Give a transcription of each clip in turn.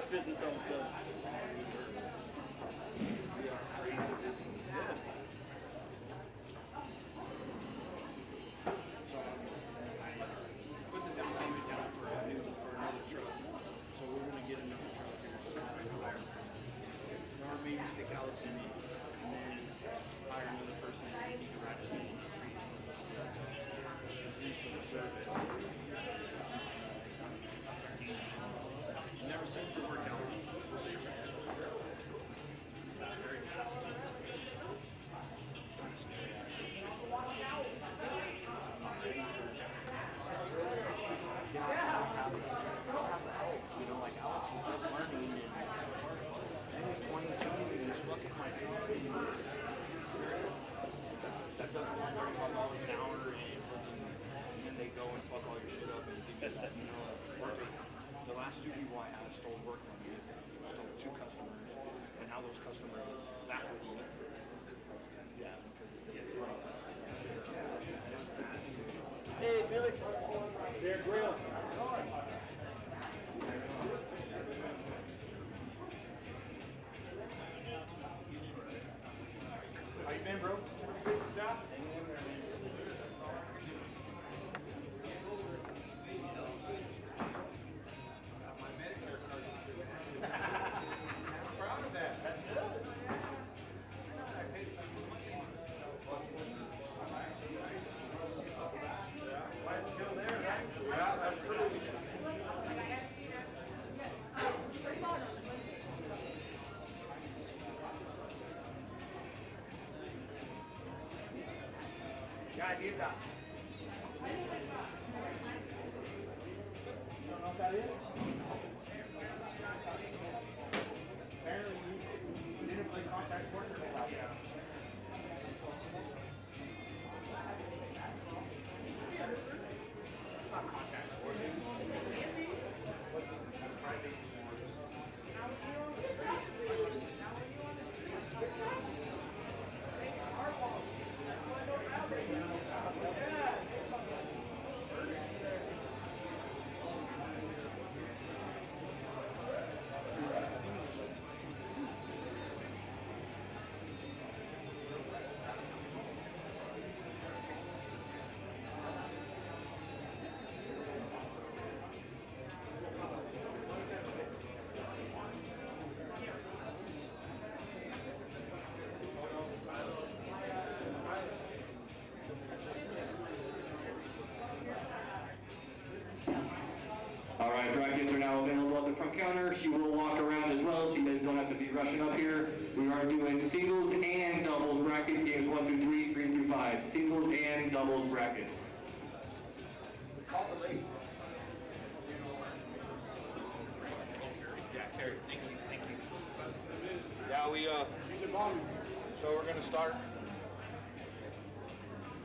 business all of a sudden. We are crazy busy. Yeah. So I put the down payment down for another truck. So we're gonna get another truck here. So I hire Norby, stick Alex and me, and then hire another person and he can ride with me and treat for the service. It never seems to work out. We'll see. Very fast. I don't have the help. You know, like Alex is just learning and he's 22 and he's fucking my son. That doesn't want $35 an hour and then they go and fuck all your shit up and give you that, you know, work. The last two people I had stole work from me, stole 2 customers, and now those customers are back with me. Yeah, because they get fronts. Hey, Felix. Bear Grylls. How you been, bro? Stop. My Medicare card. I'm proud of that. That's good. I paid yeah, why it's still there, right? Yeah, that's true. Yeah, I did that. You don't know what that is? Apparently, you didn't play contact sports or anything. Yeah. It's not contact sports. All right, brackets are now available at the front counter. She will walk around as well, so you guys don't have to be rushing up here. We are doing singles and doubles brackets, games 1 through 3, 3 through 5. Singles and doubles brackets. Call the race. Yeah, Carrie, thank you. Yeah, so we're gonna start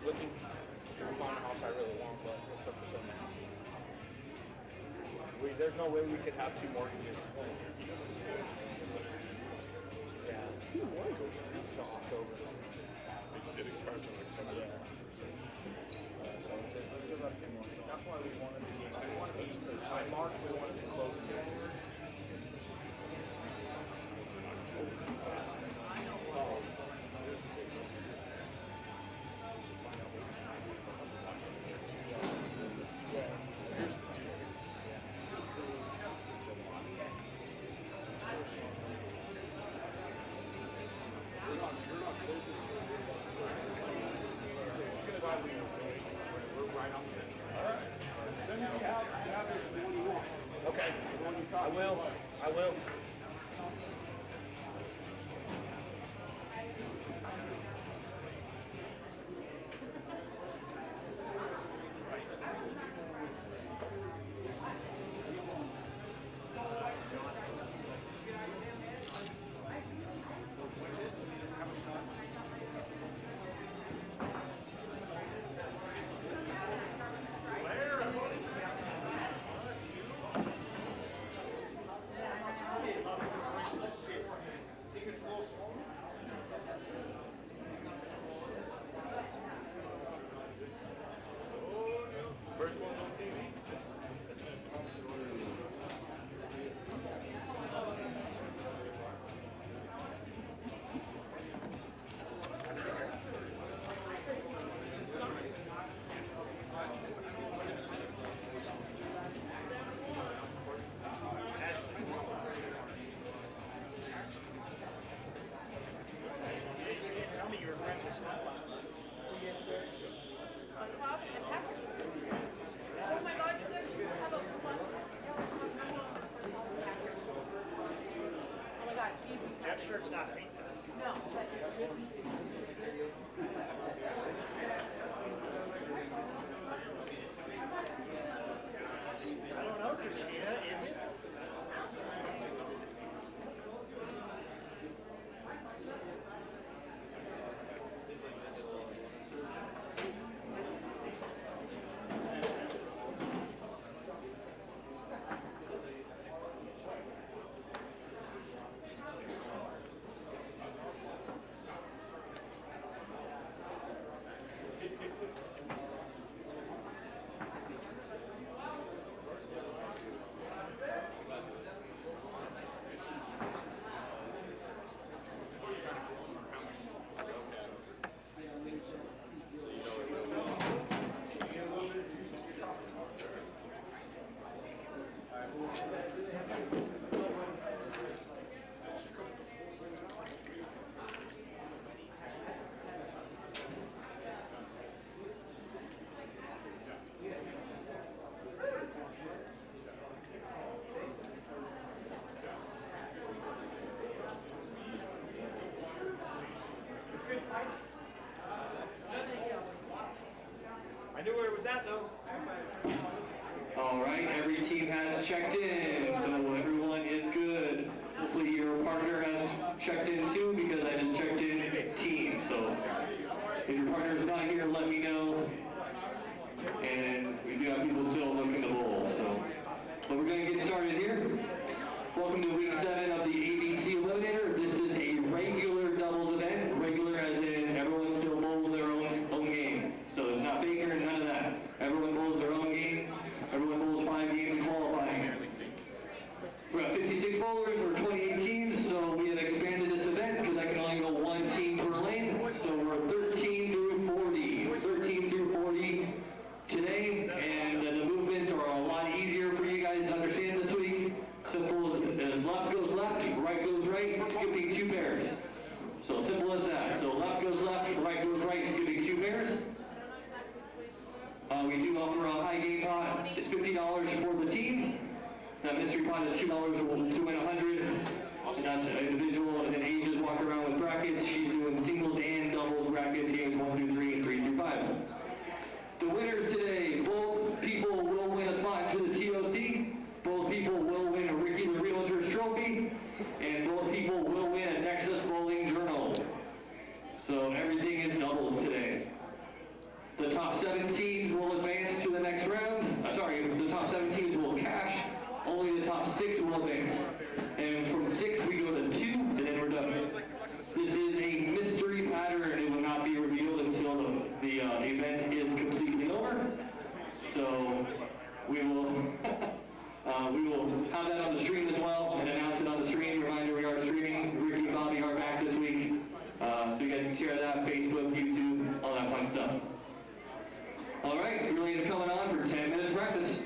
looking to find a house I really want, but it's up to some now. There's no way we could have 2 mortgages. Yeah. 2 mortgages? Just October. It expires in October. Yeah. So there's still about a few more. That's why we wanted to be, by March we wanted to close it. We're right on the fence. All right. Send me the one you want. Okay. The one you I thought. will. I will. shirt's not pink. No. I don't know, Christina, is it? I knew where it was at though. All right, every team has checked in, so everyone is good. Hopefully your partner has checked in too, because I just checked in team. So if your partner is not here, let me know. And we do have people still looking to bowl, so. But we're going to get started here. Welcome to week 7 of the ABC Eliminator. This is a regular doubles event. Regular as in everyone still bowls their own game. So it's not faker and none of that. Everyone bowls their own game. Everyone bowls 5 games qualifying. We're at 56 bowlers, we're 28 teams, so we have expanded this event because I can only go 1 team per lane. So we're 13 through 40. 13 through 40 today, and the movements are a lot easier for you guys to understand this week. Simple as left goes left, right goes right, skipping 2 pairs. So simple as that. So left goes left, right goes right, skipping 2 pairs. We do offer a high game pot. It's $50 for the team. That mystery pot is $2 to win 100. And that's an individual, and then Asia's walk around with brackets. She's doing singles and doubles brackets, games 1 through 3 and 3 through 5. The winners today, both people will win a spot to the TOC. Both people will win a Ricky the Realtor's trophy. And both people will win a Nexus Bowling Journal. So everything is doubles today. The top 7 teams will advance to the next round. The top 7 teams will cash. Only the top 6 will advance. And from 6 we go to 2, and then we're done. This is a mystery pattern. It will not be revealed until the event is completely over. So we will have that on the stream as well and announce it on the stream. Reminder, we are streaming. Ricky and Bobby are back this week. So you guys can share that, Facebook, YouTube, all that fun stuff. All right, relays coming on for 10 minutes practice.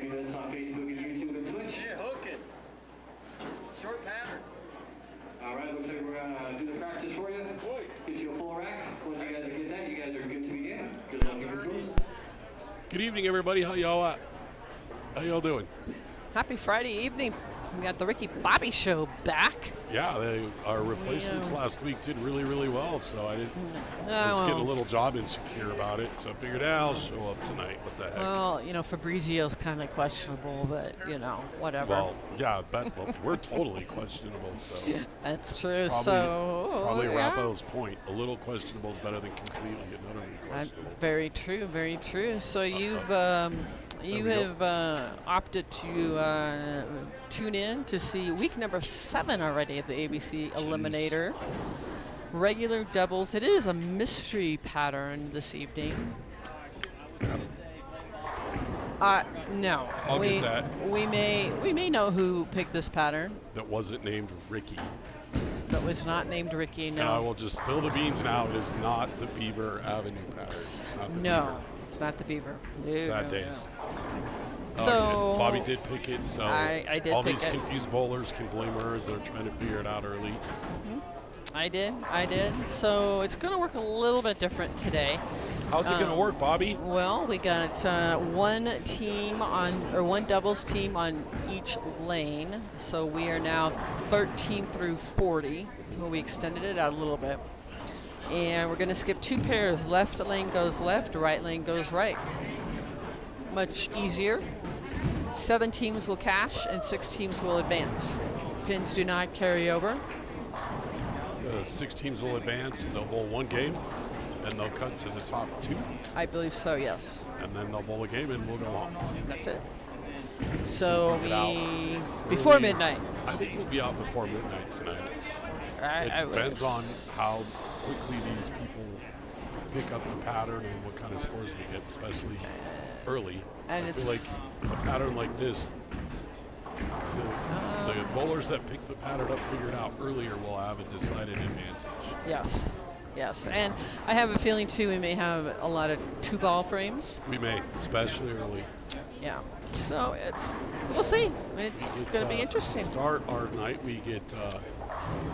viewing us on Facebook and YouTube and Twitch. Yeah, hooking. Short pattern. All right, looks like we're gonna do the practice for you. Get you a full rack. Once you guys are get that, you guys are good to begin. Good luck and controls. Good evening, everybody. How y'all at? How y'all doing? Happy Friday evening. We got the Ricky Bobby Show back. Yeah, our replacements last week did really, really well, so I was getting a little job insecure about it, so I figured, I'll show up tonight. What the heck? Well, Fabrizio's kind of questionable, but, whatever. Well, yeah, we're totally questionable, so. That's true. Probably Rappo's point. A little questionable is better than completely and utterly questionable. Very true, very true. So you have opted to tune in to see week number 7 already of the ABC Eliminator. Regular doubles. It is a mystery pattern this evening. No. I'll get that. We may know who picked this pattern. That wasn't named Ricky. That was not named Ricky, no. And I will just spill the beans now. It is not the Beaver Avenue pattern. It's not the Beaver. It's not the Beaver. Sad days. So Bobby did pick it, so I did all pick these it. confused bowlers can blame her as they're trying to figure it out early. I did. So it's going to work a little bit different today. How's it going to work, Bobby? Well, we got one doubles team on each lane. So we are now 13 through 40. So we extended it out a little bit. And we're going to skip 2 pairs. Left lane goes left, right lane goes right. Much easier. 7 teams will cash and 6 teams will advance. Pins do not carry over. The 6 teams will advance. They'll bowl 1 game, and they'll cut to the top 2. I believe so, yes. And then they'll bowl a game, and we'll go on. That's it. So before midnight. I think we'll be out before midnight tonight. It depends on how quickly these people pick up the pattern and what kind of scores we get, especially early. And I feel like a pattern like this, the bowlers that pick the pattern up, figure it out earlier, will have a decided advantage. Yes. And I have a feeling, too, we may have a lot of 2-ball frames. We may, especially early. Yeah. So we'll see. It's going to be interesting. To start our night, we get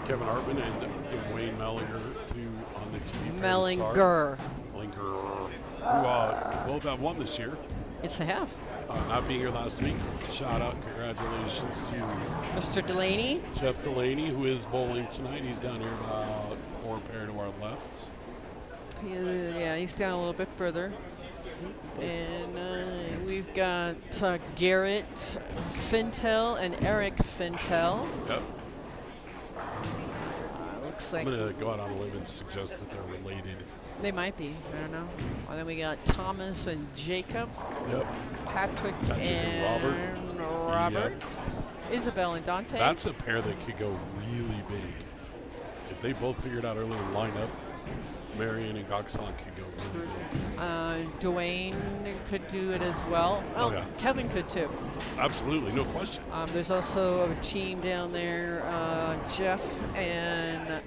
Kevin Hartman and Dwayne Mellinger on the TV. Mellinger. Who both have won this year. Yes, they have. Not being here last week, shout out, congratulations to Mr. Delaney. Jeff Delaney, who is bowling tonight. He's down here about 4 pair to our left. He's down a little bit further. And we've got Garrett Fintel and Eric Fintel. Yep. Looks like I'm going to go out on a limb and suggest that they're related. They might be. I don't know. And then we got Thomas and Jacob. Yep. Patrick and Robert. Yep. Isabel and Dante. That's a pair that could go really big. If they both figured out early and line up, Marion and Goksan could go really big. Dwayne could do it as well. Oh, yeah. Kevin could too. Absolutely, no question. There's also a team down there, Jeff and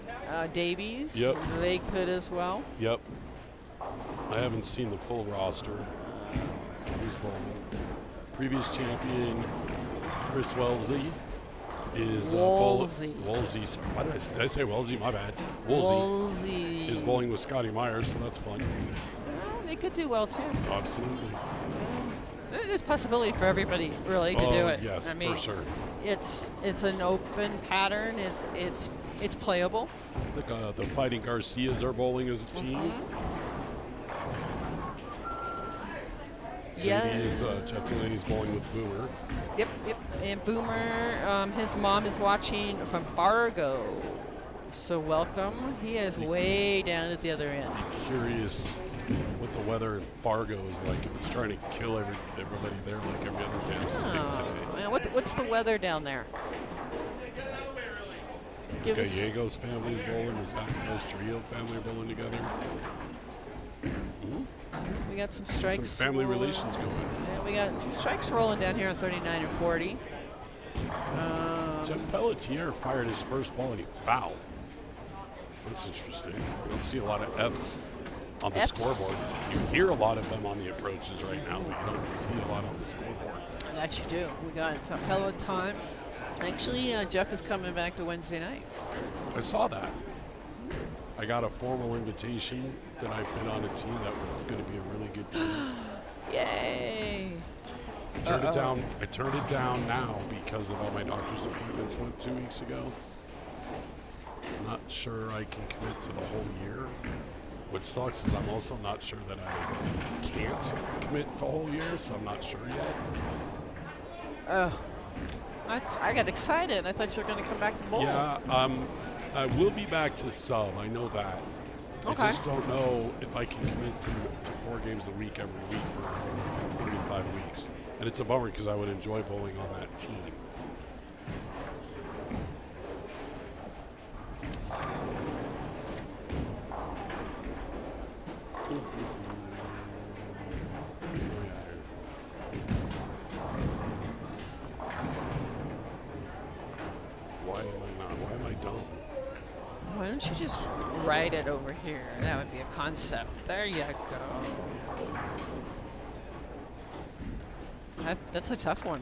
Davies. Yep. They could as well. Yep. I haven't seen the full roster. Who's bowling? Previous champion Chris Wellesley is Woolsey. Why did I say Wellesley? My bad. Woolsey is bowling with Scotty Myers, so that's fun. Well, they could do well too. Absolutely. There's possibility for everybody really to do it. Yes, for sure. It's an open pattern. It's playable. The Fighting Garcias are bowling as a team. Yes. Jeff Delaney's bowling with Boomer. Yep. And Boomer, his mom is watching from Fargo. So welcome. He is way down at the other end. Be curious what the weather in Fargo is like, if it's trying to kill everybody there like every other damn state today. What's the weather down there? Gallegos family is bowling. The Zapatos Trio family are bowling together. We got some strikes. Some family relations going. Yeah, we got some strikes rolling down here on 39 and 40. Jeff Pelletier fired his first ball and he fouled. That's interesting. You don't see a lot of Fs on the scoreboard. You hear a lot of them on the approaches right now, but you don't see a lot on the scoreboard. That you do. We got Peloton. Actually, Jeff is coming back to Wednesday night. I saw that. I got a formal invitation that I fit on a team that was going to be a really good team. Yay! I turned it down now because of all my doctor's appointments went 2 weeks ago. I'm not sure I can commit to the whole year. What sucks is I'm also not sure that I can't commit the whole year, so I'm not sure yet. Oh, I got excited. I thought you were going to come back to bowl. Yeah, I will be back to sub. I know that. Okay. I just don't know if I can commit to 4 games a week every week for 35 weeks. And it's a bummer because I would enjoy bowling on that team. Why am I dumb? Why don't you just write it over here? That would be a concept. There you go. That's a tough one.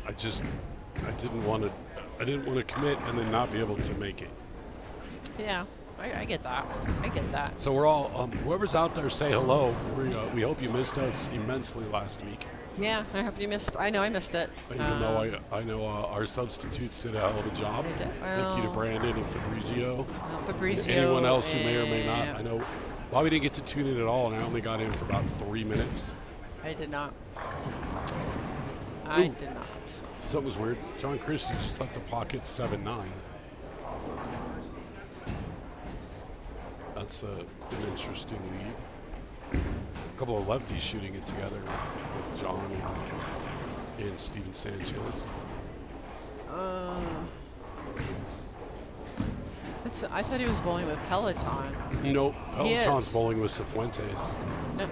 I didn't want to commit and then not be able to make it. Yeah, I get that. I get that. So we're all, whoever's out there, say hello. We hope you missed us immensely last week. Yeah, I hope you missed. I know I missed it. Even though I know our substitutes did a hell of a job. They did. Thank you to Brandon and Fabrizio. Fabrizio. And anyone else who may or may and- not. I know Bobby didn't get to tune in at all, and I only got in for about 3 minutes. I did not. I did not. Something was weird. John Christie just left the pocket 7-9. That's an interesting leave. A couple of lefties shooting it together with John and Steven Sanchez. I thought he was bowling with Peloton. Nope, He Peloton's is. bowling with Cifuentes. No.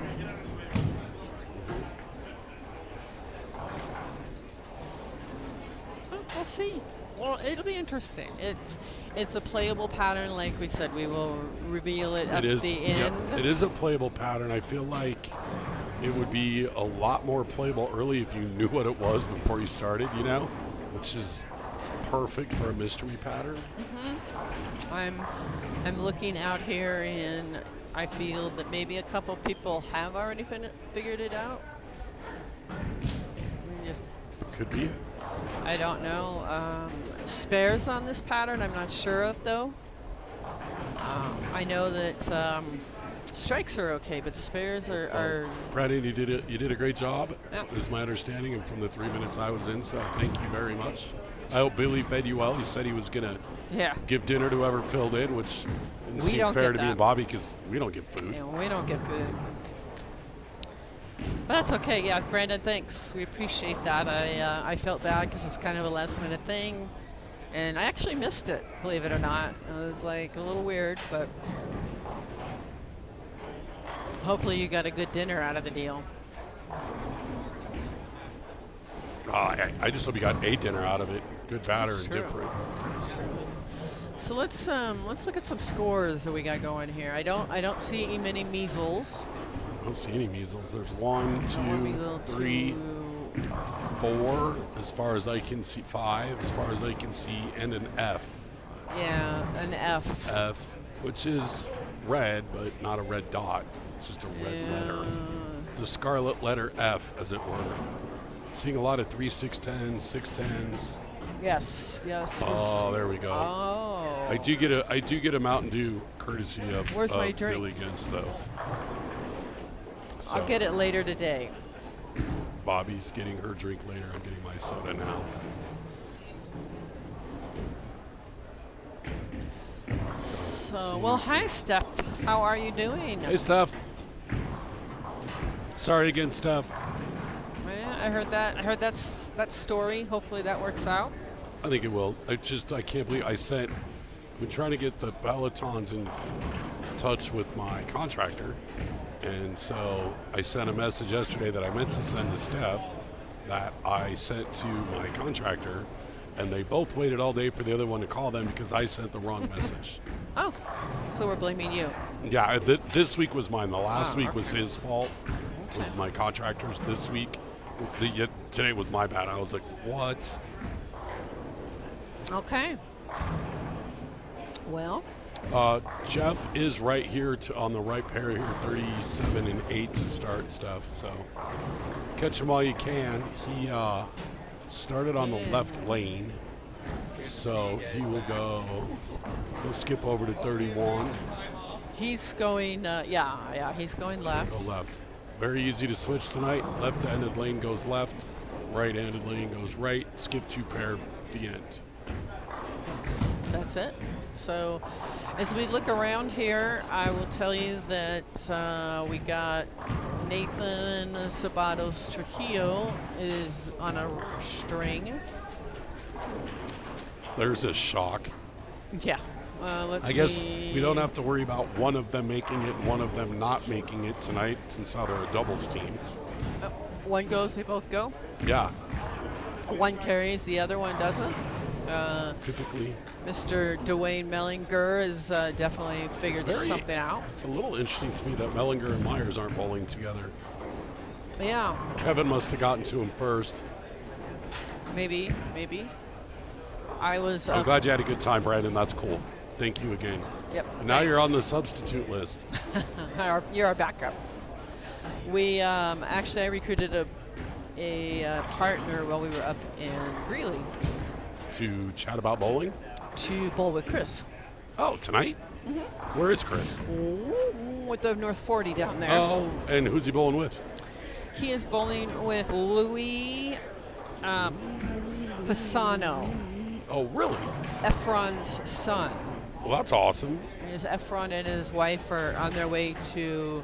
We'll see. Well, it'll be interesting. It's a playable pattern, like we said. We will reveal it at the end. It is a playable pattern. I feel like it would be a lot more playable early if you knew what it was before you started, which is perfect for a mystery pattern. I'm looking out here, and I feel that maybe a couple people have already figured it out. Could be. I don't know. Spares on this pattern, I'm not sure of, though. I know that strikes are okay, but spares are Brandon, you did a great job, Yep. is my understanding, and from the 3 minutes I was in, so thank you very much. I hope Billy fed you well. He said he was going to yeah. give dinner to whoever filled in, which didn't We seem don't fair get to me that. and Bobby because we don't get food. Yeah, we don't get food. But that's okay. Yeah, Brandon, thanks. We appreciate that. I felt bad because it was kind of a last-minute thing, and I actually missed it, believe it or not. It was like a little weird, but hopefully you got a good dinner out of the deal. I just hope you got a dinner out of it. Good, bad, or That's true. indifferent. That's true. So let's look at some scores that we got going here. I don't see many measles. I don't see any measles. There's 1, 2, Measle, 3, 2. 4, as far as I can see, 5, as far as I can see, and an F. Yeah, an F. F, which is red, but not a red dot. It's just a red letter. The scarlet letter F, as it were. Seeing a lot of 3, 6, 10s, 6, 10s. Yes. Oh, there we go. Oh. I do get a Mountain Dew courtesy of, Where's my drink? Billy Gins, though. So, I'll get it later today. Bobby's getting her drink later. I'm getting my soda now. So, well, hi, Steph. How are you doing? Hey, Steph. Sorry again, Steph. Yeah, I heard that. I heard that story. Hopefully that works out. I think it will. I can't believe I've been trying to get the Pelotons in touch with my contractor. And so I sent a message yesterday that I meant to send to Steph that I sent to my contractor, and they both waited all day for the other one to call them because I sent the wrong message. Oh, so we're blaming you. Yeah, this week was mine. The last week okay. was his fault. Was my contractor's. This week Today was my bad. I was like, what? Okay. Well, Jeff is right here on the right pair here, 37 and 8 to start stuff. So catch him while you can. He started on the left lane, so he will go. He'll skip over to 31. he's going, he's going left. Go left. Very easy to switch tonight. Left-handed lane goes left. Right-handed lane goes right. Skip 2 pair. The end. That's it. So as we look around here, I will tell you that we got Nathan Sabados Trujillo is on a string. There's a shock. Yeah. Let's I see. guess we don't have to worry about one of them making it and one of them not making it tonight, since now they're a doubles team. One goes, they both go. Yeah, One carries, the other one doesn't. typically. Mr. Dwayne Mellinger has definitely figured something out. It's a little interesting to me that Mellinger and Myers aren't bowling together. Yeah, Kevin must have gotten to him first. maybe. I was. I'm glad you had a good time, Brandon. That's cool. Thank you again. Yep. And now you're thanks. on the substitute list. You're our backup. We actually I recruited a partner while we were up in Greeley To chat about bowling? to bowl with Chris. Oh, tonight? Mm-hmm. Where is Chris? With the North 40 down there. Oh, and who's he bowling with? He is bowling with Louis Pisano, Oh, really? Efron's son. Well, that's awesome. His Efron and his wife are on their way to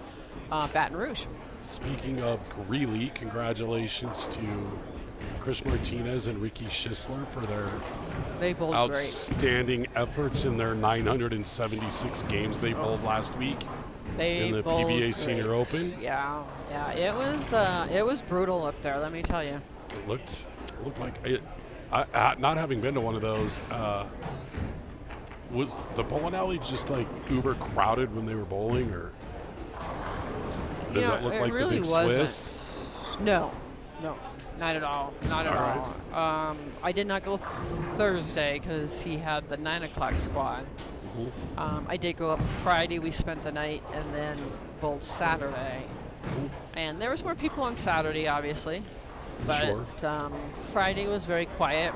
Baton Rouge. Speaking of Greeley, congratulations to Chris Martinez and Ricky Schisler for their They bowled great. outstanding efforts in their 976 games they bowled last week. They in the bowled PBA Senior great. Open? Yeah, it was brutal up there. Let me tell you. It looked like it. Not having been to one of those, was the bowling alley just like uber crowded when they were bowling, or does that look it like really the Big wasn't. Swiss? No, not at all. Not at all. I did not go Thursday because he had the 9 o'clock squad. I did go up Friday. We spent the night and then bowled Saturday. And there was more people on Saturday, obviously. But Friday was very quiet.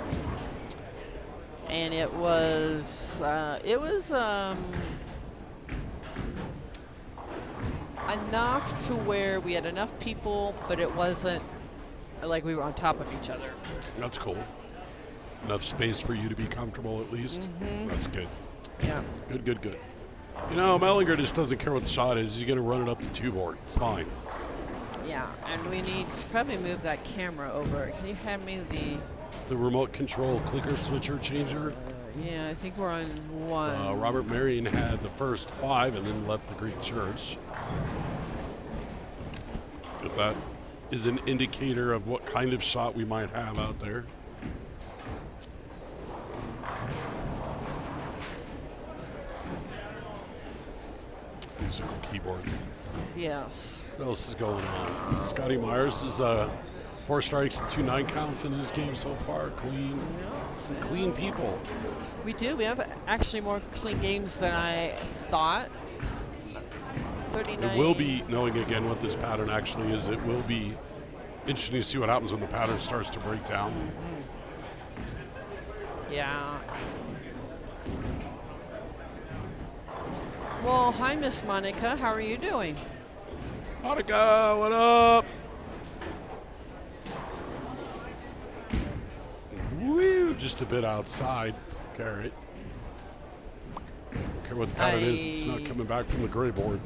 And it was enough to where we had enough people, but it wasn't like we were on top of each other. That's cool. Enough space for you to be comfortable at least. That's good. Yeah. Good. You know, Mellinger just doesn't care what the shot is. He's going to run it up the 2 board. It's fine. Yeah, and we need to probably move that camera over. Can you hand me The remote control clicker switcher changer. yeah, I think we're on 1. Robert Marion had the first 5 and then left the Greek church. If that is an indicator of what kind of shot we might have out there. Musical keyboards. Yes. What else is going on? Scotty Myers is 4 strikes and 2 9-counts in his game so far. Clean. Some clean people. We do. We have actually more clean games than I thought. 39. It will be, knowing again what this pattern actually is, it will be interesting to see what happens when the pattern starts to break down. Yeah. Well, hi, Miss Monica. How are you doing? Monica, what up? Woo, just a bit outside. Carrot. Don't care what the pattern is, it's not coming back from the gray board.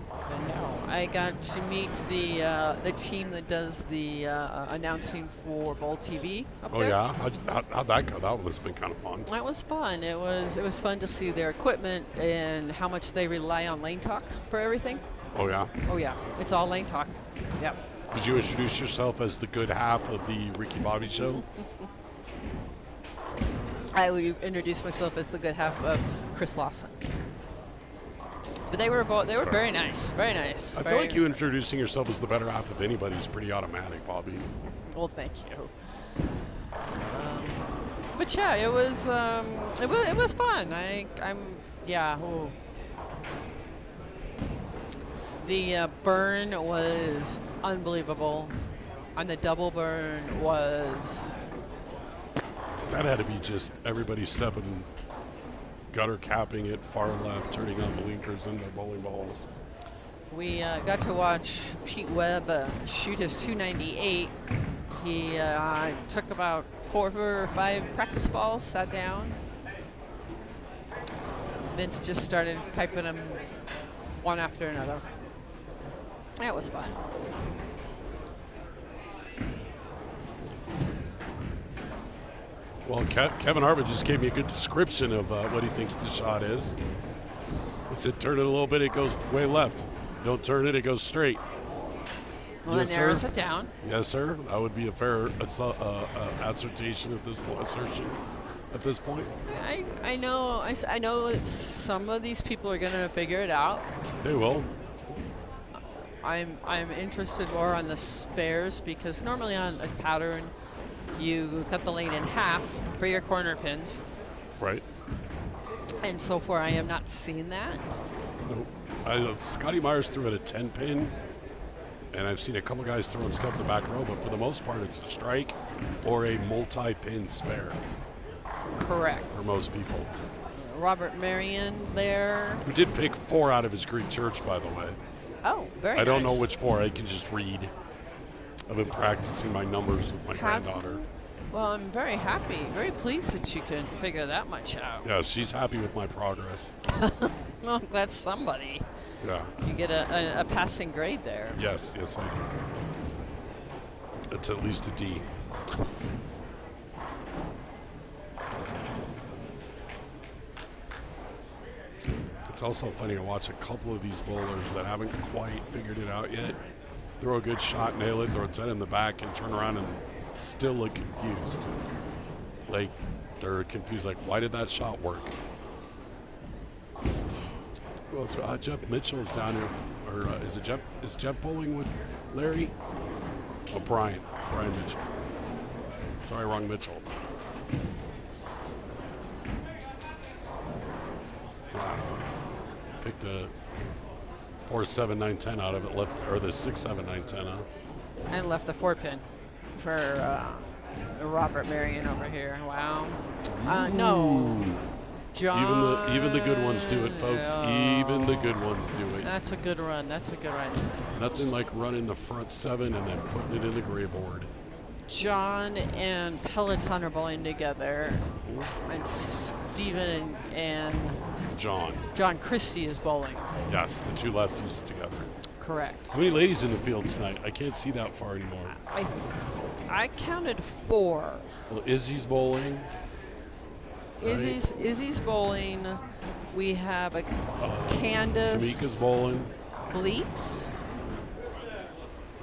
No, I got to meet the team that does the announcing for Bowl TV up there. Yeah? How'd that go? That must have been kind of fun. That was fun. It was fun to see their equipment and how much they rely on Lane Talk for everything. Oh, yeah? Oh yeah, it's all Lane Talk. Yep. Did you introduce yourself as the good half of the Ricky Bobby show? I would introduce myself as the good half of Chris Lawson. But they were very nice, very nice. I feel like you introducing yourself as the better half of anybody is pretty automatic, Bobby. Well, thank you. But yeah, it was fun. Yeah. Ooh. The burn was unbelievable, and the double burn was. That had to be just everybody stepping, gutter capping it far left, turning on blinkers in their bowling balls. We got to watch Pete Webb shoot his 298. He took about 4 or 5 practice balls, sat down. Vince just started piping them one after another. That was fun. Well, Kevin Hartman just gave me a good description of what he thinks the shot is. He said, turn it a little bit, it goes way left. Don't turn it, it goes straight. Well, Yes, it narrows sir. it down. Yes, sir. That would be a fair assertion at this point. Assertion at this point. I know that some of these people are gonna figure it out. They will. I'm interested more on the spares because normally on a pattern you cut the lane in half for your corner pins, Right. and so far I have not seen that. Scotty Myers threw it a 10 pin, and I've seen a couple guys throwing stuff in the back row, but for the most part it's a strike or a multi-pin spare Correct. for most people. Robert Marion there. Who did pick 4 out of his Greek church, by the way. Oh, very I don't nice. know which 4. I can just read. I've been practicing my numbers with my granddaughter. Well, I'm very happy, very pleased that you can figure that much out. Yeah, she's happy with my progress. Well, that's somebody. Yeah. You get a passing grade there. Yes, I do. It's at least a D. It's also funny to watch a couple of these bowlers that haven't quite figured it out yet. Throw a good shot, nail it, throw it 10 in the back, and turn around and still look confused. Like, they're confused, like, why did that shot work? Well, so, Jeff Mitchell's down here, or is Jeff bowling with Larry? Oh, Brian Mitchell. Sorry, wrong Mitchell. Picked a 4-7 9-10 out of it, left, or the 6-7 9-10, huh? And left the 4-pin for Robert Marion over here. Wow. No. John. Even the good ones do it, folks. Even the good ones do it. That's a good run. That's a good run. Nothing like running the front 7 and then putting it in the gray board. John and Peloton are bowling together, and Steven and John Christie is bowling. Yes, the 2 lefties together. Correct. How many ladies in the field tonight? I can't see that far anymore. I counted 4. Well, Izzy's bowling. Right. Izzy's bowling. We have a Candace. Tamika's bowling. Bleats.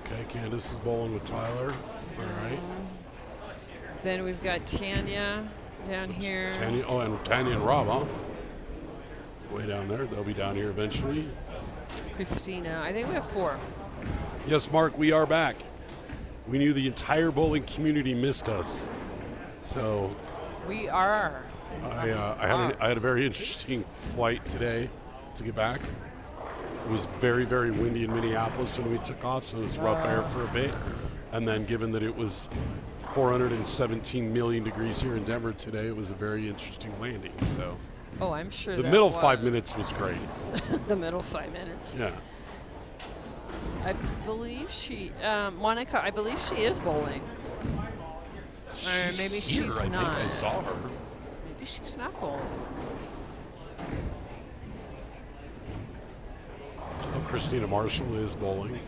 Okay, Candace is bowling with Tyler. All right. Then we've got Tanya down here. Tanya and Rob, huh? Way down there. They'll be down here eventually. Christina. I think we have 4. Yes, Mark, we are back. We knew the entire bowling community missed us. So We are. I had a very interesting flight today to get back. It was very, very windy in Minneapolis when we took off, so it was rough air for a bit. And then given that it was 417 million degrees here in Denver today, it was a very interesting landing. So Oh, I'm sure the that middle was. 5 minutes was great. The middle 5 minutes. Yeah. I believe Monica, I believe she is bowling. She's maybe here. she's I think I not. saw her. Maybe she's not bowling. Oh, Christina Marshall is bowling.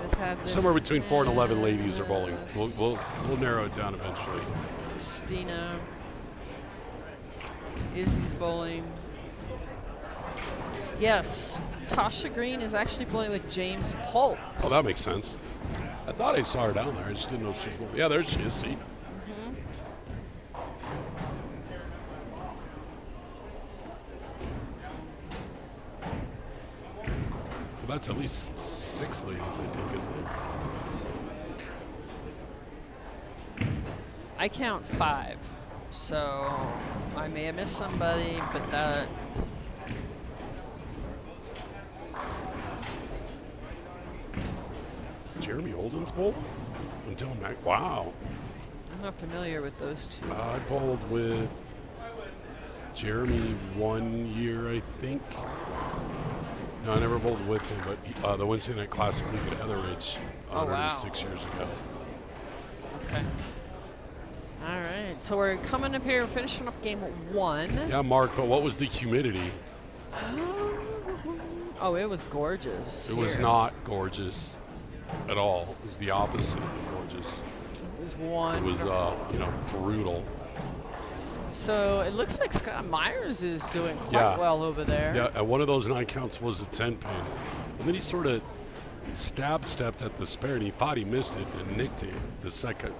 Let's have this Somewhere between 4 and 11 ladies are bowling. We'll narrow it down eventually. Christina. Izzy's bowling. Yes, Tasha Green is actually bowling with James Polk. Oh, that makes sense. I thought I saw her down there. I just didn't know if she was bowling. Yeah, there she is. See? So that's at least 6 ladies, I think, isn't it? I count 5, so I may have missed somebody, but that. Jeremy Holden's bowl? And Dylan Mack. Wow. I'm not familiar with those two. I bowled with Jeremy 1 year, I think. No, I never bowled with him, but the Wednesday Night Classic League at Etheridge Oh, wow. 6 years ago. Okay. All right. So we're coming up here, finishing up game 1. Yeah, Mark, but what was the humidity? Oh, it was gorgeous. It was here. not gorgeous at all. It was the opposite of gorgeous. It was It one. was, brutal. So it looks like Scott Myers is doing quite Yeah. well over there. Yeah, and one of those 9 counts was a 10 pin. And then he sort of stepped at the spare, and he thought he missed it and nicked it the second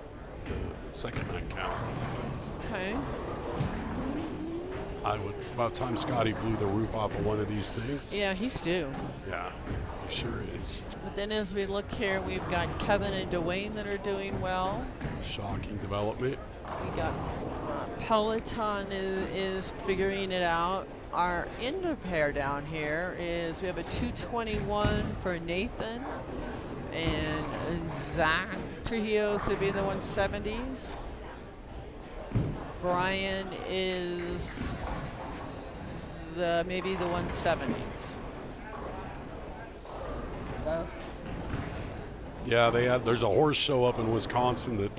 9 count. Okay. It's about time Scotty blew the roof off of one of these things. Yeah, he's due. Yeah, he sure is. But then as we look here, we've got Kevin and Dwayne that are doing well. Shocking development. We got Peloton is figuring it out. Our end pair down here is we have a 221 for Nathan, and Zach Trujillo could be in the 170s. Brian is maybe the 170s. Yeah, there's a horse show up in Wisconsin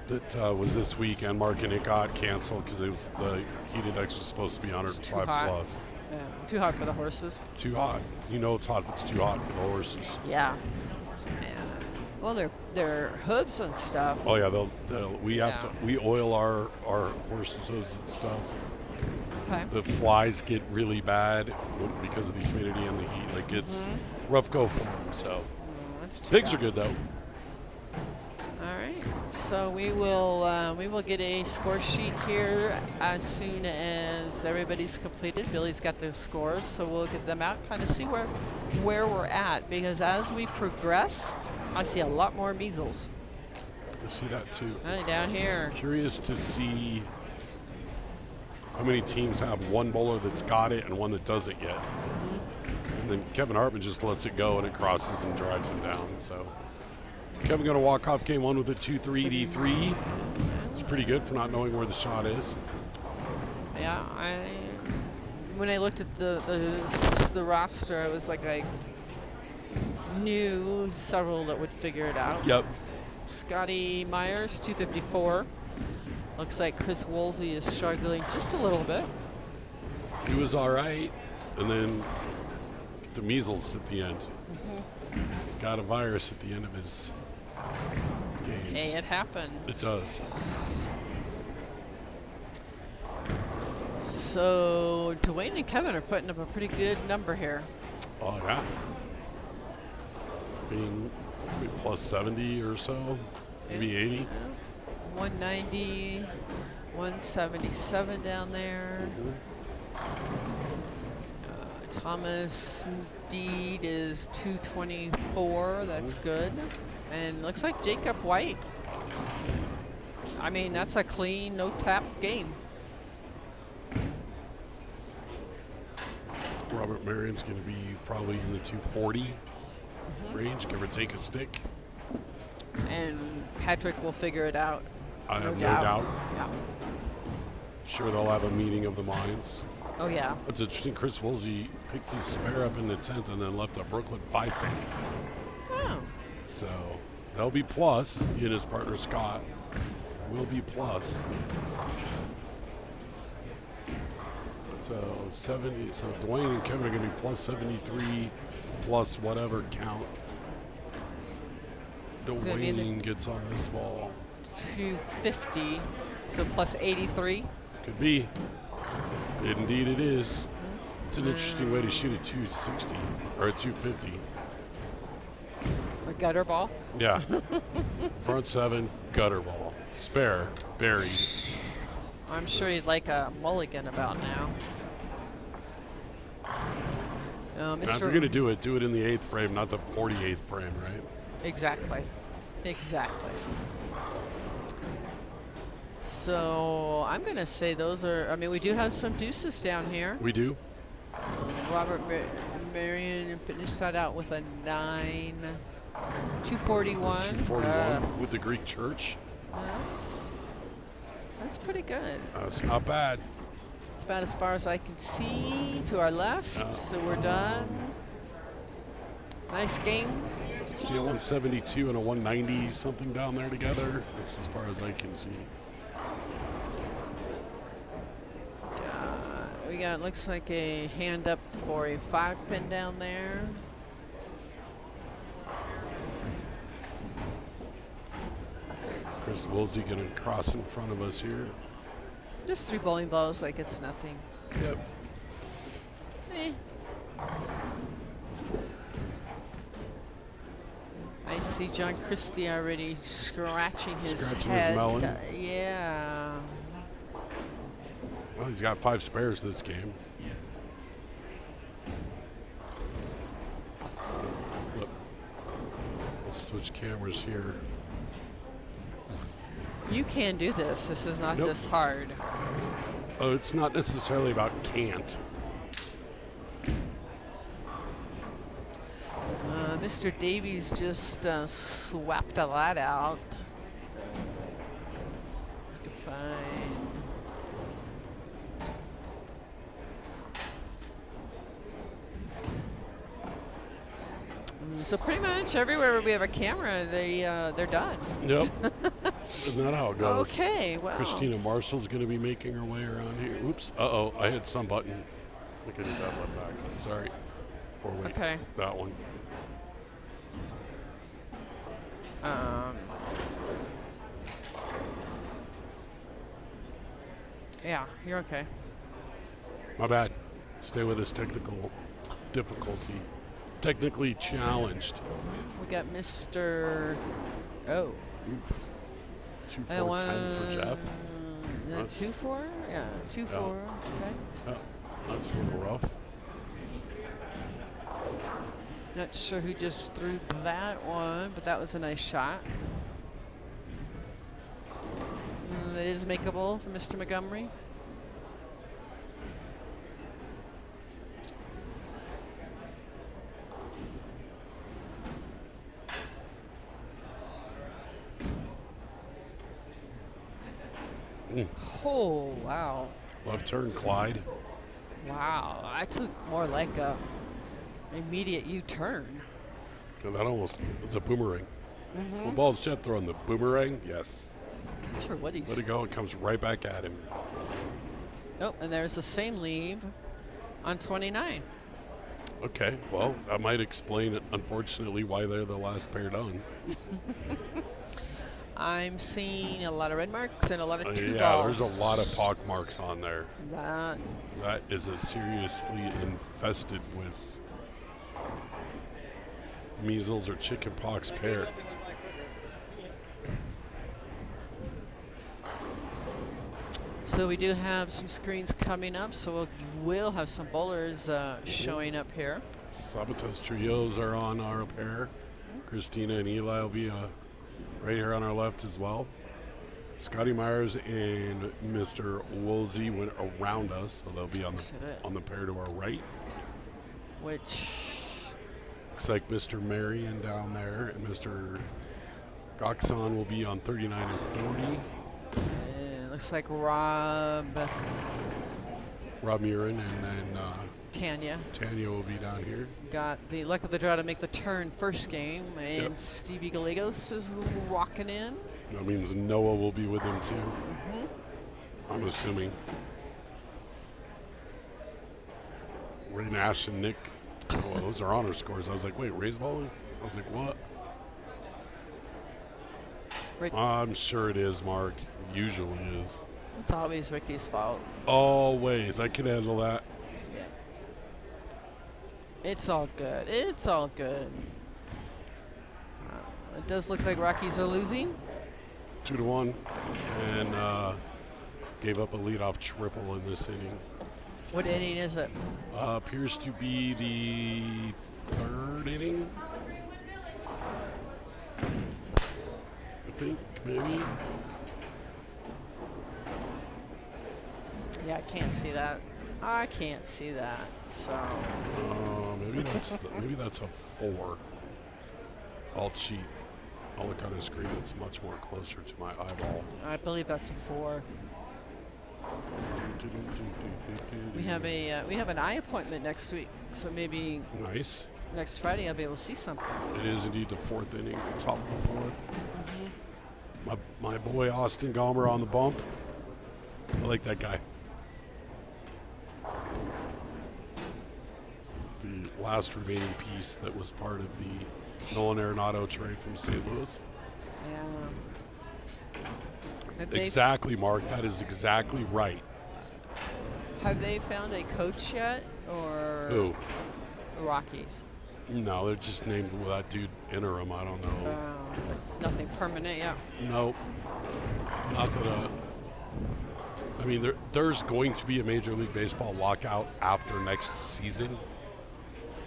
that was this weekend, Mark, and it got canceled because it was the heat index was supposed to be 105 plus. Yeah, too hot for the horses. Too hot. You know it's hot if it's too hot for the horses. Yeah. Well, they're hooves and stuff. Oh yeah, we oil our horses' hooves and stuff. Okay. The flies get really bad because of the humidity and the heat. Like it's rough go for them. So That's too pigs bad. are good though. All right. So we will get a score sheet here as soon as everybody's completed. Billy's got the scores, so we'll get them out, kind of see where we're at, because as we progressed, I see a lot more measles. I see that too. Right down here. Curious to see how many teams have one bowler that's got it and one that doesn't yet. And then Kevin Hartman just lets it go and it crosses and drives him down. So Kevin going to walk off game 1 with a 2-3 D3. It's pretty good for not knowing where the shot is. Yeah, when I looked at the roster, I was like, I knew several that would figure it out. Yep. Scotty Myers, 254. Looks like Chris Woolsey is struggling just a little bit. He was all right. And then the measles at the end. Got a virus at the end of his games. Hey, it happened. It does. So Dwayne and Kevin are putting up a pretty good number here. Oh, yeah. Being maybe plus 70 or so, maybe 80. 190, 177 down there. Thomas Deed is 224. That's good. And looks like Jacob White. I mean, that's a clean, no-tap game. Robert Marion's going to be probably in the 240 range, give or take a stick. And Patrick will figure it out. I have no doubt. Yeah. Sure, they'll have a meeting of the minds. Oh, yeah. It's interesting. Chris Woolsey picked his spare up in the 10th and then left a Brooklyn 5-pin. Oh. So they'll be plus. He and his partner Scott will be plus. So 70. So Dwayne and Kevin are going to be plus 73, plus whatever count gonna be in the- Dwayne gets on this ball. 250. So plus 83. Could be. Indeed, it is. It's an interesting way to shoot a 260 or a 250. A gutter ball. Yeah. Front 7, gutter ball. Spare, buried. I'm sure he'd like a mulligan about now. Now, if you're going to do it in the 8th frame, not the 48th frame, right? Exactly. Exactly. So I'm going to say those are, I mean, we do have some deuces down here. We do. Robert Marion finished that out with a 9, 241. 241 with the Greek church. That's pretty good. That's not bad. It's about as far as I can see to our left, so we're done. Nice game. See a 172 and a 190 something down there together. That's as far as I can see. We got, looks like a hand up for a 5-pin down there. Chris Woolsey going to cross in front of us here. Just 3 bowling balls like it's nothing. Yep. Eh. I see John Christie already scratching his head. Melon. Yeah. Well, he's got 5 spares this game. Look. Let's switch cameras here. You can do this. This is not this hard. Oh, it's not necessarily about can't. Mr. Davies just swapped a lot out. Fine. So pretty much everywhere where we have a camera, they're done. Yep. Isn't that how it goes? Okay, well. Christina Marshall's going to be making her way around here. Oops. Uh-oh, I hit some button. I think I need that one back. Sorry. Or wait, that one. Yeah, you're okay. My bad. Stay with this technical difficulty. Technically challenged. We got Mr. Oh. Oof. 2-4-10 for Jeff. 2-4? Yeah, 2-4. Okay. Yeah, that's a little rough. Not sure who just threw that one, but that was a nice shot. That is makeable for Mr. Montgomery. Oh, wow. Left turn, Clyde. Wow, I took more like a immediate U-turn. And that almost, it's a boomerang. What ball is Chet throwing? The boomerang? Yes. Not sure what he's... Let it go, it comes right back at him. Oh, and there's the same lead on 29. Okay, well, that might explain, unfortunately, why they're the last pair done. I'm seeing a lot of red marks and a lot of two yeah, balls. there's a lot of pock marks on there. That is a seriously infested with measles or chicken pox pair. So we do have some screens coming up, so we'll have some bowlers showing up here. Sabatos Trios are on our pair. Christina and Eli will be right here on our left as well. Scotty Myers and Mr. Woolsey went around us, so they'll be on the pair to our right. Which looks like Mr. Marion down there and Mr. Goxon will be on 39 and 40. Looks like Rob Murin and then Tanya will be down here. got the luck of the draw to make the turn first game, and Yep. Stevie Gallegos is walking in. That means Noah will be with him too. I'm assuming. Ray Nash and Nick. Oh, those are honor scores. I was like, wait, Ray's bowling? I was like, what? Rick, I'm sure it is, Mark. Usually is. it's always Ricky's fault. Always. I can handle that. Yeah. It's all good. It's all good. It does look like Rockies are losing. 2-1. And gave up a leadoff triple in this inning. What inning is it? Appears to be the third inning. I think, maybe. Yeah, I can't see that. I can't see that. So Maybe that's a 4. I'll cheat. I'll look on a screen that's much more closer to my eyeball. I believe that's a 4. We have an eye appointment next week, so maybe Nice. next Friday I'll be able to see something. It is indeed the 4th inning, top of the 4th. My boy Austin Gomer on the bump. I like that guy. The last remaining piece that was part of the Nolan Arenado trade from St. Louis. Yeah. Exactly, Mark. That is exactly right. Have they found a coach yet, or Who? the Rockies? No, they're just named that dude interim. I don't know. Nothing permanent yet. Nope. Not that. I mean, there's going to be a Major League Baseball lockout after next season,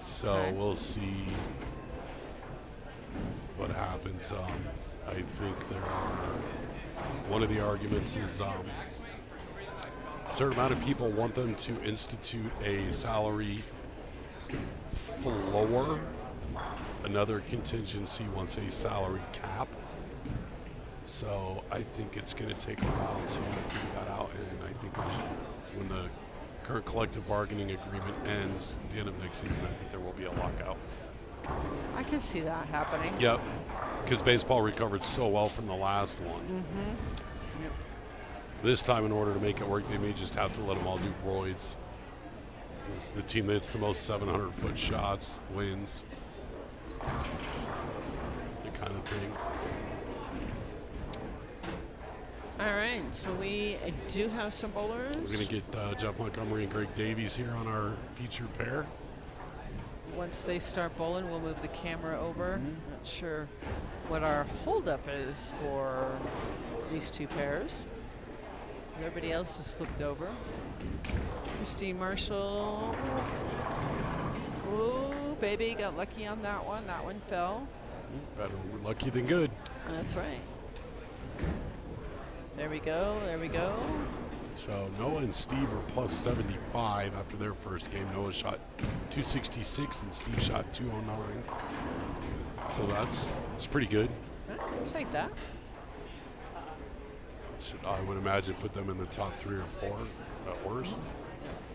so Okay. we'll see what happens. I think one of the arguments is a certain amount of people want them to institute a salary floor. Another contingency wants a salary cap. So I think it's going to take a while to figure that out, and I think when the current collective bargaining agreement ends at the end of next season, I think there will be a lockout. I can see that happening. Yep, because baseball recovered so well from the last one. Mm-hmm. Yep. This time, in order to make it work, they may just have to let them all do roids. The team that hits the most 700-foot shots wins. The kind of thing. All right, so we do have some bowlers. We're going to get Jeff Montgomery and Greg Davies here on our featured pair. Once they start bowling, we'll move the camera over. Not sure what our holdup is for these two pairs. Everybody else is flipped over. Christine Marshall. Ooh, baby, got lucky on that one. That one fell. Better lucky than good. That's right. There we go, there we go. So Noah and Steve are plus 75 after their first game. Noah shot 266 and Steve shot 209. So that's pretty good. I'll take that. I would imagine put them in the top 3 or 4 at worst.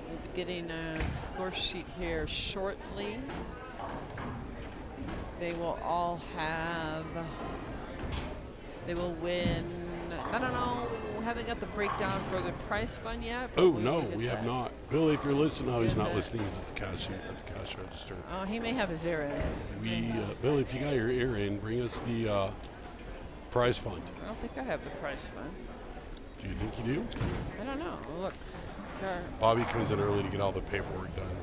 We'll be getting a score sheet here shortly. They will all they will win. I don't know. We haven't got the breakdown for the prize fund yet. Oh, no, we have not. Billy, if you're listening, no, he's Get not that. listening. He's at the cash register. Oh, he may have his ear in. Billy, if you got your ear in, bring us the prize fund. I don't think I have the prize fund. Do you think you do? I don't know. Look. Bobby comes in early to get all the paperwork done.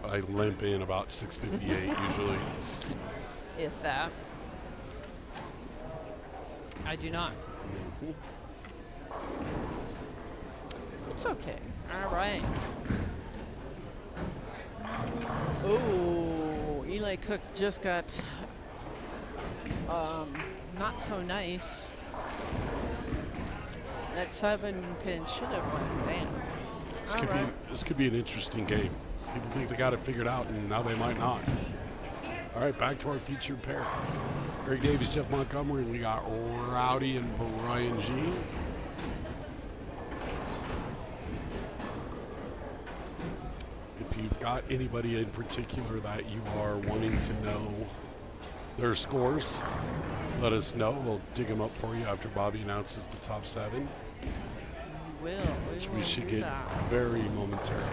I limp in about 6:58 usually. If that. I do not. It's okay. All right. Oh, Eli Cook just got not so nice. That 7-pin should have went. Damn. This could be an interesting game. People think they got it figured out, and now they might not. All right, back to our featured pair. Greg Davies, Jeff Montgomery. We got Rowdy and Brian G. If you've got anybody in particular that you are wanting to know their scores, let us know. We'll dig them up for you after Bobby announces the top 7. Which we should get very momentarily.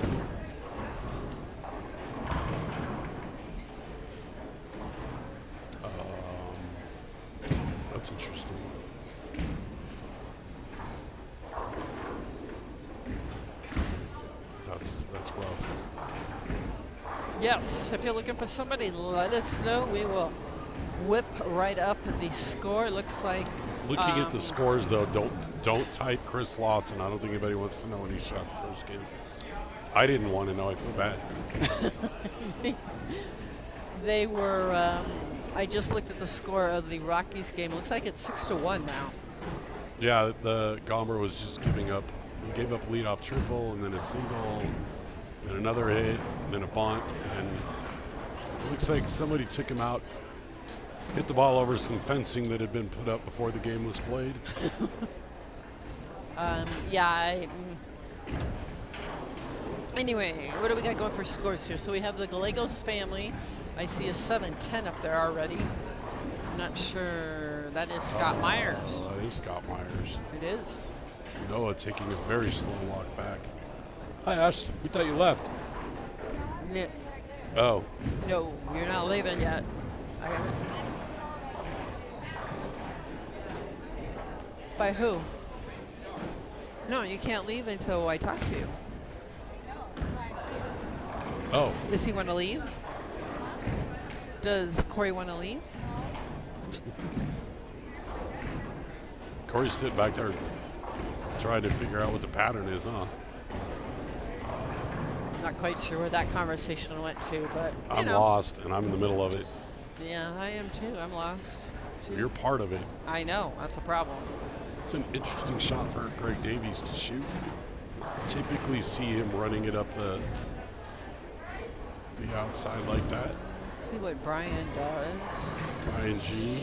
That's interesting. That's rough. Yes, if you're looking for somebody, let us know. We will whip right up the score. It looks like. Looking at the scores, though, don't type Chris Lawson. I don't think anybody wants to know when he shot the first game. I didn't want to know. I feel bad. They were. I just looked at the score of the Rockies game. Looks like it's 6-1 now. Yeah, the Gomber was just giving up. He gave up a leadoff triple and then a single, then another hit, then a bunt, and it looks like somebody took him out, hit the ball over some fencing that had been put up before the game was played. Anyway, what do we got going for scores here? So we have the Gallegos family. I see a 7-10 up there already. I'm not sure. That is Scott Myers. That is Scott Myers. It is. Noah taking a very slow walk back. Hi, Ash. We thought you left. No, Oh. no, you're not leaving yet. I got it. By who? No, you can't leave until I talk to you. Oh. Does he want to leave? Does Corey want to leave? Corey's sitting back there trying to figure out what the pattern is, huh? Not quite sure where that conversation went to, but you I'm know. lost, and I'm in the middle of it. Yeah, I am too. I'm lost too. You're part of it. I know. That's a problem. It's an interesting shot for Greg Davies to shoot. Typically see him running it up the outside like that. Let's see what Brian does. Ryan G.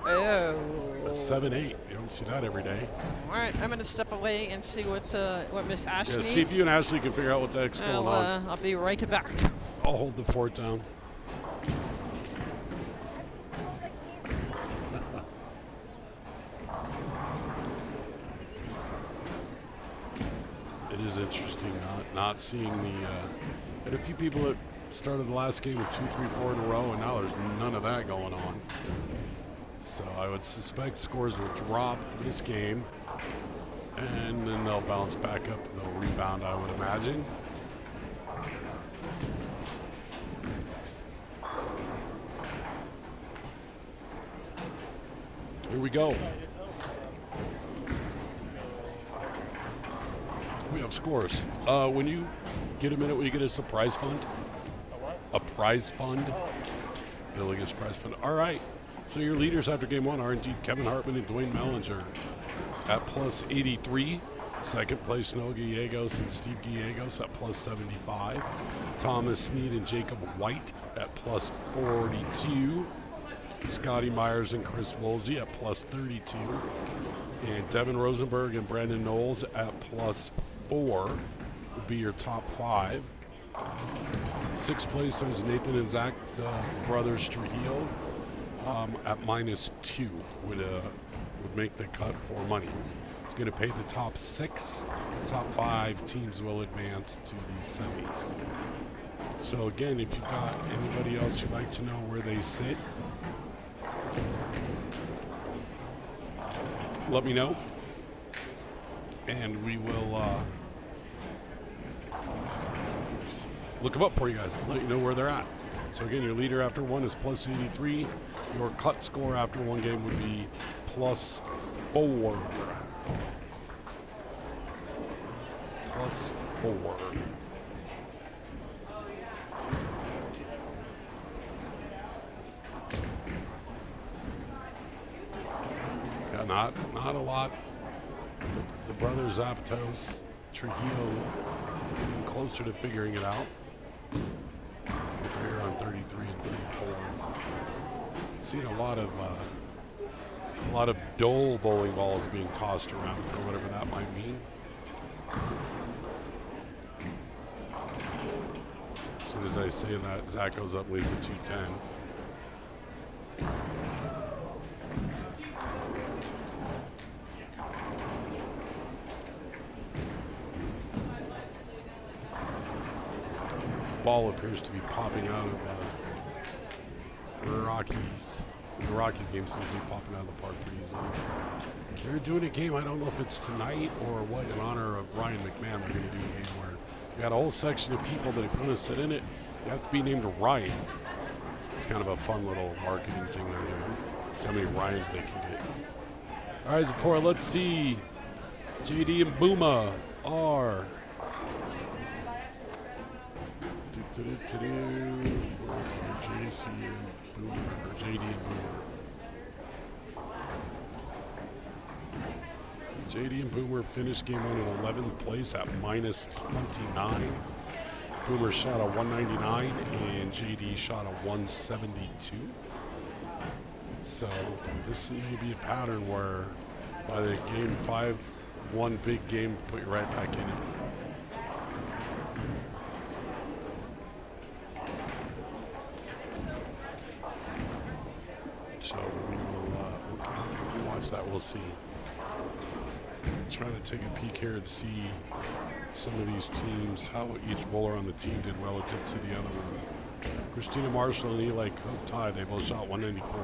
Oh. A 7-8. You don't see that every day. All right, I'm going to step away and see what Miss Ash Yeah, needs. see if you and Ashley can figure out what the heck's going on. I'll be right back. I'll hold the fort down. It is interesting not seeing the. Had a few people that started the last game with 2, 3, 4 in a row, and now there's none of that going on. So I would suspect scores will drop this game, and then they'll bounce back up and they'll rebound, I would imagine. Here we go. We have scores. When you get a minute, will you get us a prize fund? A prize fund? Billy gets prize fund. All right. So your leaders after game one are indeed Kevin Hartman and Dwayne Mellinger at plus 83. Second place, Noah Gallegos and Steve Gallegos at plus 75. Thomas Snead and Jacob White at plus 42. Scotty Myers and Chris Woolsey at plus 32. And Devin Rosenberg and Brandon Knowles at plus 4 would be your top 5. Sixth place is Nathan and Zach, the brothers Trujillo, at minus 2 would make the cut for money. It's going to pay the top 6. Top 5 teams will advance to the semis. So again, if you've got anybody else you'd like to know where they sit, let me know, and we will look them up for you guys and let you know where they're at. So again, your leader after one is plus 83. Your cut score after one game would be plus 4. Plus 4. Yeah, not a lot. The brothers Aptos, Trujillo, getting closer to figuring it out. They're on 33 and 34. Seen a lot of dole bowling balls being tossed around for whatever that might mean. As soon as I say that, Zach goes up, leaves a 210. Ball appears to be popping out of the Rockies. The Rockies game seems to be popping out of the park pretty easily. They're doing a game, I don't know if it's tonight or what, in honor of Ryan McMahon. They're going to do a game where you got a whole section of people that if you want to sit in it, you have to be named Ryan. It's kind of a fun little marketing thing they're doing. See how many Ryans they can get. All right, before let's see. JD and Booma are JC and Boomer, or JD and Boomer. JD and Boomer finished game 1 in 11th place at minus 29. Boomer shot a 199 and JD shot a 172. So this may be a pattern where by the game 5, one big game, put you right back in it. So we will we'll watch that. We'll see. Trying to take a peek here and see some of these teams, how each bowler on the team did relative to the other one. Christina Marshall and Eli Cook tied. They both shot 194.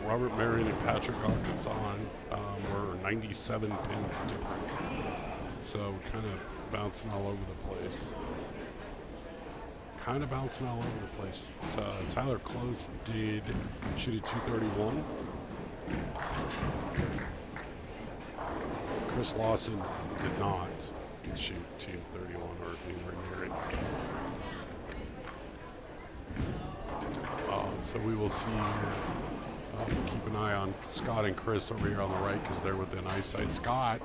Robert Marion and Patrick Arkansas were 97 pins different. So kind of bouncing all over the place. Tyler Close did shoot a 231. Chris Lawson did not shoot 231 or anywhere near it. So we will see. Keep an eye on Scott and Chris over here on the right because they're within eyesight. Scott,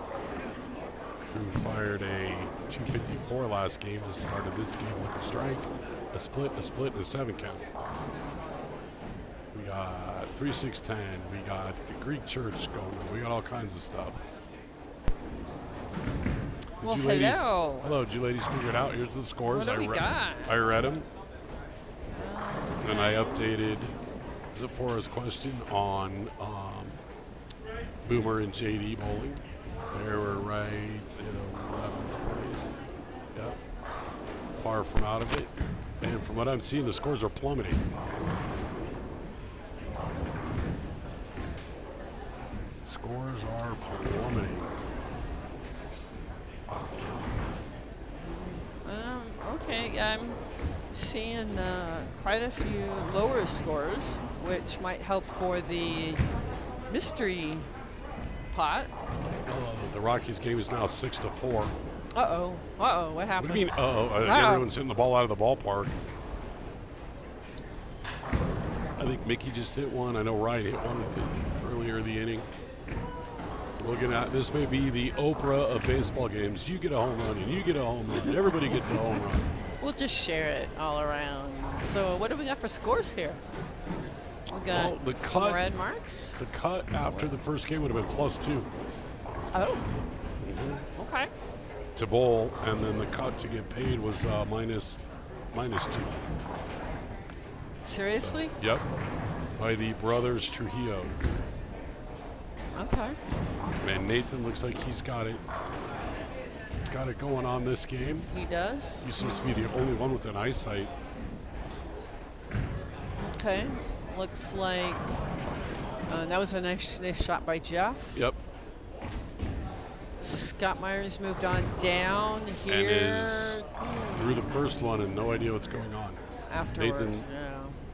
who fired a 254 last game, has started this game with a strike, a split, and a 7 count. We got 3-6-10. We got the Greek church going on. We got all kinds of stuff. Well, Hello, did you ladies figure it out? Here's the scores. What do we got? I read them. And I updated Ziphora's question on Boomer and JD bowling. They were right in 11th place. Yep. Far from out of it. And from what I'm seeing, the scores are plummeting. Scores are plummeting. Okay, I'm seeing quite a few lower scores, which might help for the mystery pot. The Rockies game is now 6-4. Uh-oh. Uh-oh, what happened? What do you mean, everyone's hitting the ball out of the ballpark. I think Mickey just hit one. I know Ryan hit one earlier in the inning. Looking at this may be the Oprah of baseball games. You get a home run and you get a home run. Everybody gets a home run. We'll just share it all around. So what do we got for scores here? We got some red marks. The cut after the first game would have been +2. Oh. Okay. To bowl, and then the cut to get paid was -2. Seriously? So, yep. By the brothers Trujillo. Okay. Man, Nathan looks like he's got it. Got it going on this game. He does. He seems to be the only one with an eyesight. Okay. Looks like that was a nice shot by Jeff. Yep. Scott Myers moved on down here. And is through the first one and no idea what's going on. Afterwards,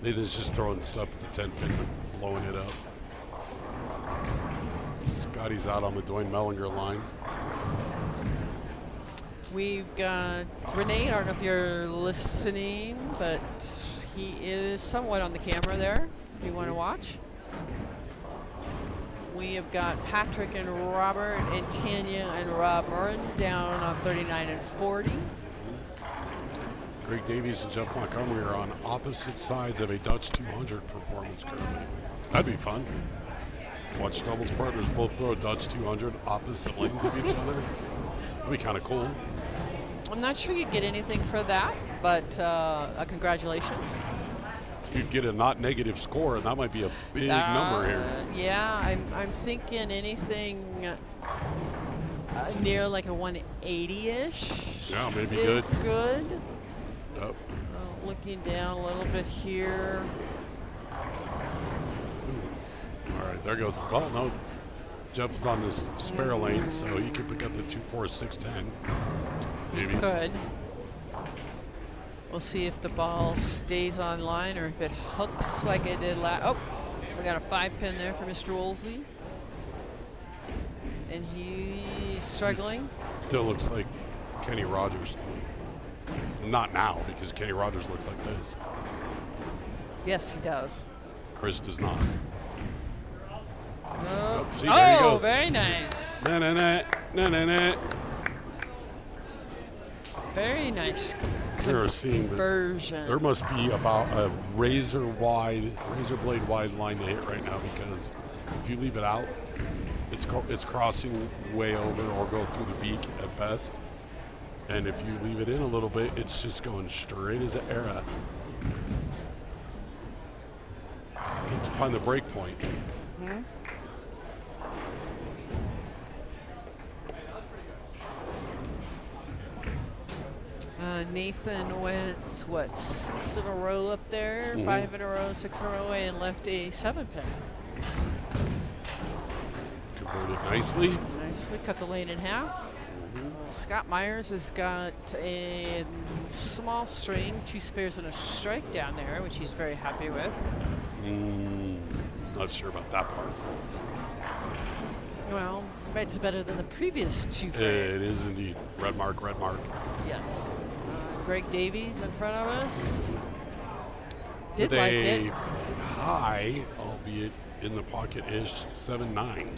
Nathan's just throwing stuff at the 10 pin and blowing it up. Scotty's out on the Dwayne Mellinger line. We've got Renee. I don't know if you're listening, but he is somewhat on the camera there if you want to watch. We have got Patrick and Robert and Tanya and Rob Murren down on 39 and 40. Greg Davies and Jeff Montgomery are on opposite sides of a Dutch 200 performance currently. That'd be fun. Watch doubles partners both throw a Dutch 200 opposite lanes of each other. That'd be kind of cool. I'm not sure you'd get anything for that, but congratulations. You'd get a not negative score, and that might be a big number here. Yeah, I'm thinking anything near like a 180-ish. Yeah, maybe is good. Good. Yep. Looking down a little bit here. All right, there goes. Well, no, Jeff is on this spare lane, so he could pick up the 2-4-6-10. Maybe. Could. We'll see if the ball stays on line or if it hooks like it did last. Oh, we got a 5-pin there for Mr. Woolsey. And he's struggling. Still looks like Kenny Rogers to me. Not now, because Kenny Rogers looks like this. Yes, he does. Chris does not. Oh, See, there he goes. Very nice. Na-na-na. Very nice You're seeing conversion. there must be about a razor blade wide line to hit right now, because if you leave it out, it's crossing way over or go through the beak at best. And if you leave it in a little bit, it's just going straight as an arrow. To find the break point. Nathan went, 6 in a row up there, 5 in a row, 6 in a row, and left a 7-pin. Converted nicely. Nicely cut the lane in half. Scott Myers has got a small string, 2 spares and a strike down there, which he's very happy with. Not sure about that part. Well, it's better than the previous 2 frames. It is indeed. Red mark. Yes. Greg Davies in front of us. Did With like a it. high, albeit in the pocket-ish, 7-9.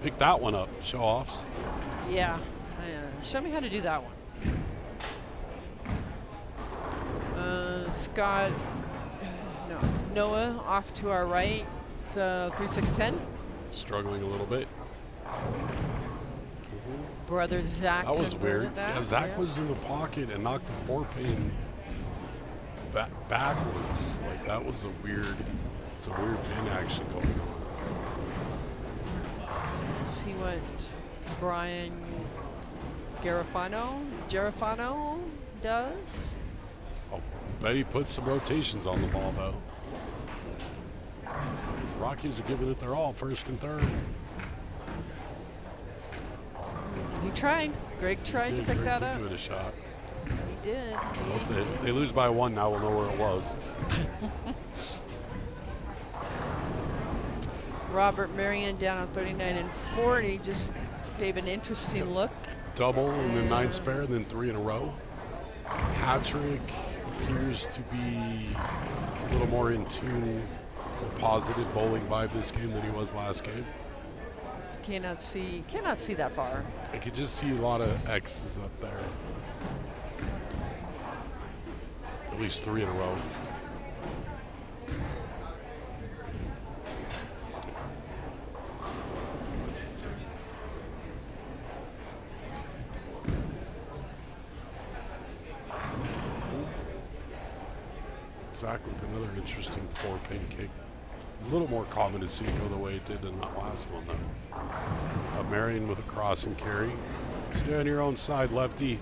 Pick that one up, show-offs. Yeah. Show me how to do that one. Scott, no, Noah off to our right, 3-6-10. Struggling a little bit. Brother Zach. That was converted weird. that, Yeah, Zach was in the pocket and knocked the 4-pin backwards. Like, that was some weird pin action going on. Yes, he went Brian Garofano does. Oh, bet he put some rotations on the ball, though. Rockies are giving it their all, first and third. He tried. Greg tried to pick that up. Give it a shot. He did. If they lose by 1 now, we'll know where it was. Robert Marion down on 39 and 40 just gave an interesting look. Double and then 9 spare and then 3 in a row. Patrick appears to be a little more in tune, a positive bowling vibe this game than he was last game. Cannot see that far. I could just see a lot of X's up there. At least 3 in a row. Zach with another interesting 4-pin kick. A little more common to see it go the way it did in that last one, though. Marion with a cross and carry. Stay on your own side, lefty.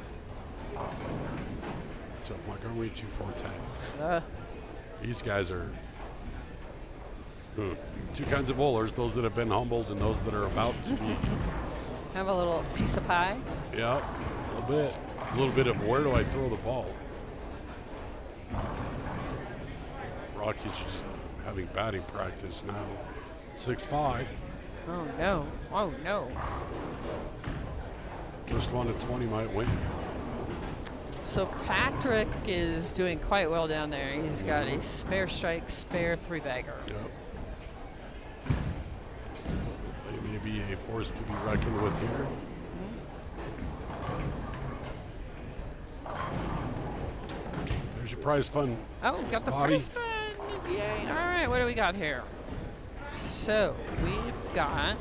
Jump like only 2-4-10. These guys are two kinds of bowlers, those that have been humbled and those that are about to be. Have a little piece of pie. Yeah, a bit. A little bit of where do I throw the ball? Rockies are just having batting practice now. 6-5. Oh no. Oh no. First one to 20 might win. So Patrick is doing quite well down there. He's got a spare strike, spare 3-bagger. Yep. They may be a force to be reckoned with here. There's your prize fund. Oh, got the Spotty. prize fund. Yay. All right, what do we got here? So we've got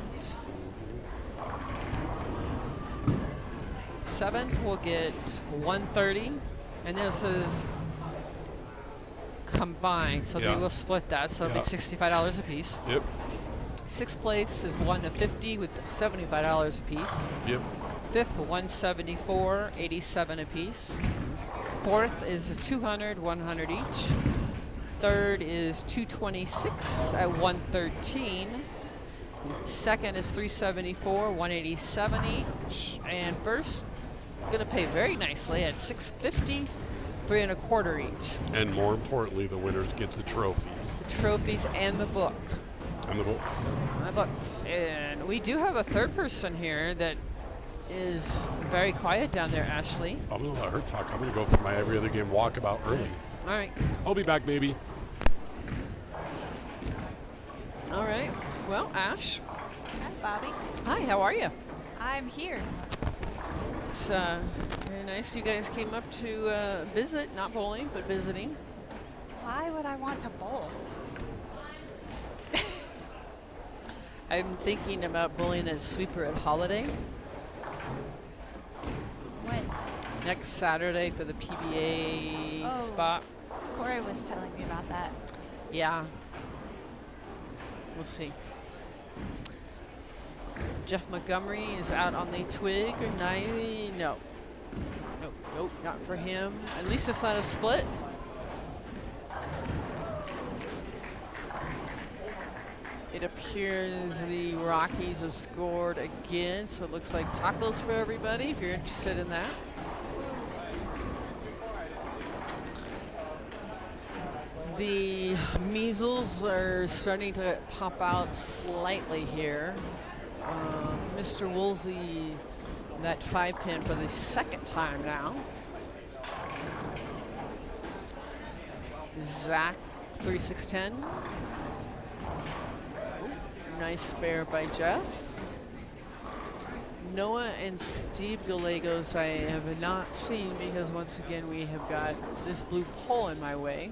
7th, we'll get 130, and this is combined, so Yeah. they will split that, so it'll be Yeah. $65 a piece. Yep. 6th place is 1 to 50 with $75 a piece. Yep. 5th, 174, 87 a piece. 4th is 200, 100 each. 3rd is 226 at 113. 2nd is 374, 187 each. And 1st, gonna pay very nicely at 650, 3 1/4 each. And more importantly, the winners get the trophies The trophies and the book. and the books. The books. And we do have a 3rd person here that is very quiet down there, Ashley. I'm going to let her talk. I'm going to go for my every other game walkabout early. All right. I'll be back, maybe. All right. Well, Ash. Hi, Bobby. Hi, how are you? I'm here. It's very nice you guys came up to visit, not bowling, but visiting. Why would I want to bowl? I'm thinking about bowling as sweeper at Holiday When? next Saturday for the PBA Oh. spot. Corey was telling me about that. Yeah. We'll see. Jeff Montgomery is out on the twig. No. Nope, not for him. At least it's not a split. It appears the Rockies have scored again, so it looks like tacos for everybody if you're interested in that. The measles are starting to pop out slightly here. Mr. Woolsey, that 5-pin for the second time now. Zach, 3-6-10. Nice spare by Jeff. Noah and Steve Gallegos I have not seen because once again we have got this blue pole in my way.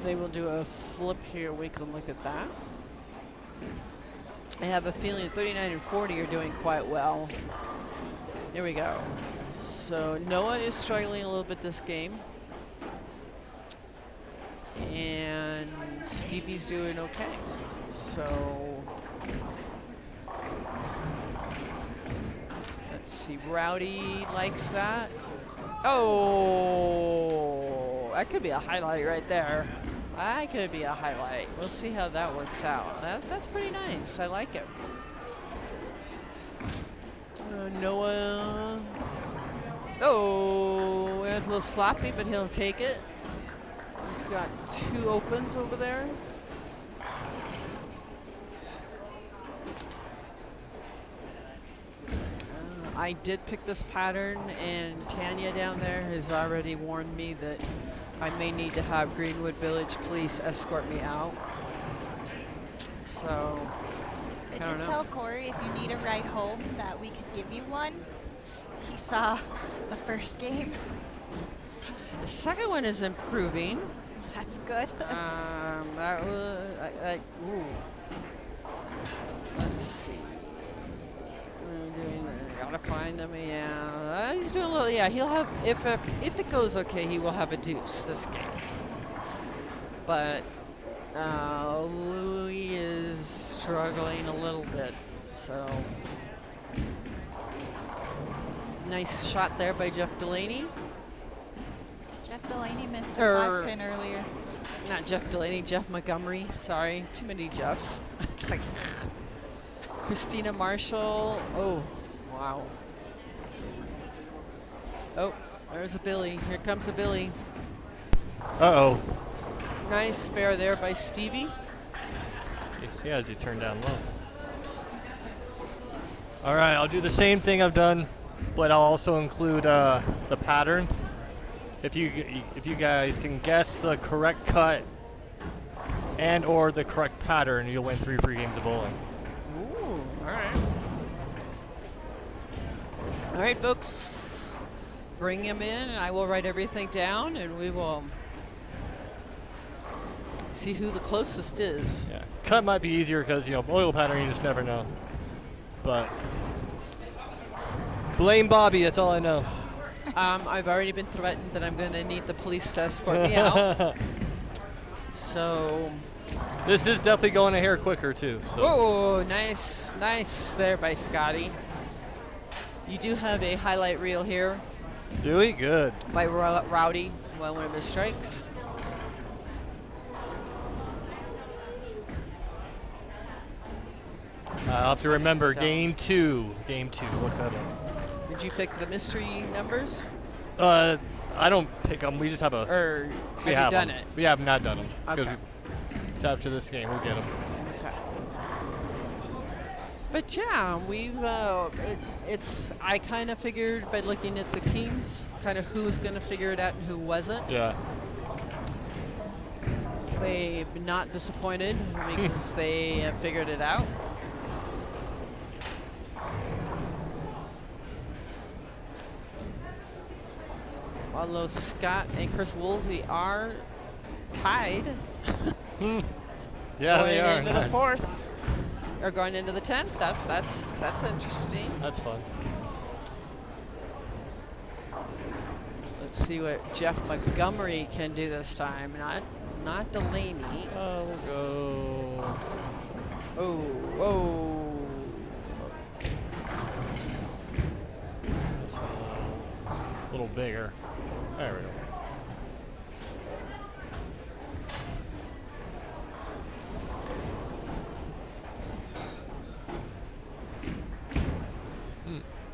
They will do a flip here. We can look at that. I have a feeling 39 and 40 are doing quite well. There we go. So Noah is struggling a little bit this game. And Stevie's doing okay. So let's see. Rowdy likes that. Oh, that could be a highlight right there. That could be a highlight. We'll see how that works out. That's pretty nice. I like it. Noah. Oh, it's a little sloppy, but he'll take it. He's got 2 opens over there. I did pick this pattern, and Tanya down there has already warned me that I may need to have Greenwood Village Police escort me out. So, I don't did know. tell Corey if you need a ride home that we could give you one. He saw the first game. The second one is improving. That's good. That was, ooh. Let's see. Gotta find him. Yeah, he's doing a little. Yeah, he'll have. If it goes okay, he will have a deuce this game. But Louis is struggling a little bit. So nice shot there by Jeff Delaney. Jeff Delaney missed a 5-pin earlier. Not Jeff Delaney, Jeff Montgomery. Sorry, too many Jeffs. It's like Christina Marshall. Oh, wow. Oh, there's a Billy. Here comes a Billy. Uh-oh. Nice spare there by Stevie. Yeah, as he turned down low. All right, I'll do the same thing I've done, but I'll also include the pattern. If you guys can guess the correct cut and or the correct pattern, you'll win 3 free games of bowling. Ooh, all right. All right, folks. Bring him in, and I will write everything down, and we will see who the closest is. Yeah, cut might be easier because oil pattern you just never know. But blame Bobby. That's all I know. I've already been threatened that I'm going to need the police to escort me out. So. This is definitely going a hair quicker too. So. Oh, nice there by Scotty. You do have a highlight reel here. Do we? Good. By Rowdy, one of his strikes. I'll have to remember game two. Look that up. Did you pick the mystery numbers? I don't pick them. We just have a. Or have we you have done them. it? We have not done them. Okay. weeks after this game. We'll get them. Okay. But yeah, we've it's I kind of figured by looking at the teams, kind of who was going to figure it out and who wasn't. Yeah. They've not disappointed because they have figured it out. Although Scott and Chris Woolsey are tied. Yeah, going they are. into the 4th. Or going into the 10th. That's interesting. That's fun. Let's see what Jeff Montgomery can do this time. Not Delaney. Oh, we'll go. Oh. This one a little bigger. There we go.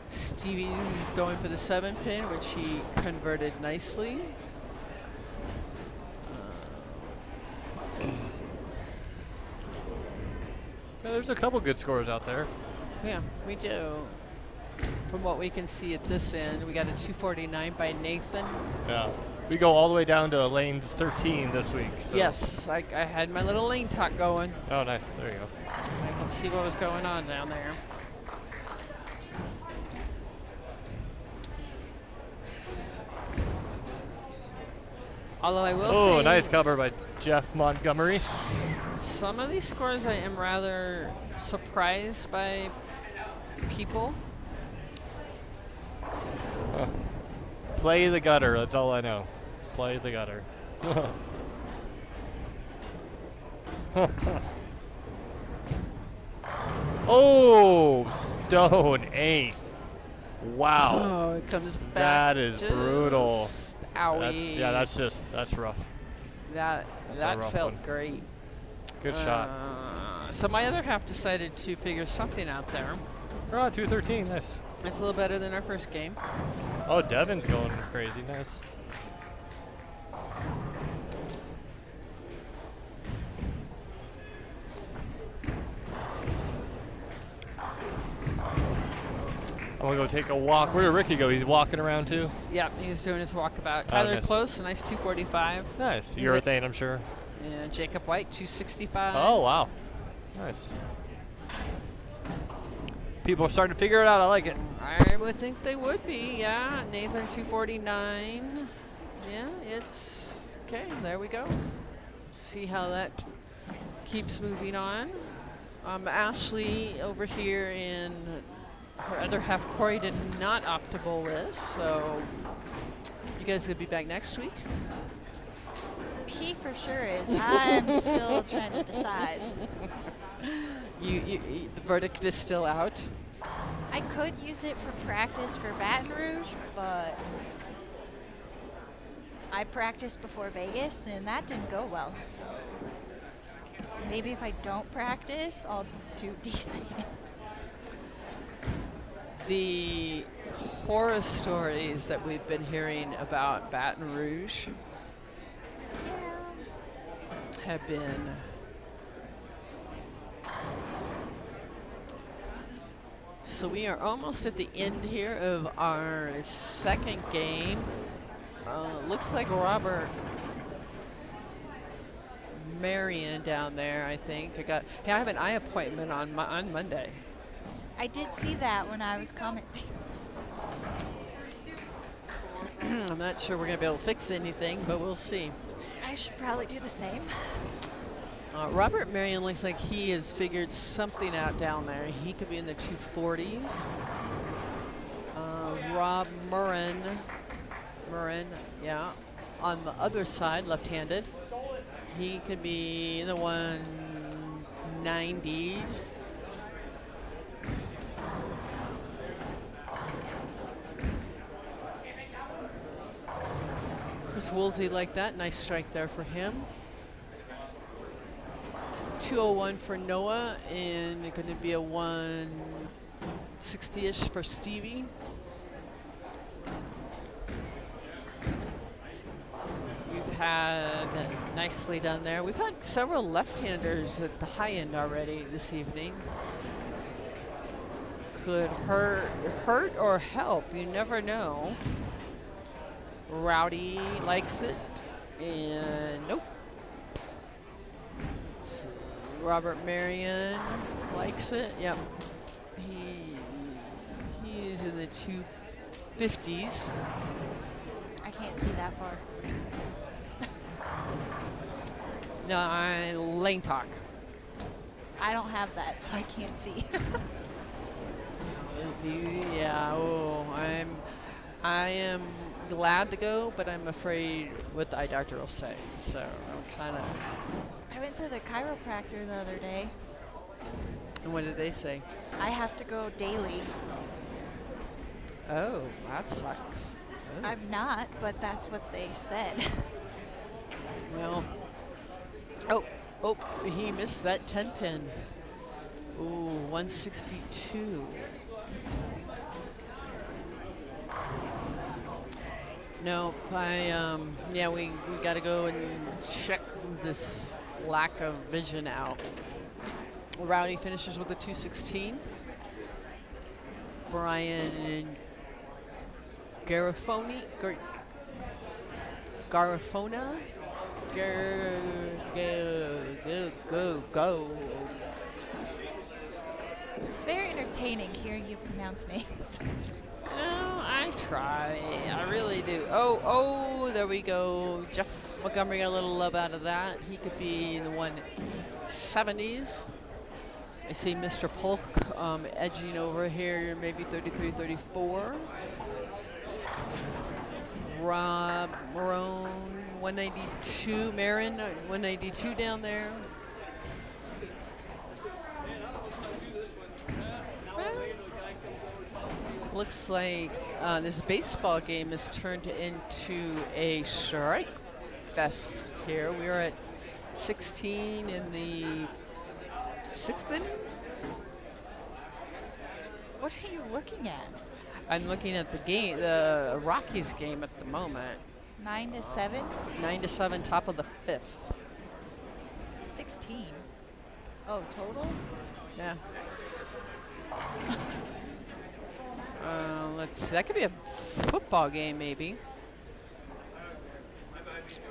Stevie's is going for the 7 pin, which he converted nicely. Yeah, there's a couple good scores out there. Yeah, we do. From what we can see at this end, we got a 249 by Nathan. Yeah. We go all the way down to lanes 13 this week. So. Yes, I had my little lane talk going. Oh, nice. There you go. I can see what was going on down there. Although I will say... Oh, nice cover by Jeff Montgomery. Some of these scores I am rather surprised by people. Play the gutter. That's all I know. Play the gutter. Oh, Stone 8. Wow. Oh, it comes back. That is brutal. Owie. That's rough. That a rough felt one. great. Good shot. So my other half decided to figure something out there. Oh, 213. Nice. It's a little better than our first game. Oh, Devin's going crazy. Nice. I'm going to go take a walk. Where did Ricky go? He's walking around too? Yeah, he's doing his walkabout. Tyler nice. Close, a nice 245. Nice. He's Urethane, I'm sure. Yeah, Jacob White, 265. Oh, wow. Nice. People are starting to figure it out. I like it. I would think they would be, yeah. Nathan, 249. Yeah, it's okay. There we go. See how that keeps moving on. Ashley over here in her other half, Corey, did not optimal this, so you guys could be back next week. He for sure is. I'm still trying to decide. The verdict is still out. I could use it for practice for Baton Rouge, but I practiced before Vegas, and that didn't go well. So maybe if I don't practice, I'll do decent. The horror stories that we've been hearing about Baton Rouge have been so we are almost at the end here of our second game. Looks like Robert Marion down there, I think. I have an eye appointment on Monday. I did see that when I was commenting. I'm not sure we're going to be able to fix anything, but we'll see. I should probably do the same. Robert Marion looks like he has figured something out down there. He could be in the 240s. Rob Murren, yeah, on the other side, left-handed. He could be in the 190s. Chris Woolsey like that. Nice strike there for him. 201 for Noah, and going to be a 160-ish for Stevie. We've had Nicely done there. We've had several left-handers at the high end already this evening. Could hurt or help. You never know. Rowdy likes it, and nope. Let's see. Robert Marion likes it. Yep. He is in the 250s. I can't see that far. No, lane talk. I don't have that, so I can't see. Yeah. Oh, I am glad to go, but I'm afraid what the eye doctor will say. So I'm kind of. I went to the chiropractor the other day. And what did they say? I have to go daily. Oh, that sucks. Oh. I'm not, but that's what they said. Well. Oh, he missed that 10 pin. Ooh, 162. No, yeah, we got to go and check this lack of vision out. Rowdy finishes with a 216. Brian Garifona. Go. It's very entertaining hearing you pronounce names. No, I try. I really do. Oh, there we go. Jeff Montgomery got a little love out of that. He could be in the 170s. I see Mr. Polk edging over here, maybe 33, 34. Rob Marone, 192. Marin, 192 down there. Looks like this baseball game has turned into a strike fest here. We are at 16 in the 6th inning. What are you looking at? I'm looking at the game, the Rockies game at the moment. 9-7? 9-7, top of the 5th. 16. Oh, total? Yeah. Let's see. That could be a football game, maybe.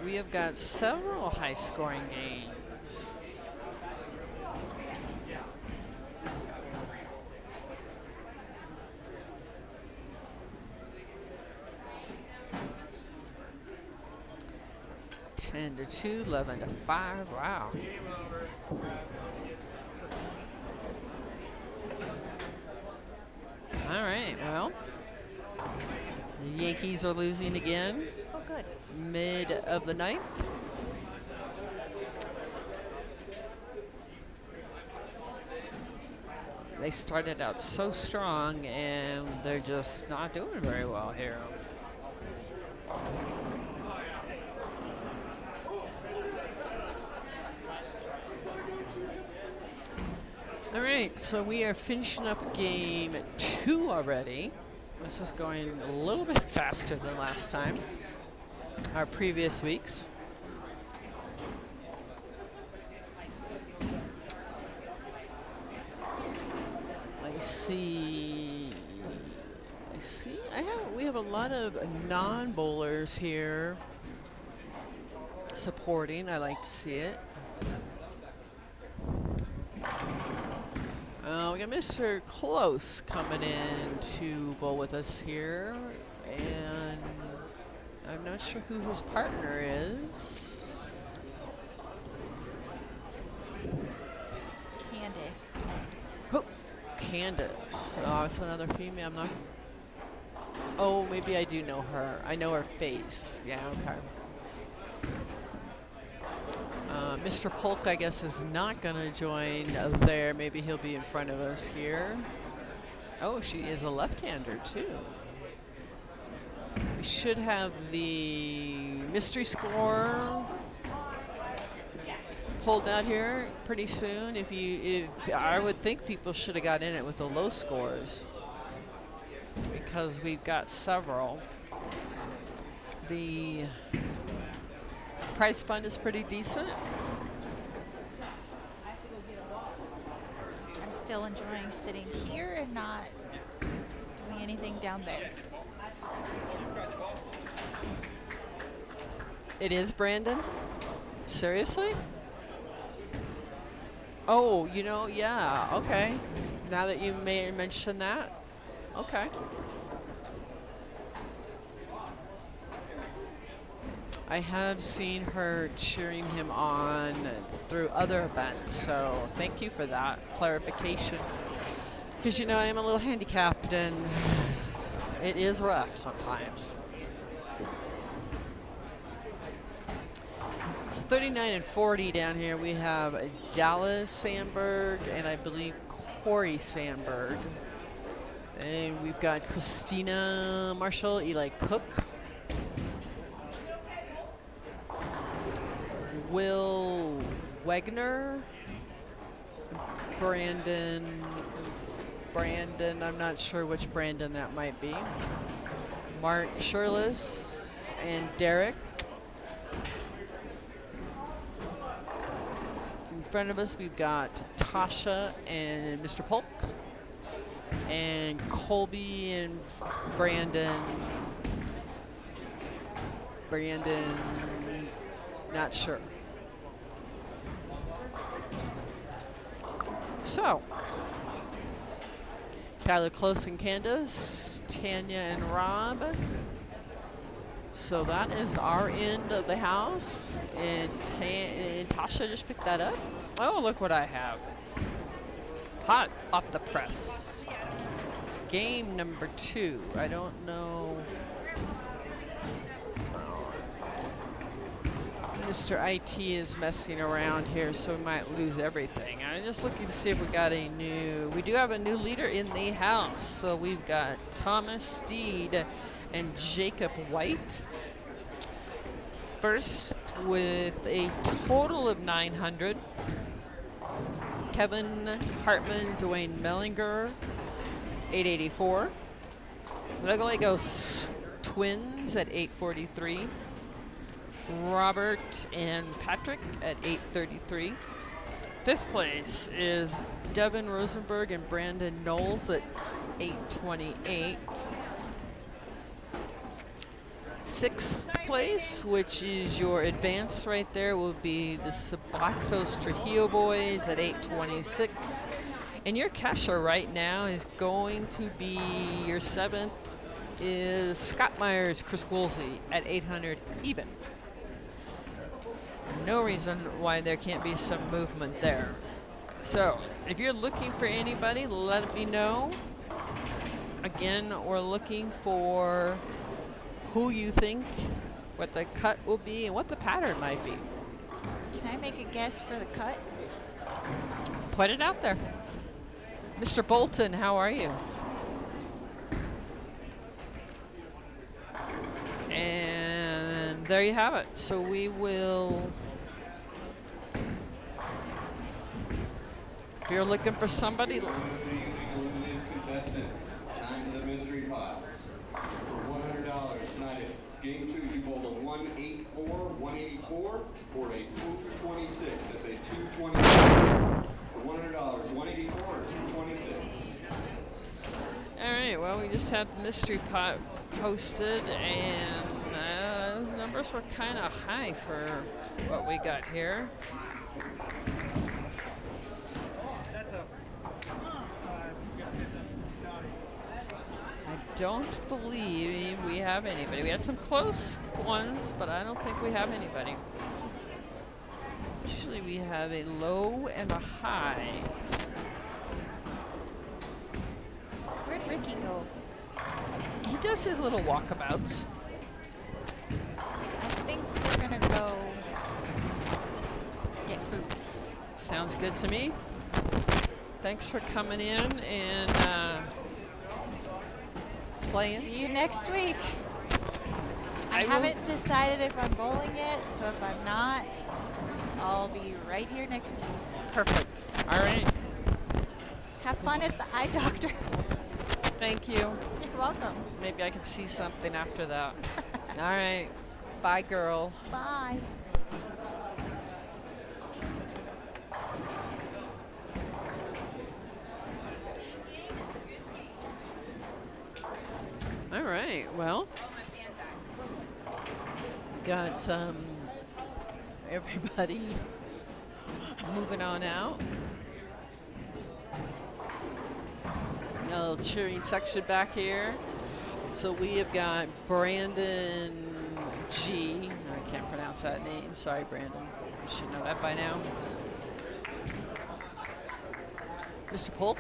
We have got several high-scoring games. Ten to 2, 11 to 5. Wow. All right, well, the Yankees are losing again. Oh, good. Mid of the ninth. They started out so strong, and they're just not doing very well here. All right, so we are finishing up game 2 already. This is going a little bit faster than last time, our previous weeks. We have a lot of non-bowlers here supporting. I like to see it. We got Mr. Close coming in to bowl with us here, and I'm not sure who his partner is. Candace. Oh, Candace. Oh, it's another female. I'm not. Oh, maybe I do know her. I know her face. Yeah, okay. Mr. Polk, I guess, is not going to join there. Maybe he'll be in front of us here. Oh, she is a left-hander, too. We should have the mystery score pulled out here pretty soon. I would think people should have got in it with the low scores because we've got several. Price fund is pretty decent. I'm still enjoying sitting here and not doing anything down there. It is Brandon? Seriously? Oh, you know, yeah, okay. Now that you may mention that, okay. I have seen her cheering him on through other events, so thank you for that clarification. Because, you know, I am a little handicapped and it is rough sometimes. So 39 and 40 down here, we have Dallas Sandberg and I believe Corey Sandberg. And we've got Christina Marshall, Eli Cook, Will Wegner, Brandon, I'm not sure which Brandon that might be, Mark Shirless, and Derek. In front of us, we've got Tasha and Mr. Polk, and Colby and Brandon, not sure. So, Tyler Close and Candace, Tanya and Rob. So that is our end of the house, and Tasha just picked that up. Oh, look what I have. Hot off the press. Game number 2. I don't know. Mr. IT is messing around here, so we might lose everything. I'm just looking to see if we got we do have a new leader in the house. So we've got Thomas Steed and Jacob White. First with a total of 900. Kevin Hartman, Dwayne Mellinger, 884. Legos Twins at 843. Robert and Patrick at 833. Fifth place is Devin Rosenberg and Brandon Knowles at 828. Sixth place, which is your advanced right there, will be the Sabatos Trujillo boys at 826. And your casher right now is going to be your 7th is Scott Myers, Chris Woolsey at 800 even. No reason why there can't be some movement there. So if you're looking for anybody, let me know. Again, we're looking for who you think, what the cut will be, and what the pattern might be. Can I make a guess for the cut? Put it out there. Mr. Bolton, how are you? And there you have it. So we will, if you're looking for somebody, Contestants, time for the mystery pot. For $100 tonight at game 2, you bowled a 184, 184, or a 226. That's a 226. For $100, 184 or 226. all right, well, we just had the mystery pot posted, and those numbers were kind of high for what we got here. I don't believe we have anybody. We had some close ones, but I don't think we have anybody. Usually we have a low and a high. Where'd Ricky go? He does his little walkabouts. 'Cause I think we're gonna go get food. Sounds good to me. Thanks for coming in and playing. See you next week. I will- haven't decided if I'm bowling yet, so if I'm not, I'll be right here next to you. Perfect. All right. Have fun at the eye doctor. Thank you. You're welcome. Maybe I can see something after that. All right. Bye, girl. Bye. All right, well, got everybody moving on out. Got a little cheering section back here. So we have got Brandon G. I can't pronounce that name. Sorry, Brandon. You should know that by now. Mr. Polk.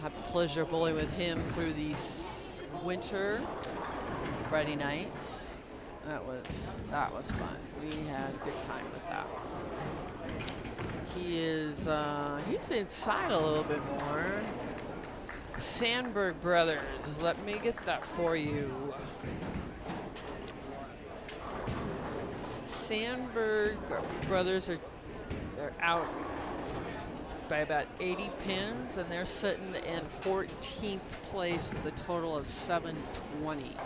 Have the pleasure of bowling with him through the winter Friday nights. That was fun. We had a good time with that. He is he's inside a little bit more. Sandberg brothers, let me get that for you. Sandberg brothers are out by about 80 pins, and they're sitting in 14th place with a total of 720.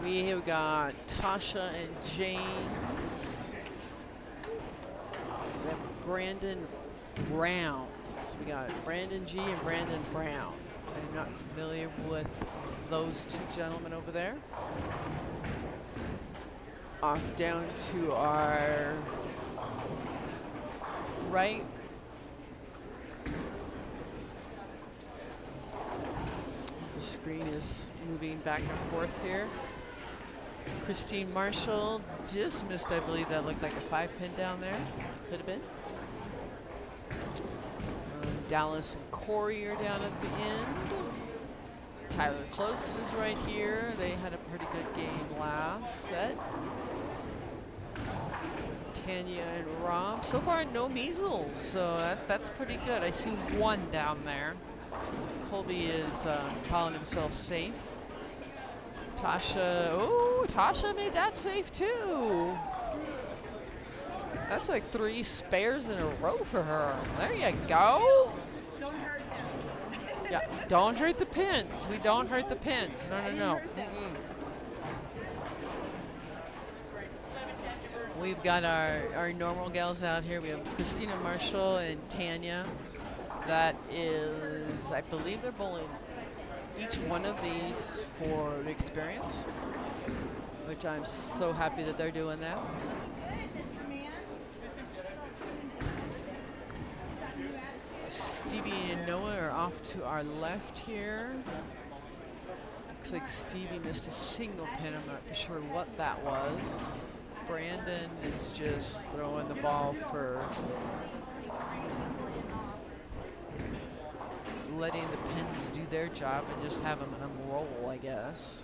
We have got Tasha and James. We have Brandon Brown. So we got Brandon G and Brandon Brown. I'm not familiar with those two gentlemen over there. Off down to our right. The screen is moving back and forth here. Christine Marshall just missed, I believe that looked like a 5-pin down there. It could have been. Dallas and Corey are down at the end. Tyler Close is right here. They had a pretty good game last set. Tanya and Rob. So far, no measles, so that's pretty good. I see one down there. Colby is calling himself safe. Tasha, oh, Tasha made that safe too. That's like 3 spares in a row for her. There you go. Don't hurt them. Yeah, don't hurt the pins. We don't hurt the pins. No, no, no. We've got our normal gals out here. We have Christina Marshall and Tanya. That is, I believe they're bowling each one of these for the experience, which I'm so happy that they're doing that. Stevie and Noah are off to our left here. Looks like Stevie missed a single pin. I'm not for sure what that was. Brandon is just throwing the ball for letting the pins do their job and just having them roll, I guess.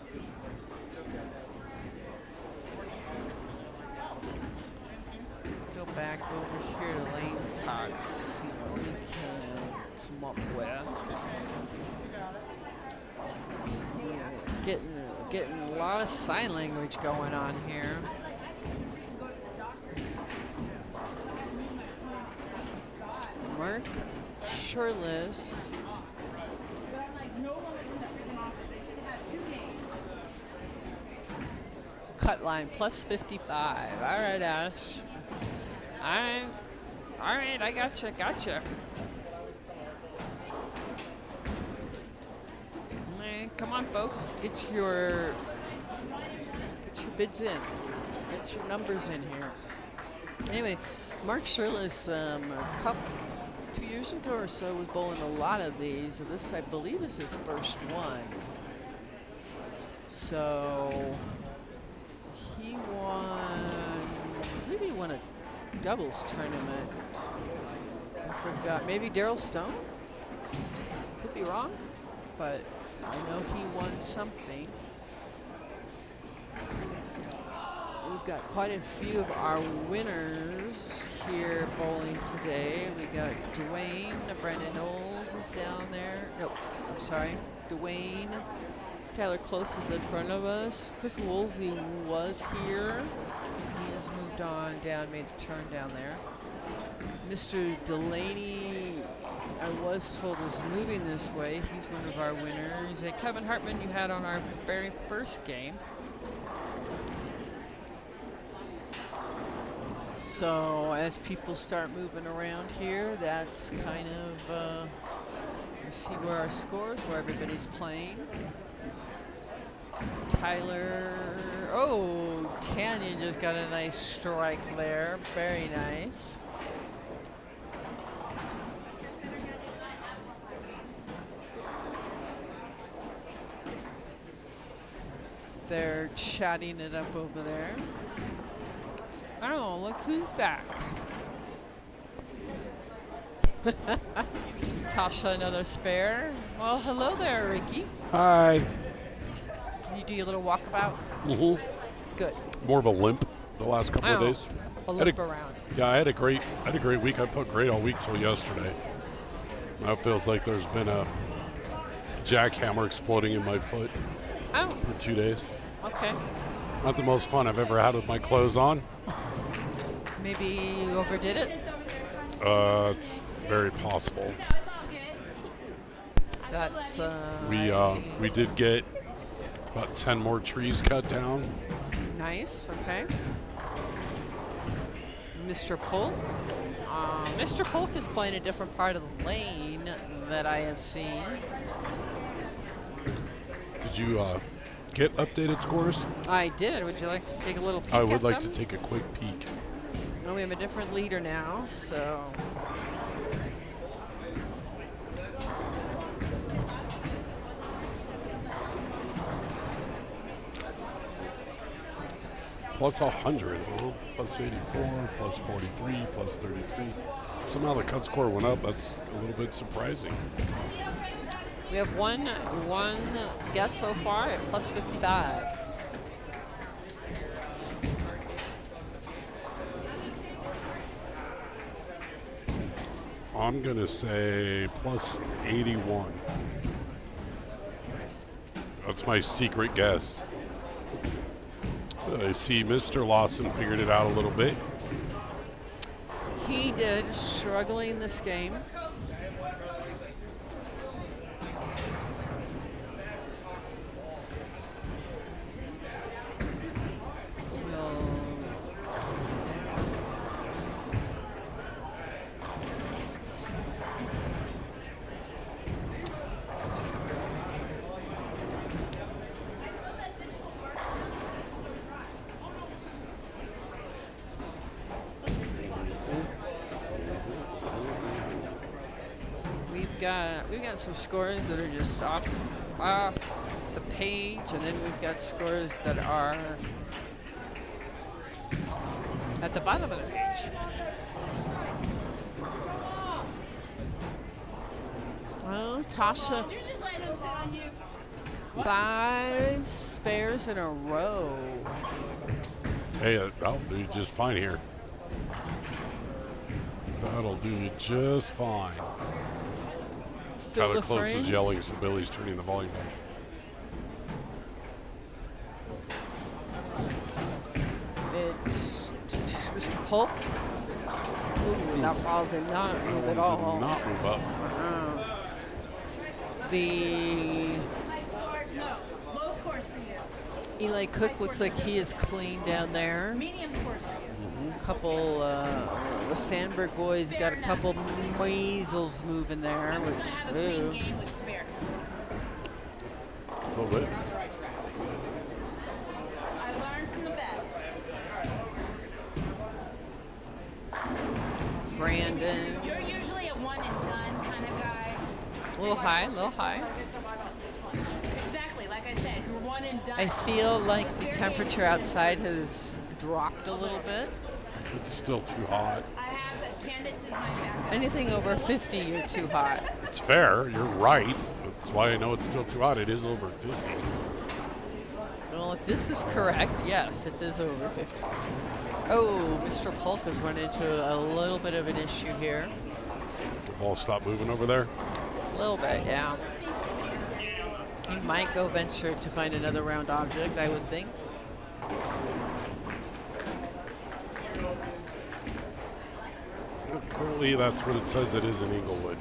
Go back over here to Lane Talk, see what we can come up with. Getting a lot of sign language going on here. Mark Shirless. Cut line plus 55. All right, Ash. All right, I gotcha. Come on, folks, get your bids in, get your numbers in here. Anyway, Mark Shirless, 2 years ago or so, was bowling a lot of these. And this, I believe, is his first one. So he won, I believe he won a doubles tournament. I forgot, maybe Daryl Stone? Could be wrong, but I know he won something. We've got quite a few of our winners here bowling today. We got Dwayne, Brandon Knowles is down there. No, I'm sorry, Dwayne. Tyler Close is in front of us. Chris Woolsey was here. He has moved on down, made the turn down there. Mr. Delaney I was told is moving this way. He's one of our winners. And Kevin Hartman, you had on our very first game. So as people start moving around here, that's kind of, you see where our scores, where everybody's playing. Tyler, oh, Tanya just got a nice strike there. Very nice. They're chatting it up over there. Oh, look who's back. Tasha, another spare. Well, hello there, Ricky. Hi. You do your little walkabout? Mm-hmm. Good. More of a limp the last couple of Oh, days. a limp around. Yeah, I had a great week. I felt great all week till yesterday. Now it feels like there's been a jackhammer exploding in my foot Oh, for 2 days. okay. Not the most fun I've ever had with my clothes on. Maybe you overdid it? It's very possible. That's, We did get about 10 more trees cut down. nice, okay. Mr. Polk. Mr. Polk is playing a different part of the lane that I have seen. Did you get updated scores? I did. Would you like to take a little peek I at would like to them? take a quick peek. Oh, we have a different leader now, so. Plus 100, huh? Plus 84, plus 43, plus 33. Somehow the cut score went up. That's a little bit surprising. We have one guess so far at plus 55. I'm going to say plus 81. That's my secret guess. I see Mr. Lawson figured it out a little bit. He did, struggling this game. We've got some scores that are just off the page, and then we've got scores that are at the bottom of the page. Oh, Tasha, 5 spares in a row. Hey, that'll do just fine here. That'll do just fine. Fill Tyler the Close is frames. yelling, so Billy's turning the volume down. It's Mr. Polk. Ooh, that ball did not move at all. Did not move up. The No, low scores for you. Eli Cook looks like he is clean down there. Medium scores for you. Couple, the Sandberg boys got a couple measles moving there, Have a which, clean ooh. game with spares. A little bit. I learned from the best. Brandon, You're usually a one and done kind of guy. a little high, a little high. Exactly, like I said, you're one and done. I feel like the temperature outside has dropped a little bit. It's still too hot. I have Candace is my backup. Anything over 50, you're too hot. It's fair. You're right. That's why I know it's still too hot. It is over 50. Well, if this is correct, yes, it is over 50. Oh, Mr. Polk has run into a little bit of an issue here. The ball stopped moving over there. A little bit, yeah. He might go venture to find another round object, I would think. Currently, that's what it says it is in Inglewood.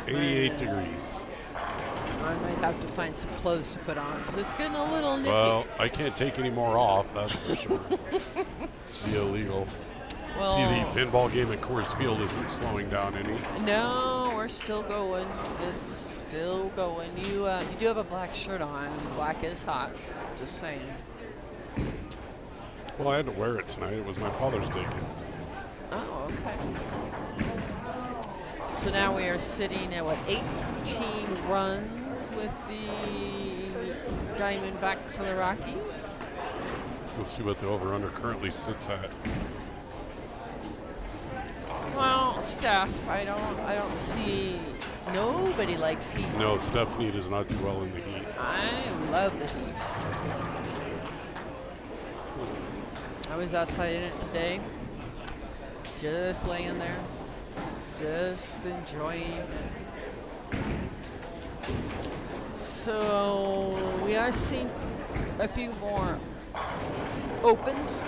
88 degrees. I might have to find some clothes to put on because it's getting a little nippy. Well, I can't take any more off, that's for sure. Be illegal. Well, See, the pinball game at Coors Field isn't slowing down any. no, we're still going. It's still going. You do have a black shirt on. And black is hot. Just saying. Well, I had to wear it tonight. It was my Father's Day gift. Oh, okay. So now we are sitting at, 18 runs with the Diamondbacks of the Rockies? We'll see what the over-under currently sits at. Well, Steph, I don't see, nobody likes heat. No, Stephanie does not do well in the heat. I love the heat. I was outside in it today, just laying there, just enjoying it. So we are seeing a few more opens.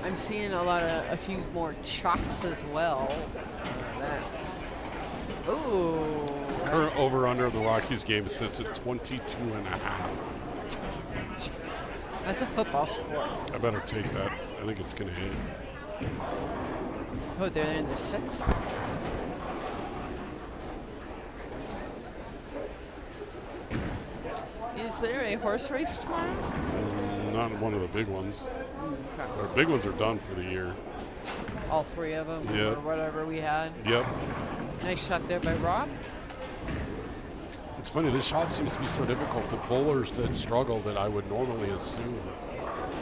I'm seeing a few more chops as well. That's, ooh. Current over-under of the Rockies game sits at 22.5. That's a football score. I better take that. I think it's going to hit. Oh, they're in the 6th. Is there a horse race tomorrow? Not one of the big ones. Okay. Our big ones are done for the year. All 3 of them, Yep. or whatever we had. Yep. Nice shot there by Rob. It's funny, this shot seems to be so difficult. The bowlers that struggle that I would normally assume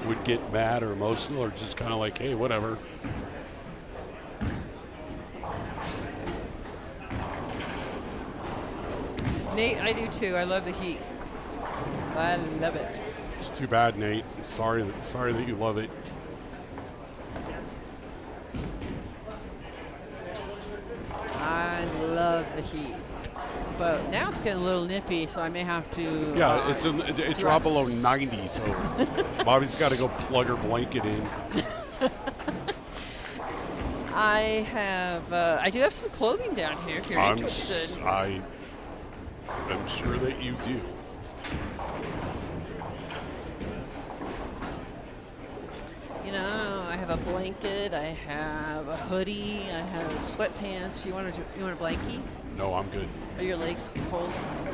would get mad or emotional or just kind of like, hey, whatever. Nate, I do too. I love the heat. I love it. It's too bad, Nate. I'm sorry that you love it. I love the heat. But now it's getting a little nippy, so I may have to. Yeah, it's dropped below 90, so Bobby's got to go plug her blanket in. I do have some clothing down here if you're interested. I'm sure that you do. You know, I have a blanket, I have a hoodie, I have sweatpants. You want a blankie? No, I'm good. Are your legs cold?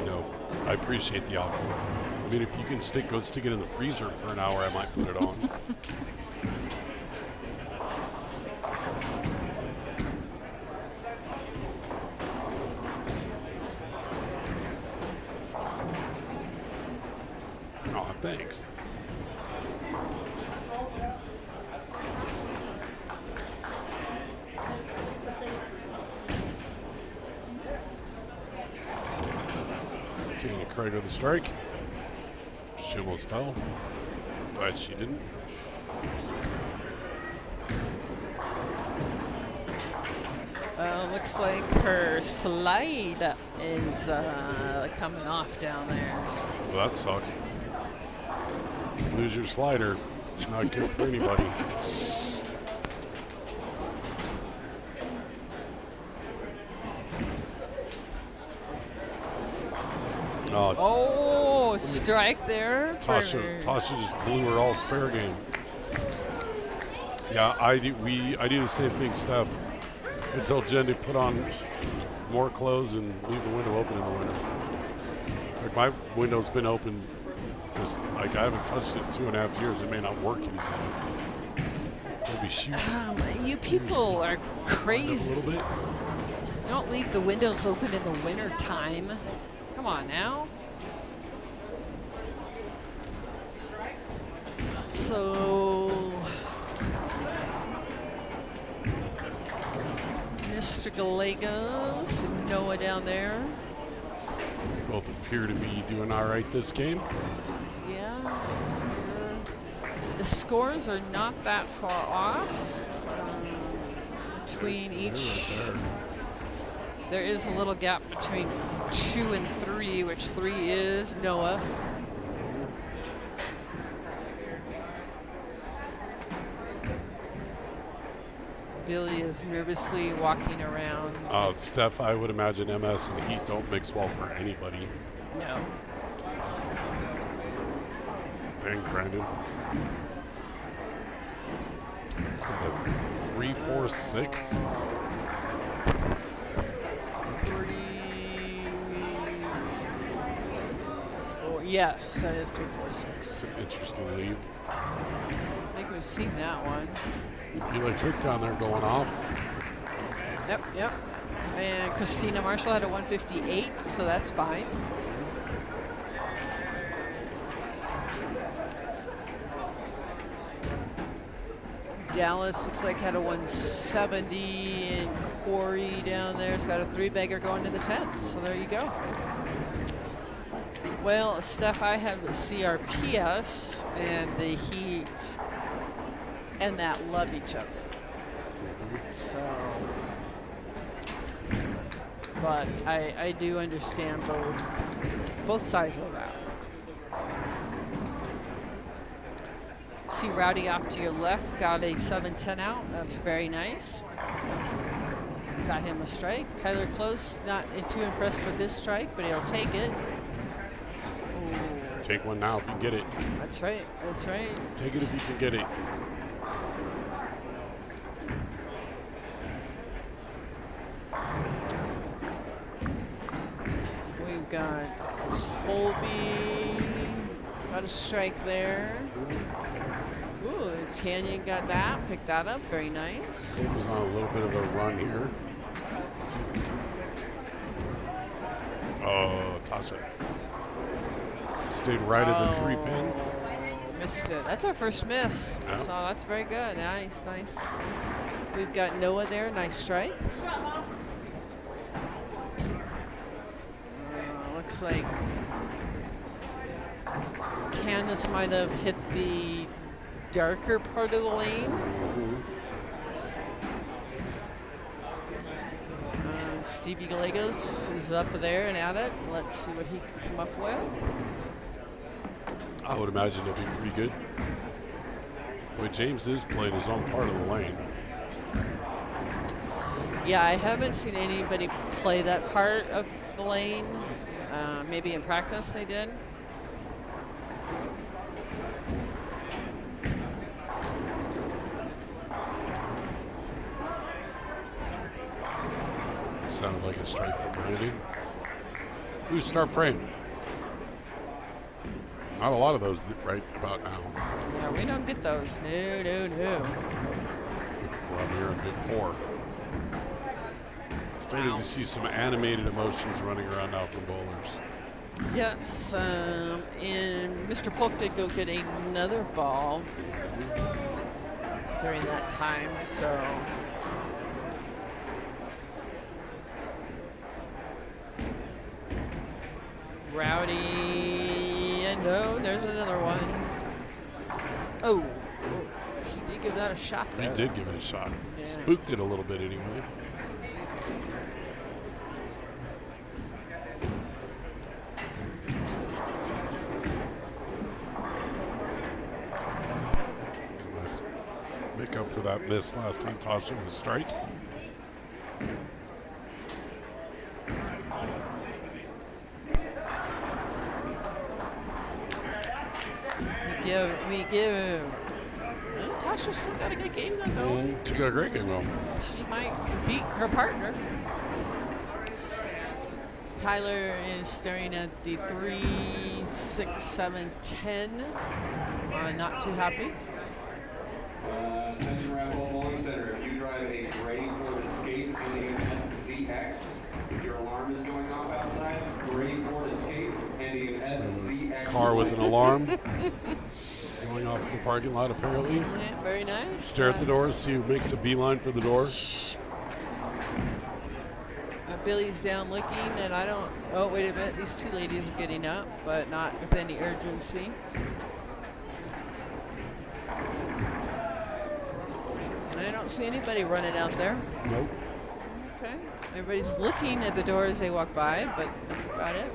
No, I appreciate the outfit. I mean, if you can go stick it in the freezer for an hour, I might put it on. Oh, thanks. Tina Craig with the strike. She almost fell. Glad she didn't. Looks like her slide is coming off down there. Well, that sucks. Lose your slider. It's not good for anybody. Oh, strike there. Tasha just blew her all spare game. Yeah, I do the same thing, Steph. Until Jen to put on more clothes and leave the window open in the winter. Like my window's been open, just like I haven't touched it in 2.5 years. It may not work anymore. Maybe shoot. You people are A crazy. little bit. You don't leave the windows open in the winter time. Come on now. So, Mr. Gallegos and Noah down there. Both appear to be doing all right this game. Yeah. The scores are not that far off between each. There is a little gap between 2 and 3, which 3 is Noah. Billy is nervously walking around. Steph, I would imagine MS and heat don't mix well for anybody. No. Dang, Brandon. Is that a 3-4-6? 3, 4. Yes, that is 3, 4, 6. It's an interesting leave. I think we've seen that one. Eli Cook down there going off. Yep. And Christina Marshall had a 158, so that's fine. Dallas looks like had a 170, and Corey down there's got a 3-bagger going to the 10th, so there you go. Well, Steph, I have the CRPS and the Heat and that love each other. So, but I do understand both sides of that. See Rowdy off to your left, got a 7-10 out. That's very nice. Got him a strike. Tyler Close, not too impressed with his strike, but he'll take it. Ooh. Take one now if you can get it. That's right. Take it if you can get it. We've got Colby, got a strike there. Ooh, Tanya got that, picked that up, very nice. He was on a little bit of a run here. Oh, Tasha. Stayed right at the 3-pin. Missed it. That's our first miss. Yeah. So that's very good. Nice. We've got Noah there, nice strike. Looks like Candace might have hit the darker part of the lane. Stevie Gallegos is up there and at it. Let's see what he can come up with. I would imagine it'll be pretty good. Boy, James is playing his own part of the lane. Yeah, I haven't seen anybody play that part of the lane. Maybe in practice they did. Sounded like a strike from Brandon. Ooh, start frame. Not a lot of those right about now. Yeah, we don't get those. No. Well, we're in big 4. Starting to see some animated emotions running around now from bowlers. Yes, and Mr. Polk did go get another ball during that time, so. Rowdy, and no, there's another one. Oh, he did give that a shot there. He did give it a shot. Yeah. Spooked it a little bit anyway. Nice. Make up for that miss last time tossing the strike. We give. Well, Tasha's still got a good game though going. She got a great game going. She might beat her partner. Tyler is staring at the 3, 6, 7, 10. Not too happy. Attention Rathbone Bowling Center, if you drive a gray Ford Escape ending in SZX, your alarm is going off outside. Gray Ford Escape ending in SZX. Car with an alarm. Going off in the parking lot apparently. Yeah, very nice. Stare at the door, see who makes a beeline for the door. Billy's down looking, and I don't. Oh, wait a minute. These two ladies are getting up, but not with any urgency. I don't see anybody running out there. Nope. Okay. Everybody's looking at the door as they walk by, but that's about it.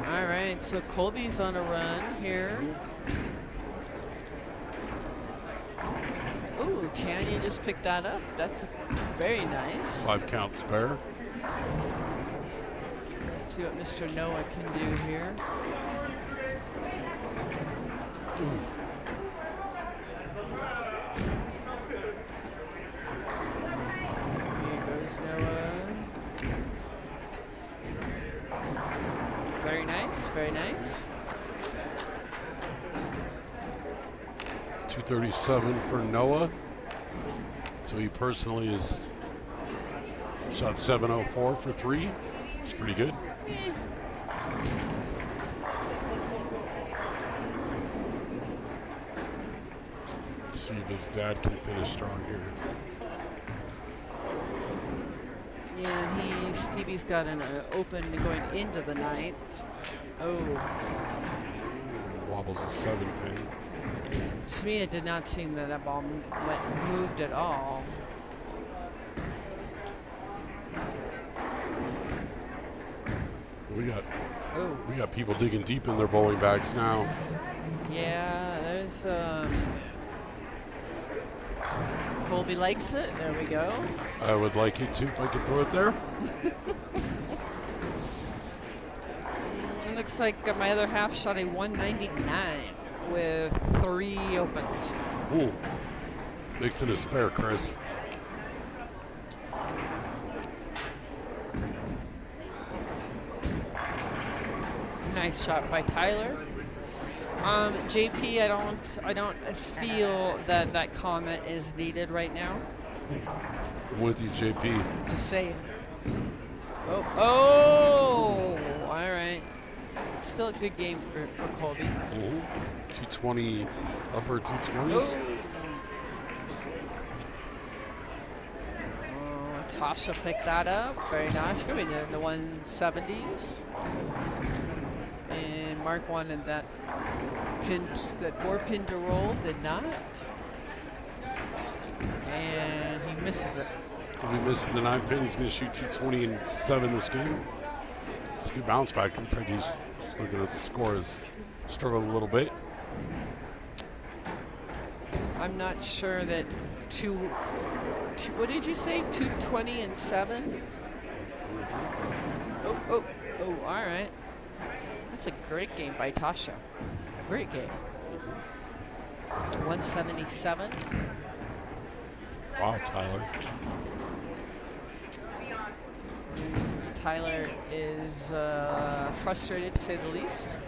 All right, so Colby's on a run here. Ooh, Tanya just picked that up. That's very nice. 5 count spare. Let's see what Mr. Noah can do here. Here goes Noah. Very nice, very nice. 237 for Noah. So he personally is shot 704 for 3. It's pretty good. Let's see if his dad can finish strong here. Yeah, and Stevie's got an open going into the 9th. Oh, Wobbles a 7 pin. to me, it did not seem that that ball moved at all. We got people digging deep in their bowling bags now. Yeah, there's Colby likes it. There we go. I would like it too if I could throw it there. It looks like my other half shot a 199 with 3 opens. Ooh. Mixing a spare, Chris. Nice shot by Tyler. JP, I don't feel that that comment is needed right now. I'm with you, JP. Just saying. Oh, all right. Still a good game for Colby. 220, upper 220s. Oh, Tasha picked that up. Very nice. Going to the 170s. And Mark wanted that 4-pin to roll. Did not. And he misses it. He'll be missing the 9-pin. He's going to shoot 220 and 7 this game. It's a good bounce back. Looks like he's just looking at the score. Has struggled a little bit. I'm not sure that what did you say? 220 and 7? Oh, all right. That's a great game by Tasha. Great game. 177. Wow, Tyler. Tyler is frustrated, to say the least.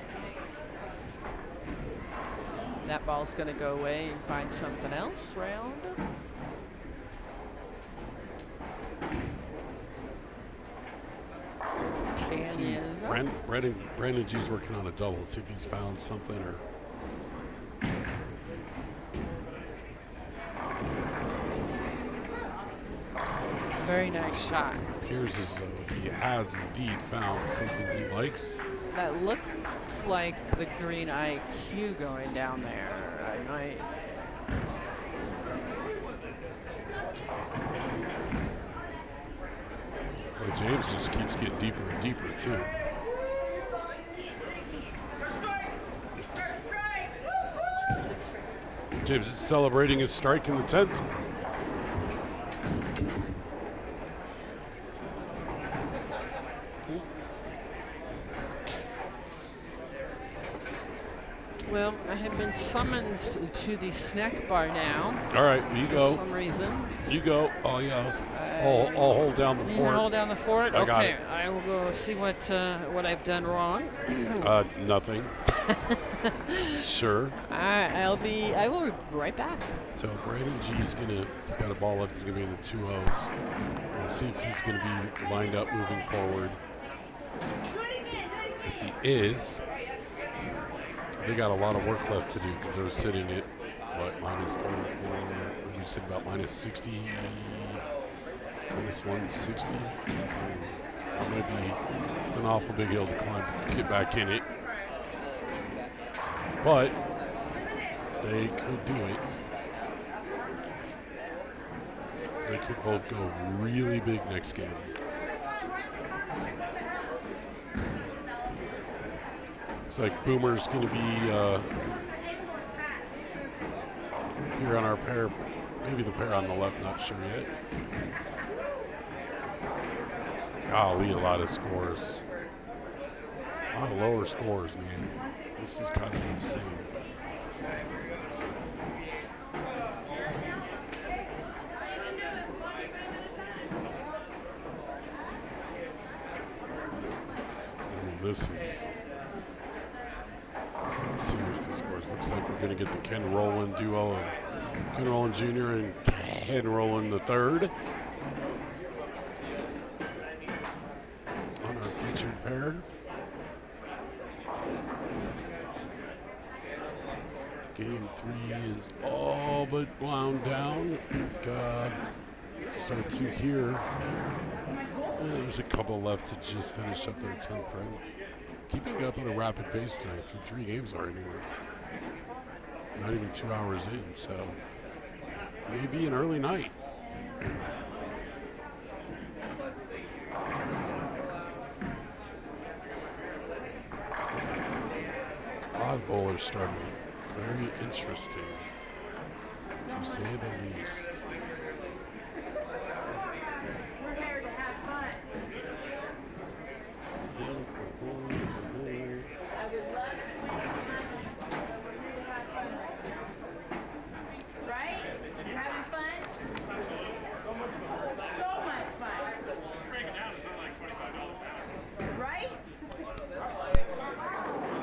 That ball's going to go away and find something else round. Tanya's up. Brandon G's working on a double. See if he's found something or. Very nice shot. Appears as though he has indeed found something he likes. That looks like the green IQ going down there. I might. Well, James just keeps getting deeper and deeper too. James is celebrating his strike in the 10th. Well, I have been summoned to the snack bar now. All right, you For go. some reason. You go. Oh yeah. I'll hold down the You fort. hold down the fort? I okay. got it. I will go see what I've done wrong. Nothing. Sure. All right, I will be right back. So Brandon G's he's got a ball up. He's gonna be in the 2-0s. We'll see if he's gonna be lined up moving forward. If he is, they got a lot of work left to do because they're sitting at what, minus 44? We said about minus 60, minus 160. That might be, it's an awful big hill to climb to get back in it. But they could do it. They could both go really big next game. Looks like Boomer's going to be here on our pair Maybe the pair on the left, not sure yet. Golly, a lot of scores. A lot of lower scores, man. This is kind of insane. I mean, this is seriously scores. Looks like we're going to get the Ken Rowland duo of Ken Rowland Jr. and Ken Rowland III on our featured pair. Game 3 is all but wound down. I think start 2 here. There's a couple left to just finish up their 10th frame. Keeping up at a rapid pace tonight through 3 games already. Not even 2 hours in, so maybe an early night. A lot of bowlers starting. Very interesting, to say the least. We're here to have fun. I would love to have fun. Right? You're having fun? So much fun. Right?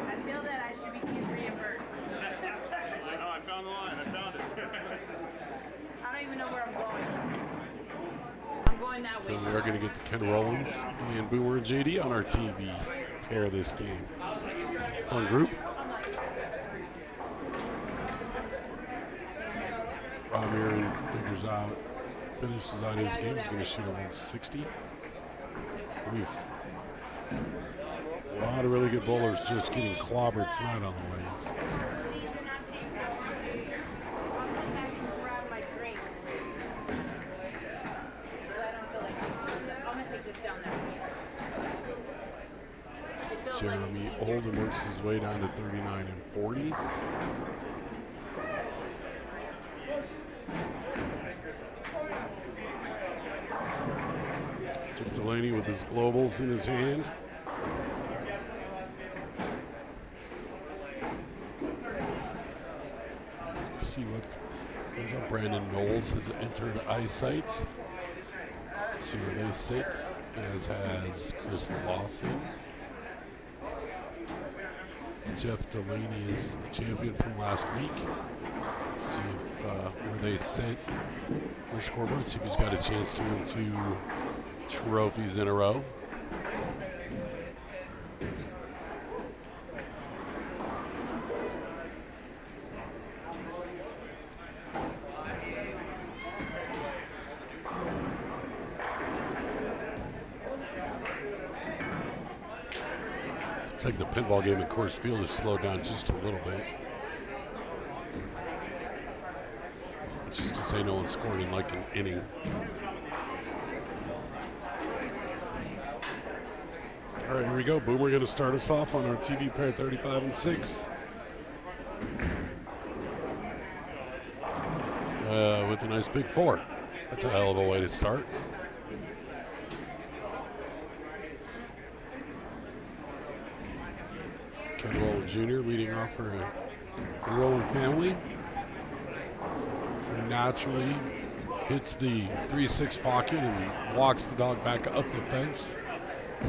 I feel that I should be getting reimbursed. I found the line. I found it. I don't even know where I'm going. I'm going that way. So we are going to get the Ken Rowlands and Boomer and JD on our TV pair of this game. Fun group. Ramir finishes out his game. He's going to shoot a 160. Oof. A lot of really good bowlers just getting clobbered tonight on the lanes. Jeremy Oldham works his way down to 39 and 40. Chip Delaney with his globals in his hand. Let's see what goes on. Brandon Knowles has entered eyesight. See where they sit, as has Chris Lawson. Jeff Delaney is the champion from last week. See if where they sit the scoreboard. See if he's got a chance to win 2 trophies in a row. Looks like the pinball game at Coors Field has slowed down just a little bit. Just to say no one's scored in like an inning. All right, here we go. Boomer going to start us off on our TV pair 35 and 6. With a nice big 4. That's a hell of a way to start. Ken Rowland Jr. leading off for the Rowland family. Who naturally hits the 3-6 pocket and walks the dog back up the fence.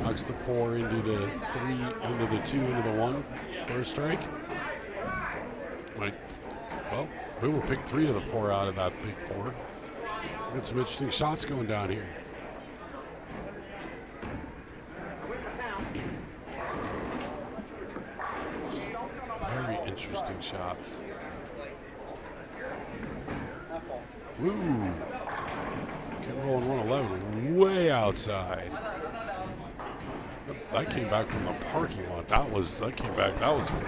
Knocks the 4 into the 3, into the 2, into the 1. First strike. Well, Boomer picked 3 of the 4 out of that big 4. Got some interesting shots going down here. Very interesting shots. Woo! Ken Rowland 111, way outside. That came back from the parking lot. That was from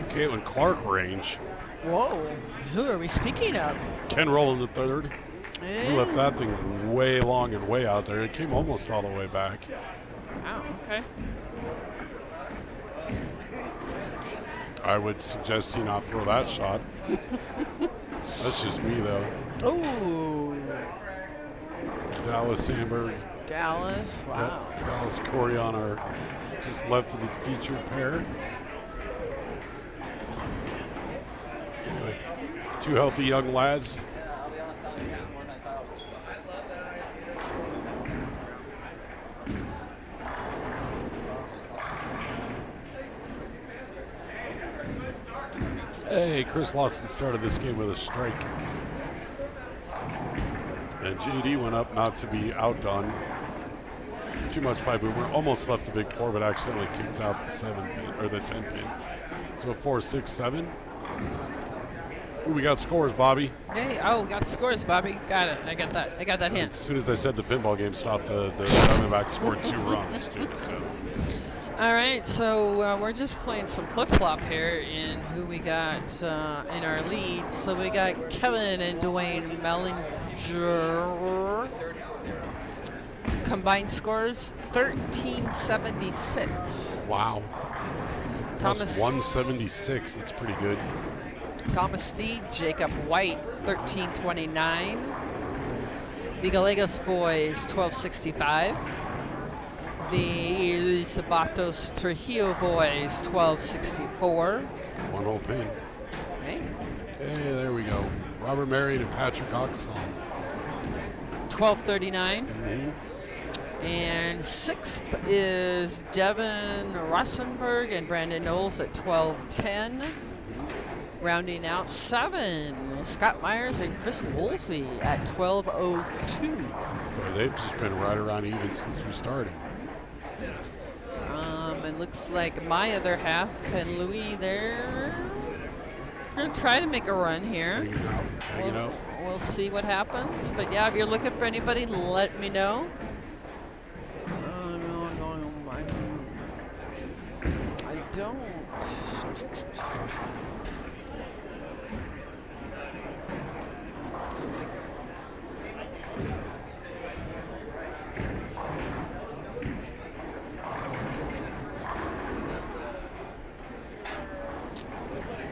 Caitlin Clark range. Whoa. Who are we speaking of? Ken Rowland III. He left that thing way long and way out there. It came almost all the way back. Wow, okay. I would suggest you not throw that shot. That's just me, though. Ooh, Dallas Sandberg. Dallas. Wow. Yep. Dallas Corey on our just left of the featured pair. Okay. Two healthy young lads. Hey, Chris Lawson started this game with a strike. And JD went up not to be outdone too much by Boomer. Almost left the big four, but accidentally kicked out the 7 pin or the 10 pin. So 4, 6, 7. Ooh, we got scores, Bobby. Hey, we got scores, Bobby. Got it. I got that. I got that hint. As soon as I said the pinball game stopped, the Diamondbacks scored 2 runs too. So All right, so we're just playing some flip-flop here in who we got in our lead. So we got Kevin and Dwayne Mellinger. Combined scores 1376. wow. Thomas Plus 176. That's pretty good. Thomas Steed, Jacob White 1329. The Gallegos boys 1265. The Sabatos Trujillo boys 1264. One whole pin. Okay. Hey, there we go. Robert Marion and Patrick Oxon. 1239. And sixth is Devin Rosenberg and Brandon Knowles at 1210. Rounding out 7, Scott Myers and Chris Woolsey at 1202. Boy, they've just been right around even since we started. And looks like my other half and Louis there. Gonna try to make a run here. Hanging out. We'll see what happens. But yeah, if you're looking for anybody, let me know. I don't.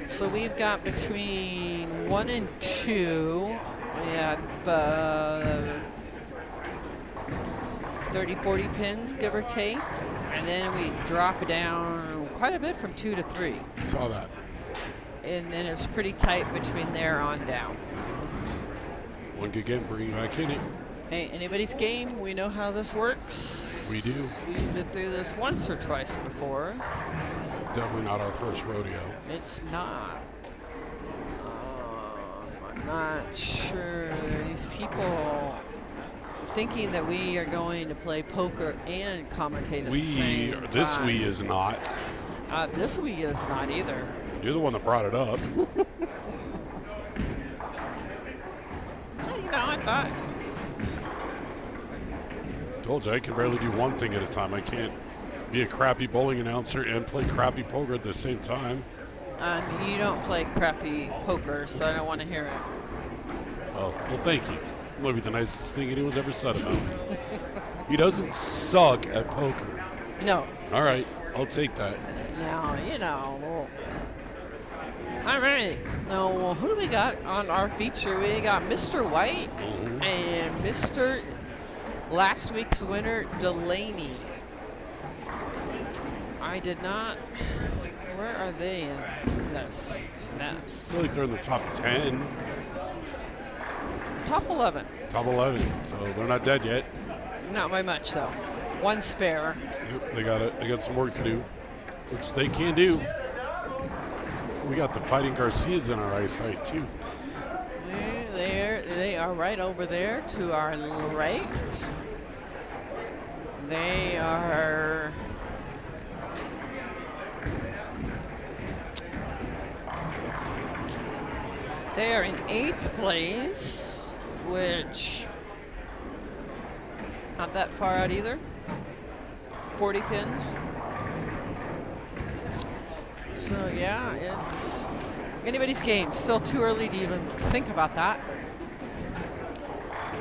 So we've got between 1 and 2, we have 30, 40 pins, give or take. And then we drop down quite a bit from 2 to 3. Saw that. And then it's pretty tight between there on down. One good game for you, Kenny. Hey, anybody's game, we know how this works. We do. We've been through this once or twice before. Definitely not our first rodeo. It's not. I'm not sure. These people thinking that we are going to play poker and commentate at the same time. This we is not. This we is not either. You're the one that brought it up. You know, I thought. Told you I can barely do one thing at a time. I can't be a crappy bowling announcer and play crappy poker at the same time. You don't play crappy poker, so I don't want to hear it. Oh, well, thank you. Maybe the nicest thing anyone's ever said about me. He doesn't suck at poker. No. All right, I'll take that. Now, you know. All right. Now, who do we got on our feature? We got Mr. White and Mr. last week's winner, Delaney. I did not. Where are they in this mess? I feel like they're in the top 10. Top 11. Top 11, so they're not dead yet. Not by much, though. One spare. Yep, they got some work to do, which they can do. We got the Fighting Garcias in our eyesight, too. They are right over there to our right. They are... They are in 8th place, which not that far out either. 40 pins. So yeah, it's anybody's game. Still too early to even think about that.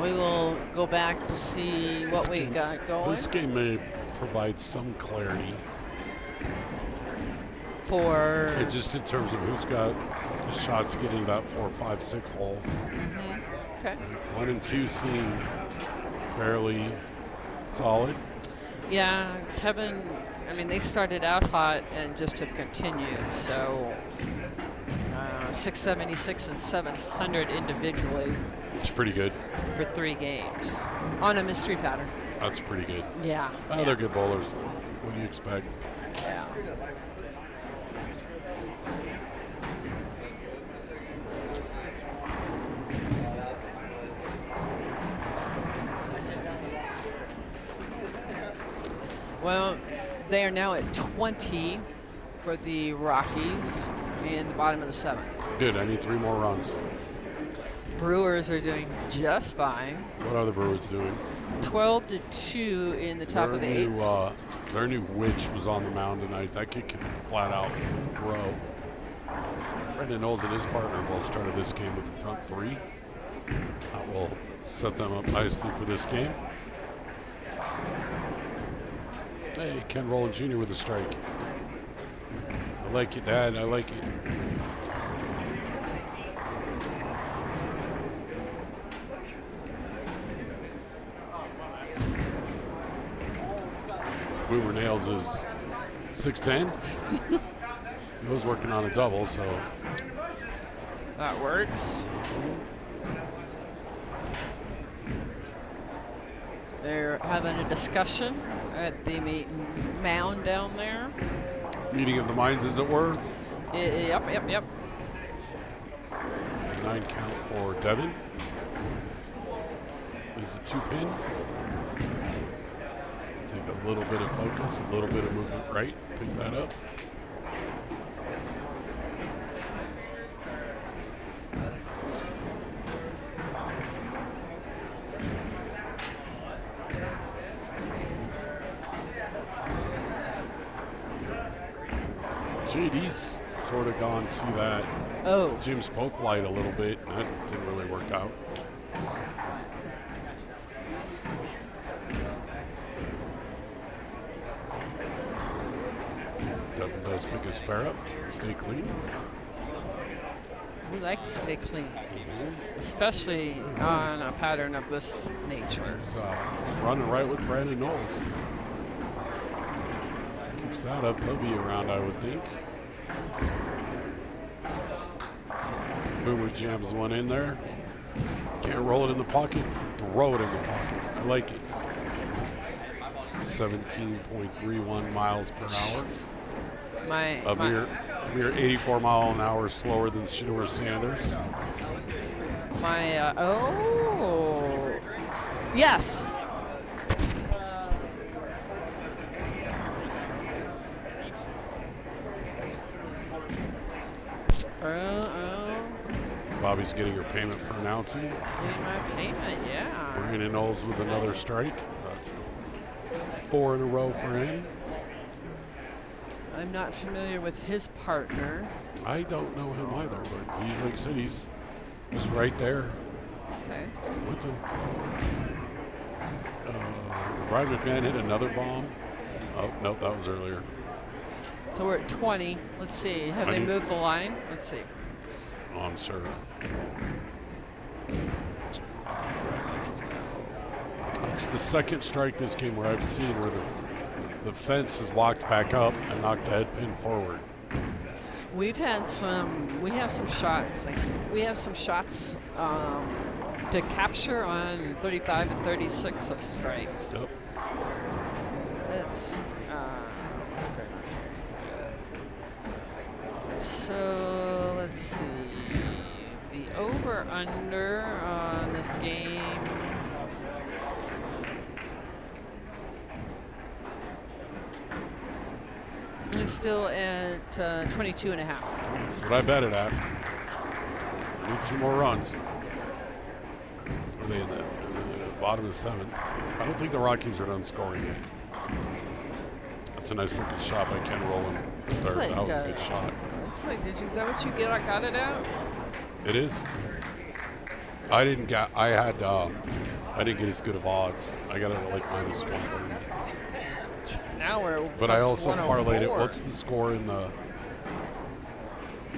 We will go back to see what we got going. This game may provide some clarity. For just in terms of who's got a shot to get into that 4, 5, 6 hole. Okay. 1 and 2 seem fairly solid. Yeah, Kevin, I mean, they started out hot and just have continued. So 676 and 700 individually It's pretty good. for 3 games on a mystery pattern. That's pretty good. Yeah. Oh, yeah. they're good bowlers. What do you expect? Yeah. Well, they are now at 20 for the Rockies in the bottom of the 7th. Good. I need 3 more runs. Brewers are doing just fine. What are the Brewers doing? 12-2 in the top of the 8th. Their new witch was on the mound tonight. That kid can flat out throw. Brendan Knowles and his partner both started this game with the front 3. That will set them up nicely for this game. Hey, Ken Rowland Jr. with a strike. I like it, Dad. I like it. Boomer nails is 6'10". He was working on a double, so That works. They're having a discussion at the mound down there. meeting of the minds, as it were. Yep. 9 count for Devin. Leaves a 2-pin. Take a little bit of focus, a little bit of movement right. Pick that up. JD's sort of gone to that Jim's poke light a little bit. That didn't really work out. Devin does pick his spare up, stay clean. We like to stay clean, especially on a pattern of this nature. He's running right with Brandon Knowles. Keeps that up, he'll be around, I would think. Boomer jams one in there. Can't roll it in the pocket, throw it in the pocket. I like it. 17.31 miles per hour. A mere 84 mile an hour slower than Shedeur Sanders. Yes. Bobby's getting her payment for announcing. Getting my payment, yeah. Brandon Knowles with another strike. That's the 4 in a row for him. I'm not familiar with his partner. I don't know him either, but he's, like I said, he's right there with him. Brian McMahon hit another bomb. Oh, nope, that was earlier. So we're at 20. Let's see. Have they moved the line? Let's see. Oh, I'm sure. It's the second strike this game where I've seen where the fence has walked back up and knocked the head pin forward. We have some shots. We have some shots to capture on 35 and 36 of strikes. Yep. That's great. So let's see. The over/under on this game. It's still at 22 and a half. That's what I bet it at. I need 2 more runs. Are they in the bottom of the 7th? I don't think the Rockies are done scoring yet. That's a nice looking shot by Ken Rowland. Third. Like, that was a good shot. It's like, is that what you get? I got it out. It is. I didn't get as good of odds. I got it at like -130. Now we're. But I also 104. parlayed it. What's the score in the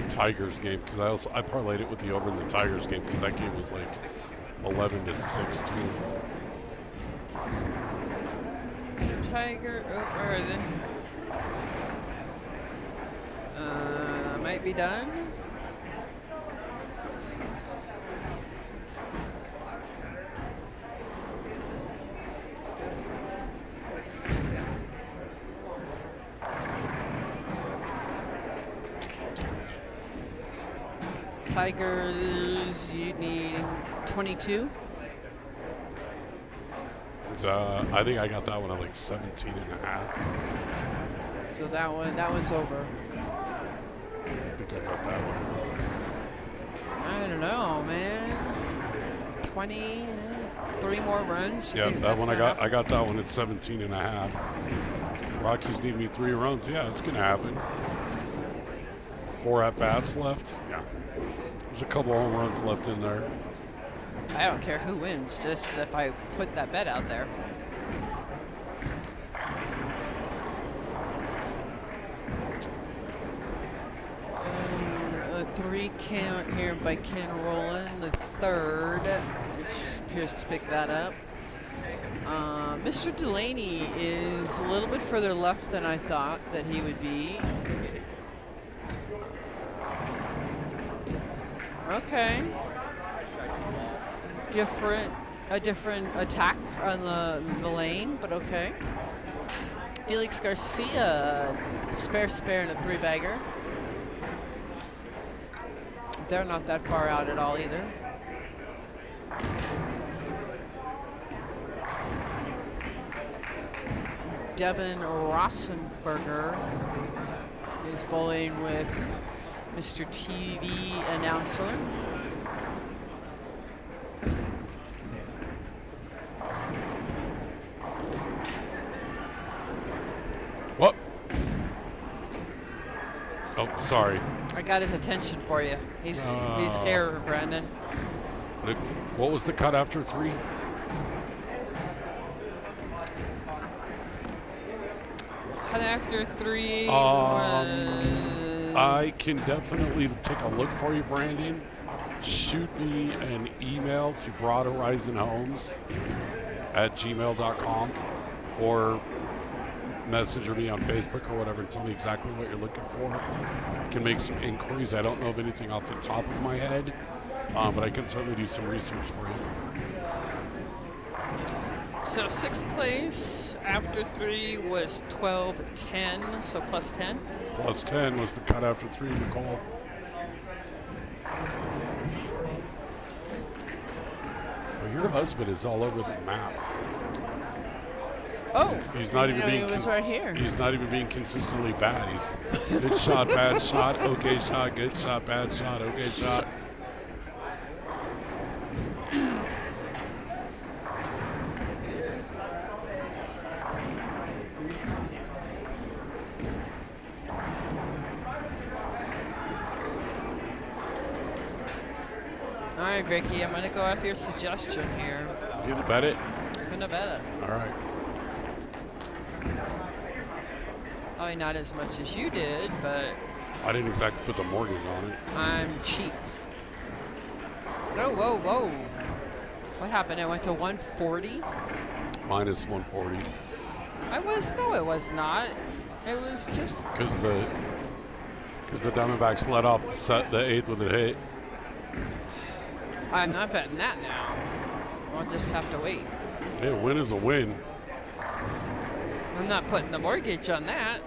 Tigers game? Because I parlayed it with the over in the Tigers game because that game was like 11-6 too. Tiger, oh, where are they? Might be done. Tigers, you need 22. I think I got that one at like 17 and a half. So that one's over. I think I got that one. I don't know, man. 20, 3 more runs. You Yeah, think that that's one gonna I got that one at 17 and a half. Rockies need me 3 runs. Yeah, it's gonna happen. 4 at bats left. Yeah, there's a couple home runs left in there. I don't care who wins, just if I put that bet out there. A 3 count here by Ken Rowland. The third, which appears to pick that up. Mr. Delaney is a little bit further left than I thought that he would be. Okay. A different attack on the lane, but okay. Felix Garcia, spare and a 3-bagger. They're not that far out at all either. Devin Rossenberger is bowling with Mr. TV announcer. What? Oh, sorry. I got his attention for you. He's here, Brandon. What was the cut after 3? Cut after 3 was... I can definitely take a look for you, Brandon. Shoot me an email to broadhorizonhomes@gmail.com or message me on Facebook or whatever and tell me exactly what you're looking for. I can make some inquiries. I don't know of anything off the top of my head, but I can certainly do some research for you. So 6th place after 3 was 12-10, so plus 10. Plus 10 was the cut after 3, Nicole. Well, your husband is all over the map. Oh, He's not even being he was right here. He's not even being consistently bad. He's good shot, bad shot, okay shot, good shot, bad shot, okay shot. All right, Ricky, I'm going to go off your suggestion here. You gonna bet it? I'm going to bet it. All right. I mean, not as much as you did, but I didn't exactly put the mortgage on it. I'm cheap. Oh, whoa, whoa. What happened? It went to 140? Minus 140. No, it was not. It was just... Because the Diamondbacks let off the 8th with a hit. I'm not betting that now. I'll just have to wait. Hey, a win is a win. I'm not putting the mortgage on that.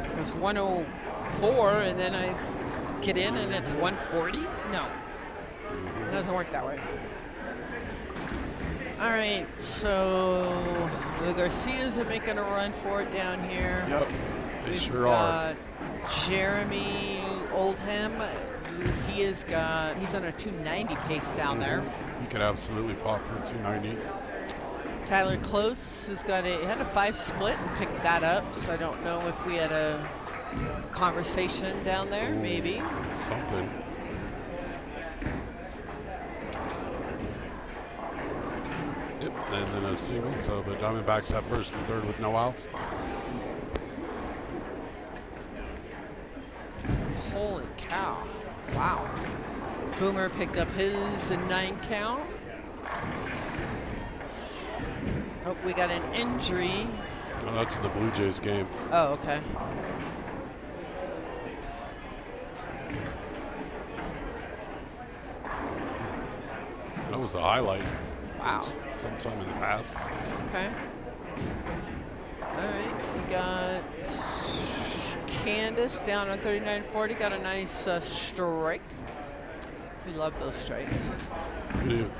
It was 104, and then I get in and it's 140? No. It doesn't work that way. All right, so the Garcias are making a run for it down here. Yep, they We've sure are. got Jeremy Oldham. He's on a 290 pace down there. He could absolutely pop for 290. Tyler Close had a 5 split and picked that up, so I don't know if we had a conversation down there, maybe. Something. Yep, and then a single, so the Diamondbacks have first and third with no outs. Holy cow. Wow. Boomer picked up his 9 count. Oh, we got an injury. Oh, that's the Blue Jays game. Oh, okay. That was a highlight. Wow. Sometime in the past. Okay. All right, we got Candace down on 39-40. Got a nice strike. We love those strikes.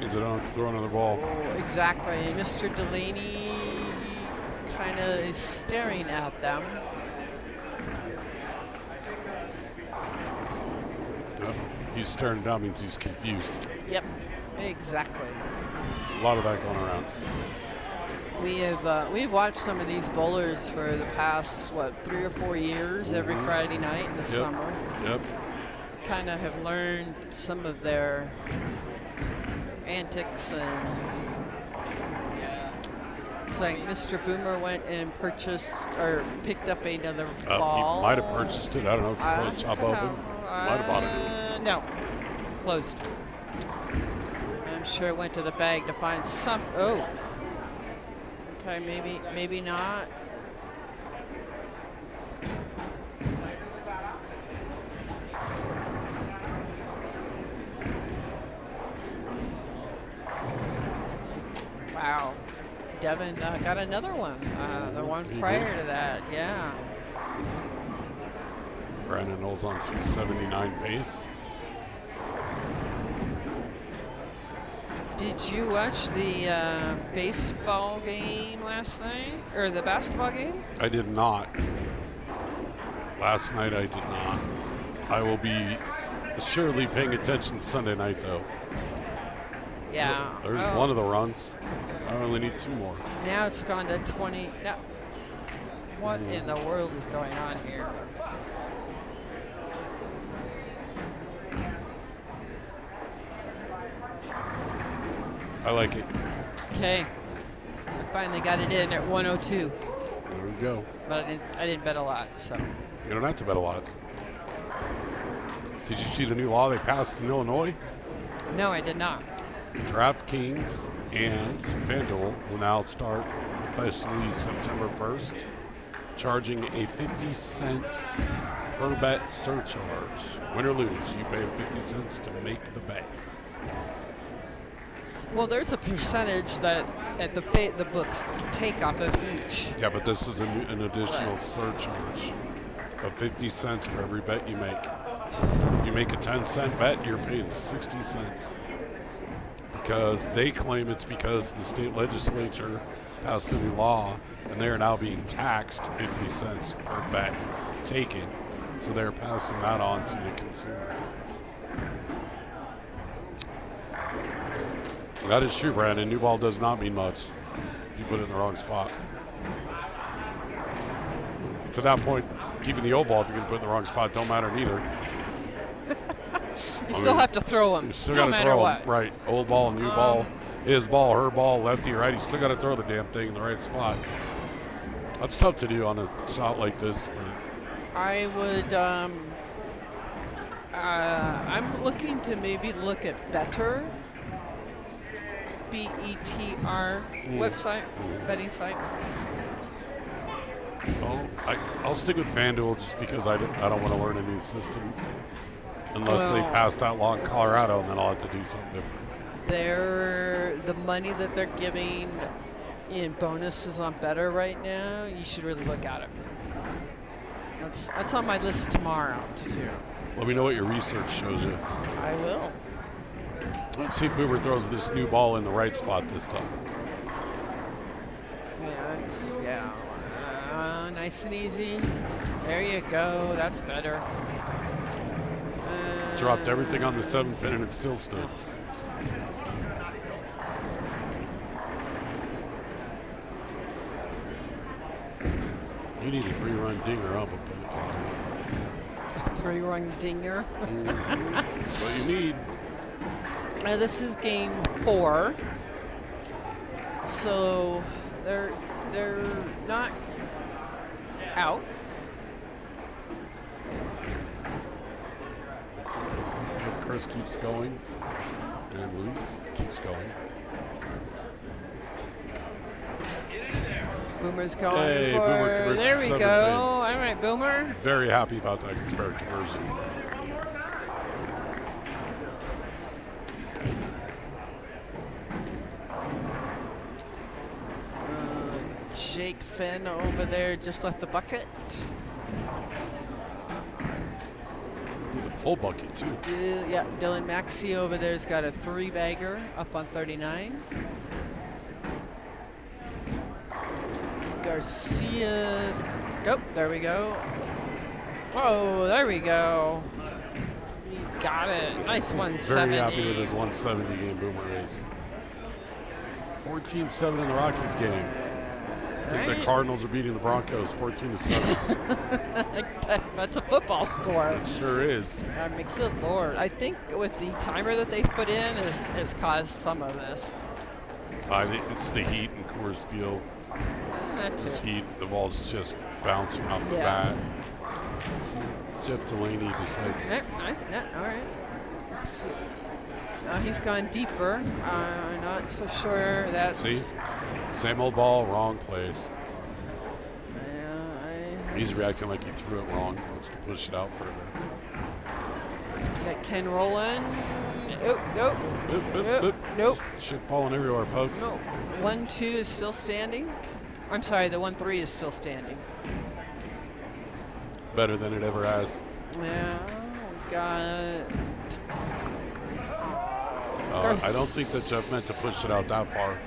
Is it on to throw another ball? Oh, exactly. Mr. Delaney kind of is staring at them. He's staring down means he's confused. Yep, exactly. A lot of that going around. We've watched some of these bowlers for the past 3 or 4 years every Friday night in the summer. Yep. Kind of have learned some of their antics, and it's like Mr. Boomer went and purchased or picked up another ball. He might have purchased it. I don't know. It's a closed shop open. Might have bought it. No, closed. I'm sure it went to the bag to find some. Oh, okay, maybe not. Wow, Devin got another one. The one prior to that, yeah. Brandon Knowles on 279 pace. Did you watch the baseball game last night, or the basketball game? I did not. Last night I did not. I will be assuredly paying attention Sunday night, though. Yeah. There's one of the runs. I only need 2 more. Now it's gone to 20. Now, what in the world is going on here? I like it. Okay. Finally got it in at 102. There we go. But I didn't bet a lot, so. You don't have to bet a lot. Did you see the new law they passed in Illinois? No, I did not. DraftKings and FanDuel will now start officially September 1st, charging a 50 cents per bet surcharge. Win or lose, you pay 50 cents to make the bet. Well, there's a percentage that the books take off of each. Yeah, but this is an additional surcharge of 50 cents for every bet you make. If you make a 10-cent bet, you're paying 60 cents. Because they claim it's because the state legislature passed a new law and they are now being taxed 50 cents per bet taken. So they're passing that on to the consumer. That is true, Brandon. New ball does not mean much if you put it in the wrong spot. To that point, keeping the old ball, if you're going to put it in the wrong spot, don't matter neither. You still have to throw them. You still no got to matter throw what. them. Right. Old ball, new ball, his ball, her ball, lefty, righty. You still got to throw the damn thing in the right spot. That's tough to do on a shot like this. I would. I'm looking to maybe look at Better. BETR website, betting site. Well, I'll stick with FanDuel just because I don't want to learn a new system unless they pass that law in Colorado, and then I'll have to do something different. The money that they're giving in bonuses on Better right now, you should really look at it. That's on my list tomorrow to do. Let me know what your research shows you. I will. Let's see if Boomer throws this new ball in the right spot this time. Nice and easy. There you go. That's better. Dropped everything on the 7-pin and it still stood. You need a 3-run dinger up a bit. A 3-run dinger. What you need. This is game 4. So they're not out. Chris keeps going, and Louise keeps going. Boomer's going Hey, for. Boomer converts There to we seventh go. fade. All right, Boomer. Very happy about that spare conversion. Jake Finn over there just left the bucket. Did a full bucket too. Yeah, Dylan Maxey over there's got a 3-bagger up on 39. Garcia's. Oh, there we go. Whoa, there we go. He got it. Nice 170. Very happy with his 170 game. Boomer is 14-7 in the Rockies game. I think the Right. Cardinals are beating the Broncos 14-7. That's a football score. It sure is. I mean, good lord. I think with the timer that they've put in has caused some of this. I think it's the heat in Coors Field. That This too. heat, the ball's just bouncing off the Yeah. bat. See, Jeff Delaney decides. Yep, nice. Yeah, all right. Let's see. He's gone deeper. I'm not so sure that's. See? Same old ball, wrong place. He's reacting like he threw it wrong. Wants to push it out further. Got Ken rolling. Oh, nope. Oop, oop, Nope. oop. Nope. Shit falling everywhere, folks. No. 1-2 is still standing. I'm sorry, the 1-3 is still standing. Better than it ever has. Yeah, we got. I don't think that Jeff meant to push it out that far.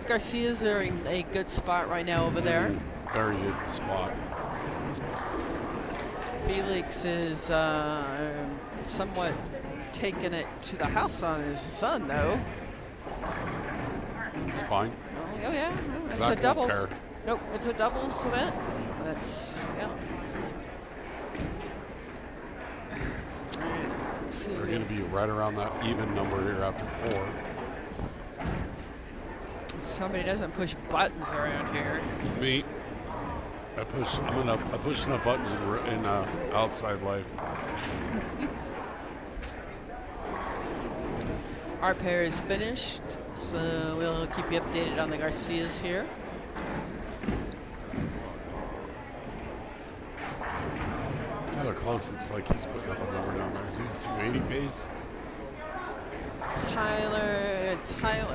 Garcia's are in a good spot right now over there. Very good spot. Felix is somewhat taking it to the house on his son, though. It's fine. Oh yeah, it's Zach a won't doubles. care. Nope, it's a doubles event. That's yeah. Let's see. They're going to be right around that even number here after 4. Somebody doesn't push buttons around here. Me, I'm pushing up buttons in outside life. Our pair is finished, so we'll keep you updated on the Garcias here. Tyler Close looks like he's putting up a number down there. Is he at 280 pace? Tyler,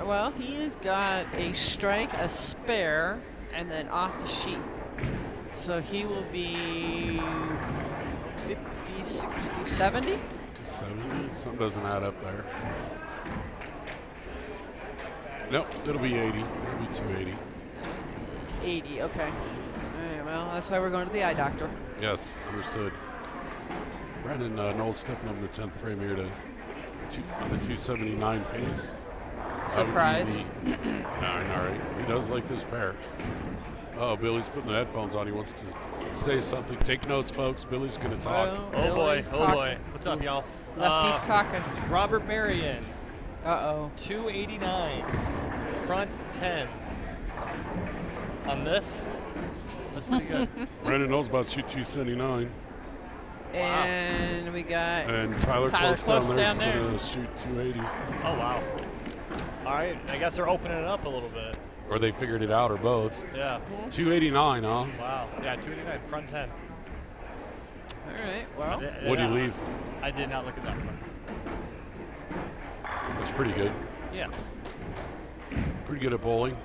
well, he's got a strike, a spare, and then off the sheet. So he will be 50, 60, 70? 70? Something doesn't add up there. Nope, it'll be 80. It'll be 280. 80, okay. All right, well, that's why we're going to the eye doctor. Yes, understood. Brandon Knowles stepping up in the 10th frame here to on the 279 pace. Surprise. All right. He does like this pair. Oh, Billy's putting the headphones on. He wants to say something. Take notes, folks. Billy's going to talk. Oh boy, Billy's oh talking. boy. What's up, y'all? Lefty's talking. Robert Marion, Uh-oh. 289, front 10. On this, that's pretty good. Brandon Knowles about to shoot 279. And we got And Tyler Tyler Close Close down there down is going to shoot 280. Oh wow. All right, I guess they're opening it up a little bit. Or they figured it out, or both. Yeah. 289, huh? Wow. Yeah, 289, front 10. all right, well, What do you leave? I did not look at that one. That's pretty good. Yeah. Pretty good at bowling.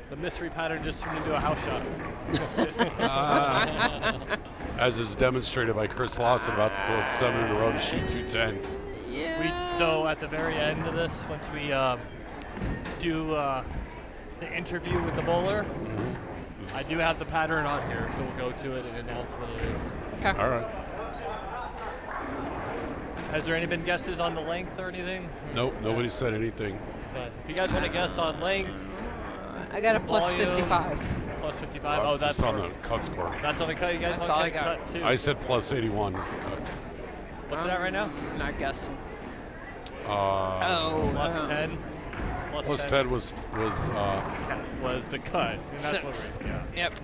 The mystery pattern just turned into a house shot. As is demonstrated by Chris Lawson about to throw 7 in a row to shoot 210. yeah. So at the very end of this, once we do the interview with the bowler, I do have the pattern on here, so we'll go to it and announce what it is. Okay. All right. Has there any been guesses on the length or anything? Nope, nobody said anything. But if you guys want to guess on length, I got a plus volume, 55. Plus 55. Oh, that's just on for- the cut score. That's on the cut. You guys That's want all to I got. cut too? I said plus 81 is the cut. What's that right now? Not guessing. Uh, Plus Oh. 10. plus 10 was was the cut. And that's Six. What Yep.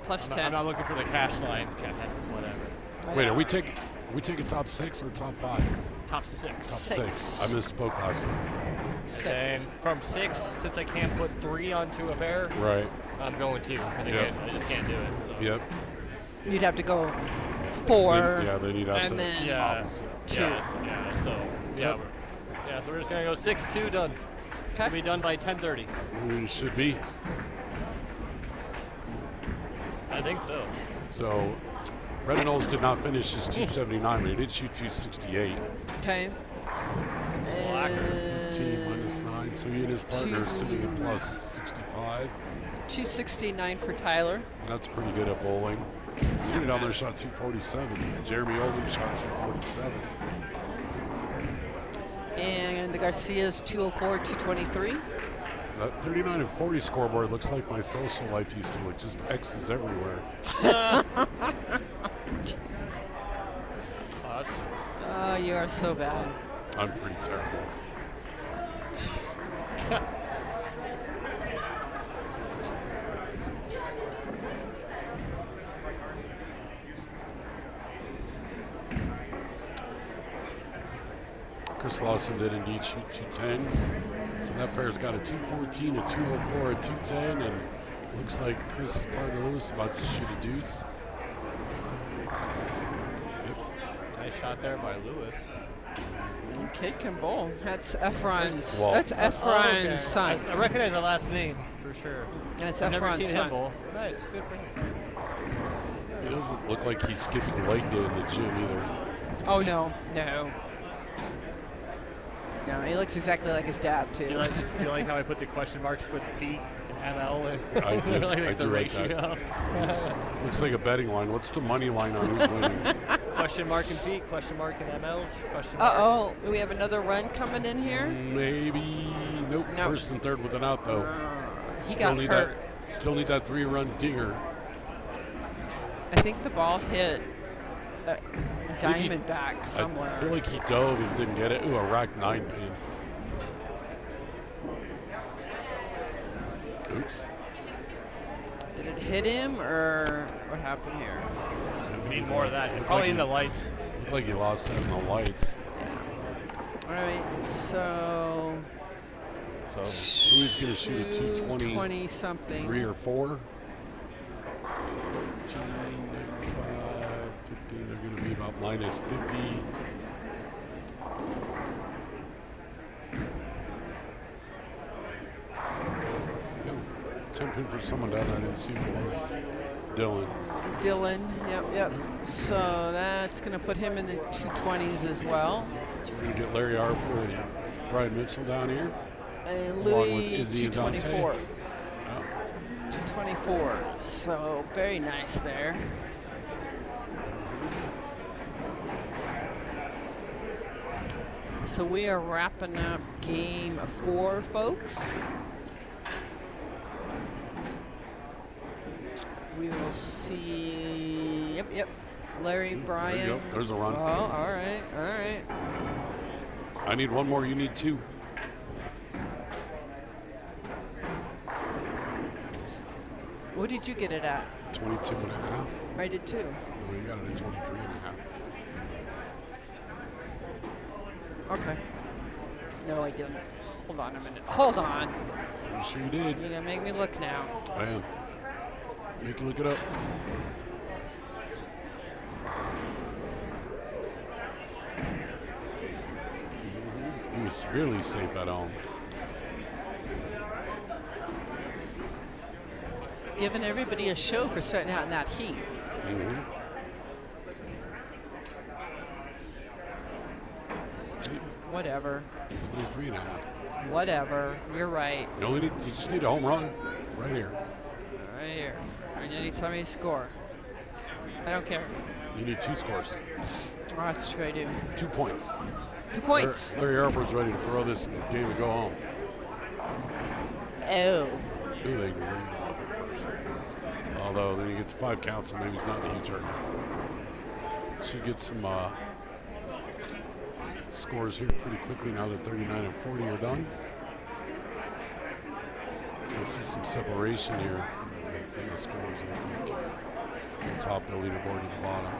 Plus I'm 10. not looking for the cash line. Whatever. wait, are we taking we taking top 6 or top 5? Top 6. Top Six. 6. I misspoke last time. And 6. from 6, since I can't put 3 onto a pair, Right. I'm going 2 because Yep. I just can't do it. So. Yep. You'd have to go 4. Then you'd have and to. then Yeah. Opposite. 2. Yeah. So yeah. Yep. Yeah. So we're just gonna go 6-2 done. We'll Okay. be done by 10:30. We should be. I think so. So, Brennan Knowles did not finish his 279, but he did shoot 268. Okay. Slacker. 15 minus 9, so he and his partner are sitting at plus 65. 269 for Tyler. That's pretty good at bowling. Somebody down there shot 247. Jeremy Oldham shot 247. And the Garcia's 204, 223. That 39 and 40 scoreboard looks like my social life used to look, just X's everywhere. Us. Oh, you are so bad. I'm pretty terrible. Chris Lawson did indeed shoot 210. So that pair's got a 214, a 204, a 210, and looks like Chris's partner Lewis is about to shoot a deuce. Nice shot there by Lewis. Kid can bowl. That's Efron's. Well- That's Efron's okay. son. I recognize the last name for sure. That's I've never Efron's seen him son. bowl. Nice, good for him. He doesn't look like he's skipping leg day in the gym either. Oh no, no. No, he looks exactly like his dad too. Do you like how I put the question marks with feet and ML? And I do. like I the do like ratio. that. Looks like a betting line. What's the money line on who's winning? Question mark and feet, question mark and MLs, question mark. Uh-oh, we have another run coming in here. Maybe. Nope. No. First and third with an out though. He got need hurt. that. Still need that 3-run dinger. I think the ball hit a Did he- Diamondback somewhere. I feel like he dove and didn't get it. Ooh, a rack 9 pin. Oops. Did it hit him or what happened here? Need more of that. Looked Probably like in the he- lights. Looked like he lost that in the lights. All right, so So who's going to shoot a 220? 20 something. 3 or 4? 14, 95, 15. They're going to be about minus 50. No, 10 pin for someone down there. I didn't see who it was. Dylan. Dylan, yep. So that's going to put him in the 220s as well. So we're going to get Larry Harper and Brian Mitchell down here. And Along with Louis, Izzy and Dante. 224. Oh, 224. So very nice there. So we are wrapping up game 4, folks. We will see. Yep. Larry, Brian. There you go. There's a run. Oh, all right. I need one more. You need 2. What did you get it at? 22 and a half. I did too. No, you got it at 23 and a half. Okay. No, I didn't. Hold on a minute. Hold on. You sure you did? You're gonna make me look now. I am. Make you look it up. He was severely safe at home. Giving everybody a show for starting out in that heat. Whatever. 23 and a half. Whatever. You're right. You just need a home run right here. Right here. And you need somebody to score. I don't care. You need 2 scores. Oh, that's true, I do. 2 points. 2 points. Larry Harper's ready to throw this game and go home. Oh. Ooh, they can read Harper first. Although then he gets 5 counts, so maybe he's not in a huge hurry. Should get some scores here pretty quickly now that 39 and 40 are done. You'll see some separation here in the scores, I think. On the top of the leaderboard at the bottom.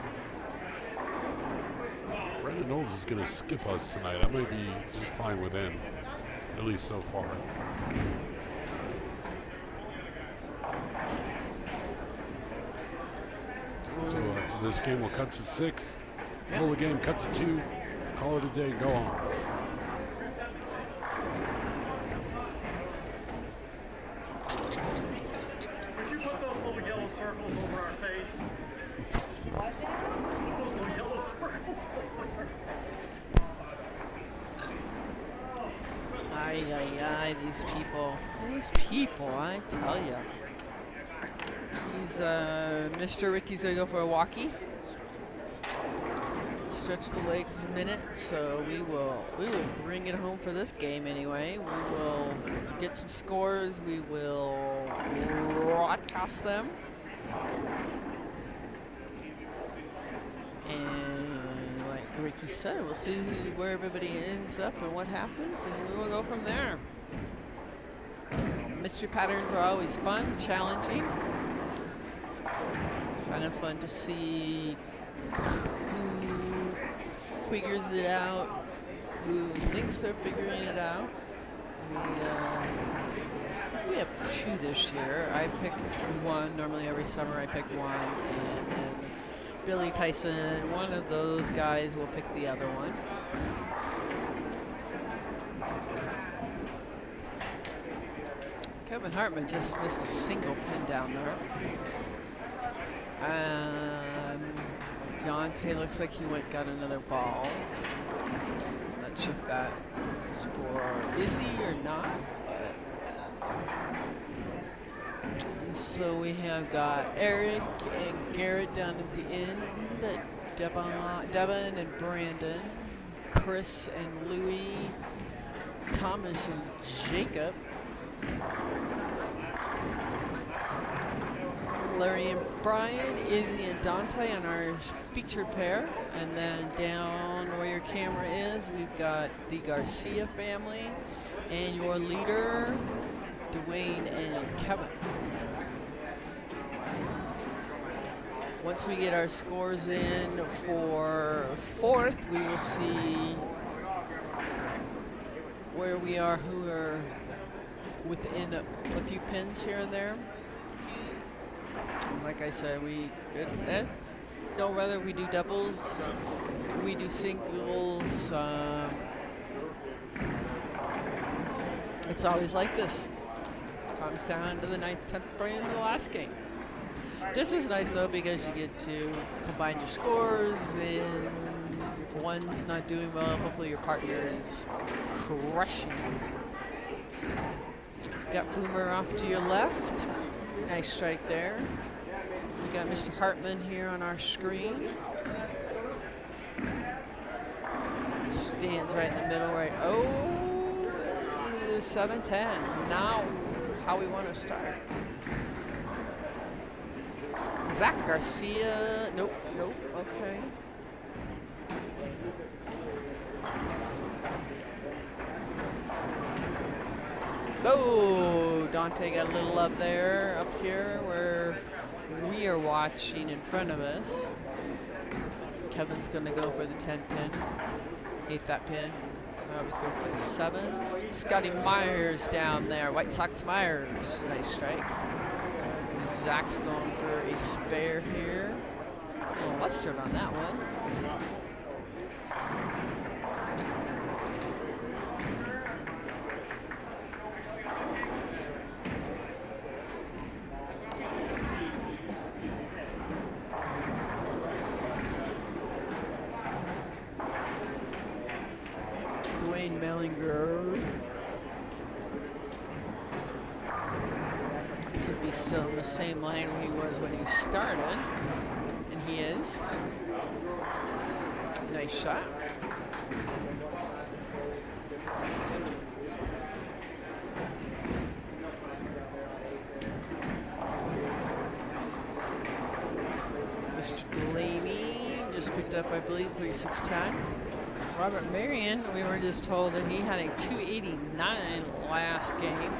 Knowles is going to skip us tonight. I might be just fine with him, at least so far. So after this game, we'll cut to 6. Roll the game, cut to 2. Call it a day, go on. Would you put those little yellow circles over our face? What now? Those little yellow circles over Ay, ay, ay, these people, I tell you. He's, Mr. Ricky's gonna go for a walkie. Stretch the legs a minute, so we will bring it home for this game anyway. We will get some scores, we will toss them. And like Ricky said, we'll see where everybody ends up and what happens, and we will go from there. Mystery patterns are always fun, challenging. Kind of fun to see who figures it out, who thinks they're figuring it out. We have 2 this year. I pick one. Normally every summer I pick one, and Billy Tyson, one of those guys, will pick the other one. Kevin Hartman just missed a single pin down there. Dante looks like he got another ball. Not sure if that is for Izzy or not, but. So we have got Eric and Garrett down at the end, Devin and Brandon, Chris and Louie, Thomas and Jacob, Larry and Brian, Izzy and Dante on our featured pair. And then down where your camera is, we've got the Garcia family and your leader, Dwayne and Kevin. Once we get our scores in for 4th, we will see where we are, who are within a few pins here and there. Like I said, whether we do doubles, we do singles, it's always like this. Comes down to the 9th, 10th frame of the last game. This is nice though because you get to combine your scores, and if one's not doing well, hopefully your partner is crushing. Got Boomer off to your left. Nice strike there. We got Mr. Hartman here on our screen. Stands right in the middle, right? Oh, 7-10. Now, how we want to start. Zach Garcia. Nope. Okay. Oh, Dante got a little love there up here where we are watching in front of us. Kevin's going to go for the 10 pin. Hate that pin. I always go for the 7. Scotty Myers down there. White Sox Myers. Nice strike. Zach's going for a spare here. A little mustard on that one. Dwayne Mellinger. Let's see if he's still in the same line he was when he started. And he is. Nice shot. Mr. Delaney just picked up, I believe, 3610. Robert Marion, we were just told that he had a 289 last game.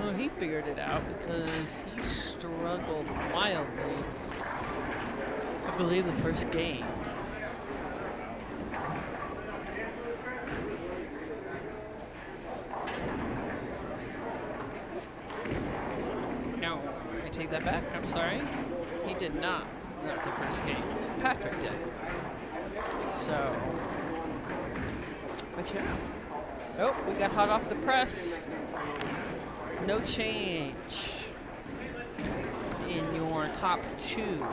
Well, he figured it out because he struggled mildly, I believe, the first game. take that back. I'm sorry. He did not win the first game. Patrick did. So, but yeah. Oh, we got hot off the press. No change in your top two.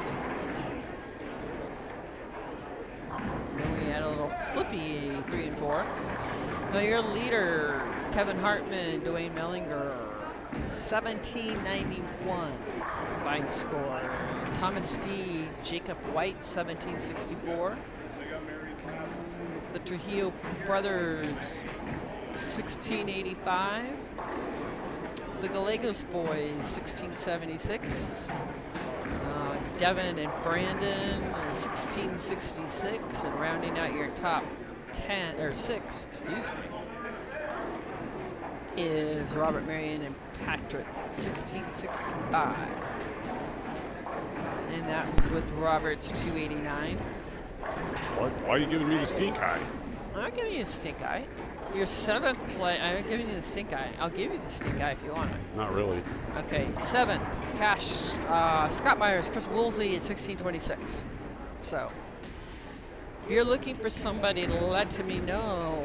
Then we had a little flippy 3 and 4. Now your leader, Kevin Hartman, Dwayne Mellinger, 1791 combined score. Thomas Steed, Jacob White, 1764. The Trujillo brothers, 1685. The Gallegos boys, 1676. Devin and Brandon, 1666. And rounding out your top 10, or 6, excuse me, is Robert Marion and Patrick, 1665. And that was with Robert's 289. Why are you giving me the stink eye? I'm not giving you the stink eye. Your 7th play, I'm giving you the stink eye. I'll give you the stink eye if you want it. Not really. Okay, 7th, Cash, Scott Myers, Chris Woolsey at 1626. So, if you're looking for somebody to let me know,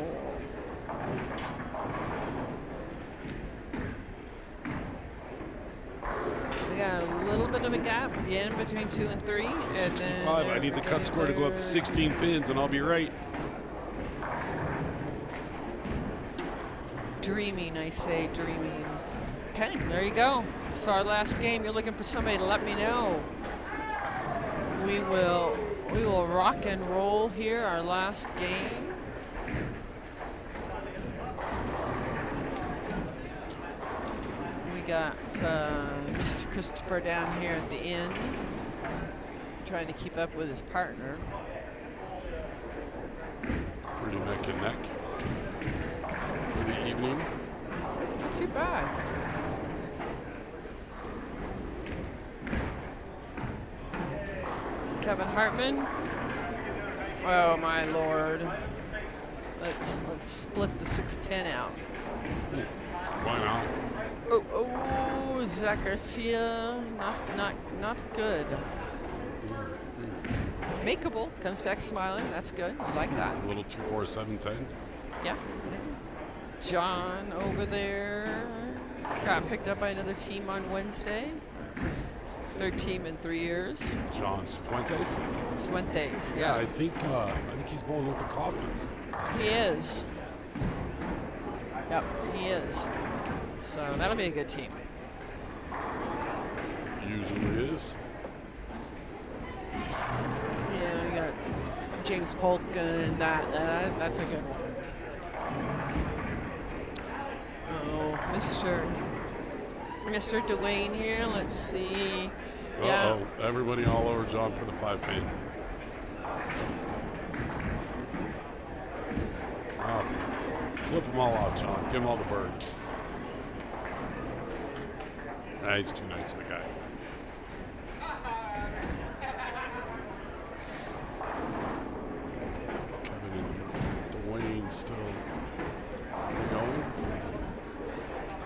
we got a little bit of a gap again between 2 and 3. 65. I need the cut score to go up to 16 pins, and I'll be right. Dreaming, I say, dreaming. Okay, there you go. So our last game, you're looking for somebody to let me know. We will rock and roll here, our last game. We got Mr. Christopher down here at the end, trying to keep up with his partner. Pretty neck and neck. For the evening. Not too bad. Kevin Hartman. Oh my lord. Let's split the 610 out. Why not? Oh, Zach Garcia, not good. Makeable, comes back smiling. That's good. I like that. A little 24710. Yeah. John over there got picked up by another team on Wednesday. It's his 3rd team in 3 years. John Fuentes. Fuentes, Yeah, yeah. I think he's going with the Kaufmans. He is. Yep, he is. So that'll be a good team. Usually is. Yeah, we got James Polk and that's a good one. Oh, Mr. Dwayne here. Let's see. Yeah. Uh-oh, everybody all over John for the 5 pin. Wow. Flip them all off, John. Give them all the bird. Nah, he's too nice of a guy. Kevin and Dwayne still going.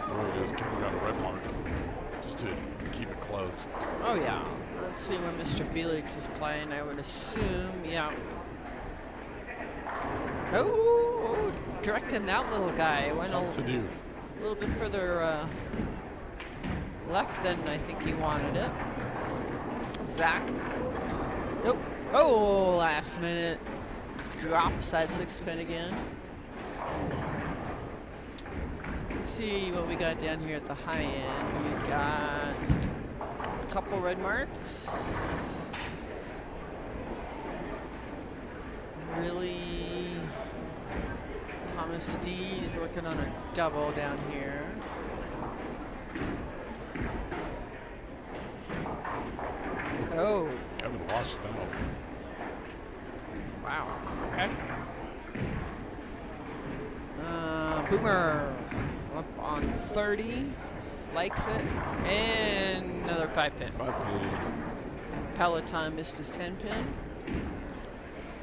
Dwayne is. Kevin got a red mark just to keep it close. Oh yeah. Let's see where Mr. Felix is playing. I would assume, yeah. Oh, directing that little guy. Went Tough to do. a little bit further left than I think he wanted it. Zach. Nope. Oh, last minute. Drops that 6-pin again. Let's see what we got down here at the high end. We got a couple red marks. Really, Thomas Steed is working on a double down here. Oh. Kevin washed it out. Wow. Okay. Boomer up on 30. Likes it. And another 5-pin. 5 pin. Peloton missed his 10-pin.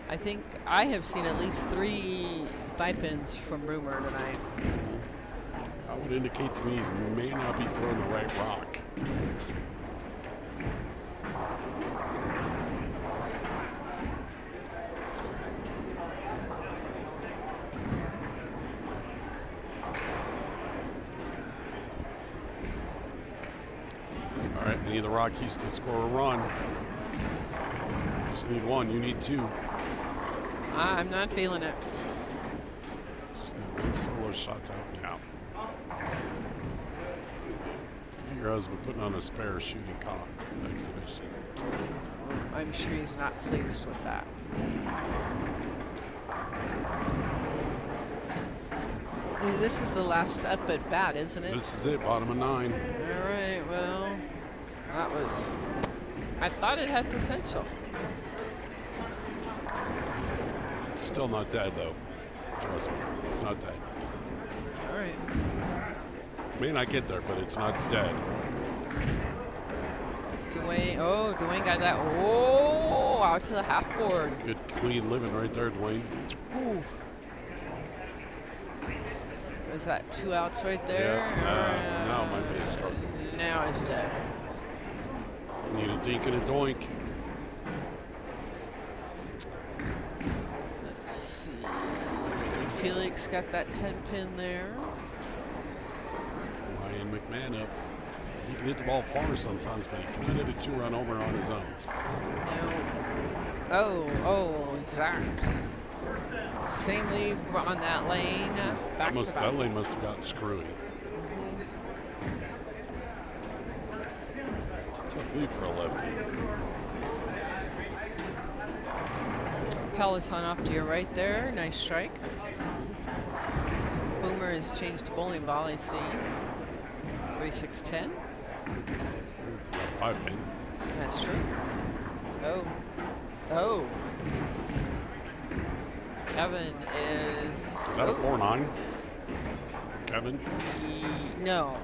I think I have seen at least 3 5-pins from Boomer tonight. That would indicate to me he may not be throwing the right rock. I need the Rockies to score a run. Just need one. You need two. I'm not feeling it. Just need one solo shot to help me out. Your husband putting on a spare shooting exhibition. I'm sure he's not pleased with that. This is the last up at bat, isn't it? This is it, bottom of 9. All right, well, that was... I thought it had potential. It's still not dead, though. Trust me, it's not dead. All right. May not get there, but it's not dead. Dwayne got that. Oh, out to the half board. Good, clean living right there, Dwayne. Ooh. Is that 2 outs right there? Yeah, now my base started. Now it's dead. I need a dink and a doink. Let's see. Felix got that 10 pin there. Ryan McMahon up. He can hit the ball far sometimes, but he cannot hit a 2-run homer on his own. Oh, Zach. Same lead on that lane. Back to back. That lane must have gotten screwy. It's a tough lead for a lefty. Peloton off to your right there. Nice strike. Boomer has changed to bowling ball, I see. 3-6-10. It's about a 5-pin. That's true. Oh. Kevin is... Is that a 4-9? Kevin? No.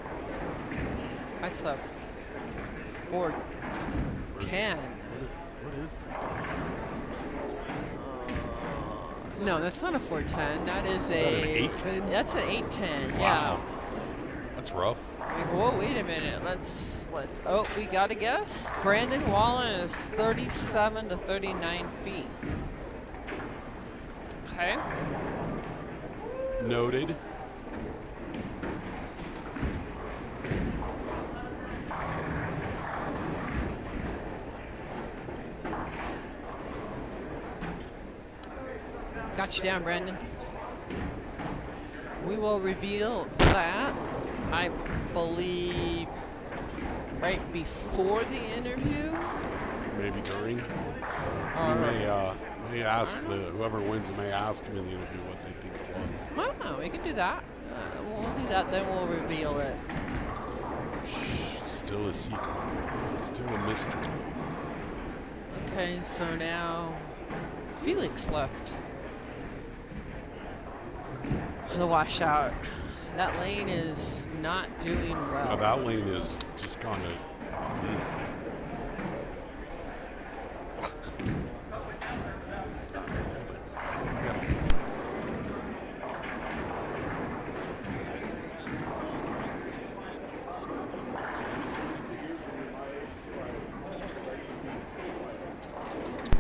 That's a 4-10. What is that? No, that's not a 4-10. That is that an 8-10? That's an 8-10. Wow. Yeah. That's rough. Whoa, wait a minute. Let's. Oh, we got a guess. Brandon Wallen is 37 to 39 feet. Okay. Noted. Got you down, Brandon. We will reveal that, I believe, right before the interview. Maybe during. Or, may ask whoever wins. May ask him in the interview what they think it was. Oh, we can do that. We'll do that. Then we'll reveal it. Still a secret. Still a mystery. Okay, so now Felix left. The washout. That lane is not doing well. Now that lane is just gone to.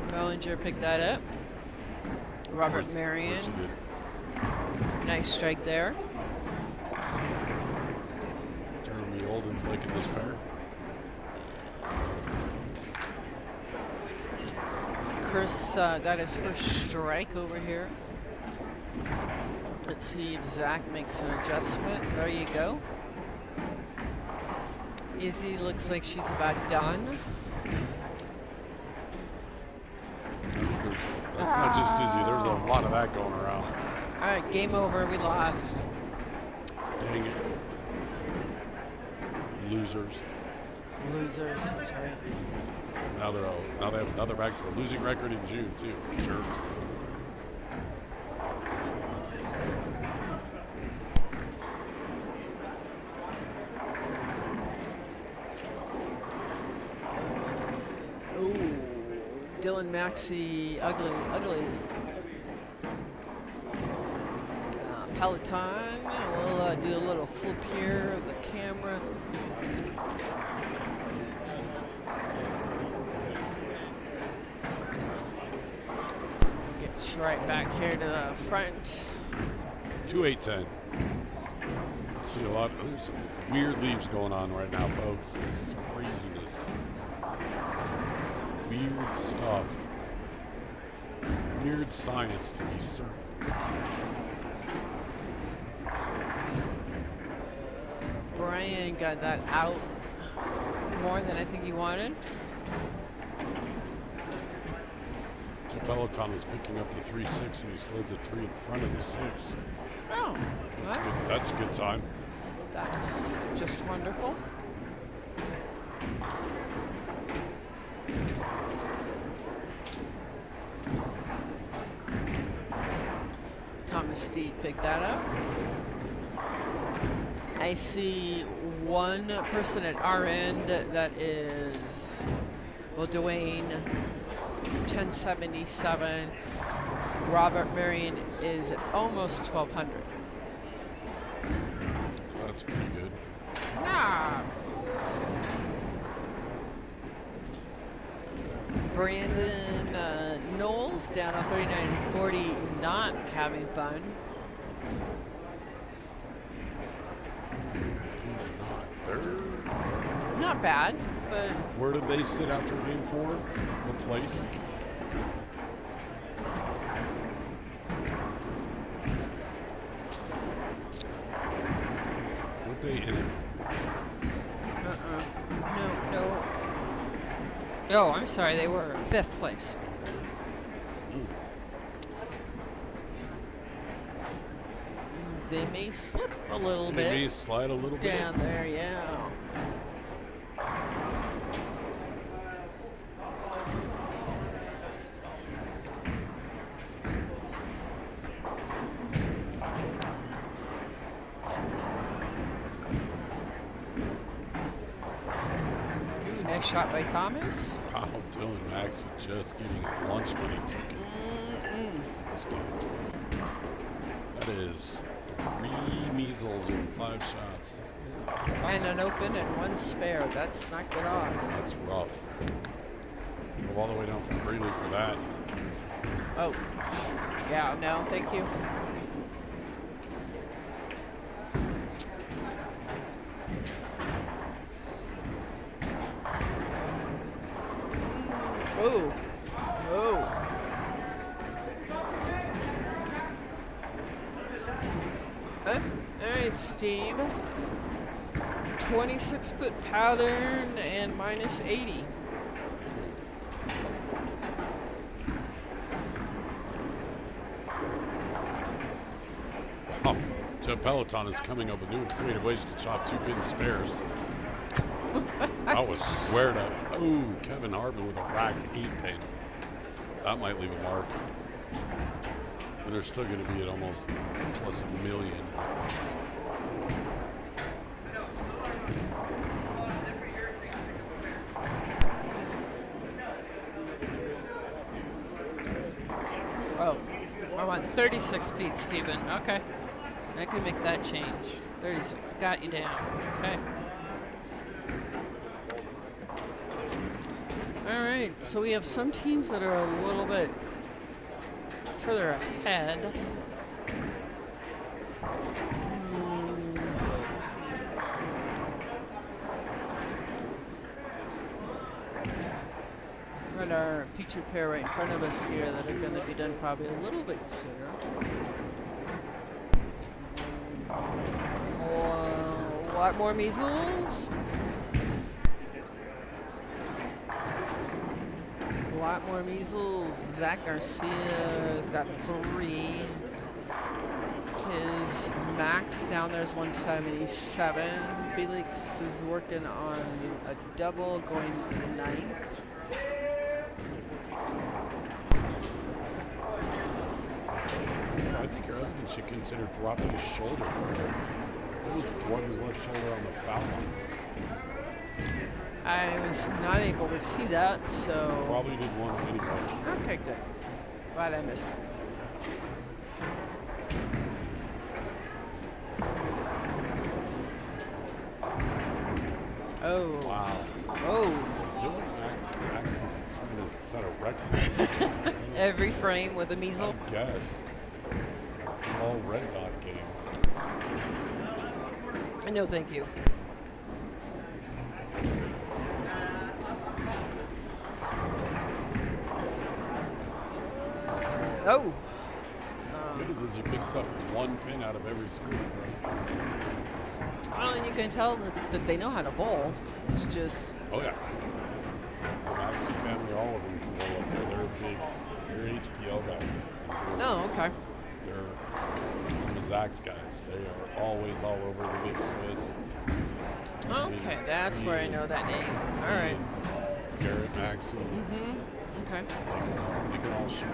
Bellinger picked that up. Robert Marion. Nice strike there. Jeremy Olden's liking this pair. Chris got his first strike over here. Let's see if Zach makes an adjustment. There you go. Izzy looks like she's about done. That's not just Izzy. There's a lot of that going around. All right, game over. We lost. Dang it. Losers. Losers, that's right. Now they have another back to a losing record in June too. Jerks. Ooh, Dylan Maxey, ugly. Peloton. We'll do a little flip here of the camera. Get you right back here to the front. 2-8-10. see a lot. There's some weird leaves going on right now, folks. This is craziness. Weird stuff. Weird science, to be certain. Brian got that out more than I think he wanted. The Peloton is picking up the 3.6 and he slid the 3 in front of the 6. Oh, That's a good time. That's just wonderful. Thomas Steed picked that up. I see one person at our end that is, well, Dwayne, 1077. Robert Marion is at almost 1200. That's pretty good. Ah. Brandon Knowles down on 39.40, not having fun. He's not there. Not bad, but Where did they sit after game 4? What place? Weren't they in it? no. No, I'm sorry, they were 5th place. They may slip a little bit. Maybe slide a little bit. Down there, yeah. Ooh, nice shot by Thomas. Wow, Dylan Max is just getting his lunch money ticket. This game. That is 3 measles in 5 shots. And an open and 1 spare. That's not good odds. That's rough. Go all the way down from Greeley for that. Oh. Yeah, no, thank you. Oh. Oh. All right, Steve. 26-foot pattern and minus 80. Wow. Jeff Peloton is coming up with new and creative ways to chop 2-pin spares. That was squared up. Oh, Kevin Harvin with a racked 8-pin. That might leave a mark. And they're still going to be at almost plus $1 million. Oh, I want 36 feet, Stephen. Okay. I can make that change. 36. Got you down. Okay. All right. So we have some teams that are a little bit further ahead. Got our featured pair right in front of us here that are going to be done probably a little bit sooner. A lot more measles. A lot more measles. Zach Garcia's got 3. His max down there is 177. Felix is working on a double, going 9th. I think your husband should consider dropping his shoulder further. He was drugging his left shoulder on the foul line. I was not able to see that, so. Probably didn't want it anyway. Okay, good. Glad I missed it. Oh. Wow. Oh. Dylan Max is trying to set a record. Every frame with a measle. I guess. All red dot game. No, thank you. Oh. What is he picks up one pin out of every screw he throws to. Well, and you can tell that they know how to bowl. It's just. Oh yeah. The Maxey family, all of them can go up there. They're HPL guys. Oh, okay. They're some of Zach's guys. They are always all over the big Swiss. Okay, that's where I know that name. All right. Garrett Maxey. Okay. They can all shoot.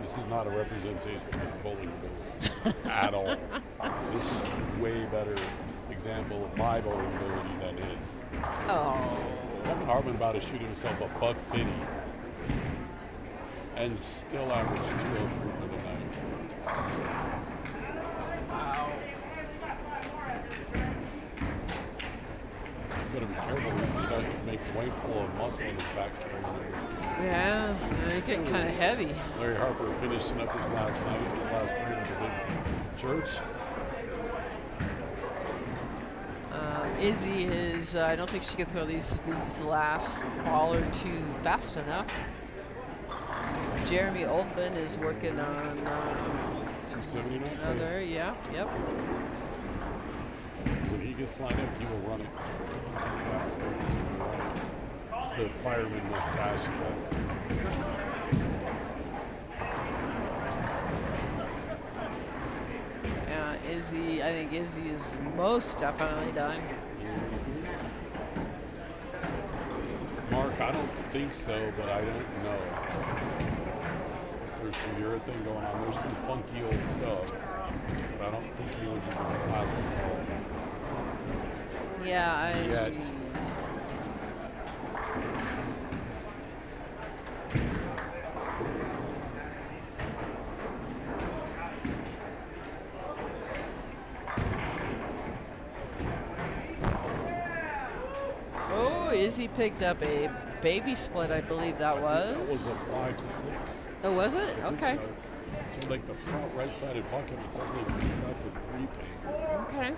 This is not a representation of his bowling ability at all. This is a way better example of my bowling ability than his. Oh. Kevin Hartman about to shoot himself $150 and still average 203 for the night. Wow. You gotta be careful. You gotta make Dwayne pull a muscle in his back carrying him this game. Yeah, it's getting kind of heavy. Larry Harper finishing up his last night, his last frame at the big church. Izzy is, I don't think she can throw these last ball or two fast enough. Jeremy Oldman is working on 279 another, pace. yeah, yep. When he gets lined up, he will run it. Absolutely. He will run it. It's the fireman mustache he has. Izzy, I think Izzy is most definitely done. Mark, I don't think so, but I don't know. There's some urethane going on. There's some funky old stuff, but I don't think he was using a plastic ball. Yeah, Yet. Oh, Izzy picked up a baby split, I believe that was. That was a 5-6. Oh, was it? I think Okay. so. She's like the front right-sided bucket, but something picked up with 3 pin. Okay.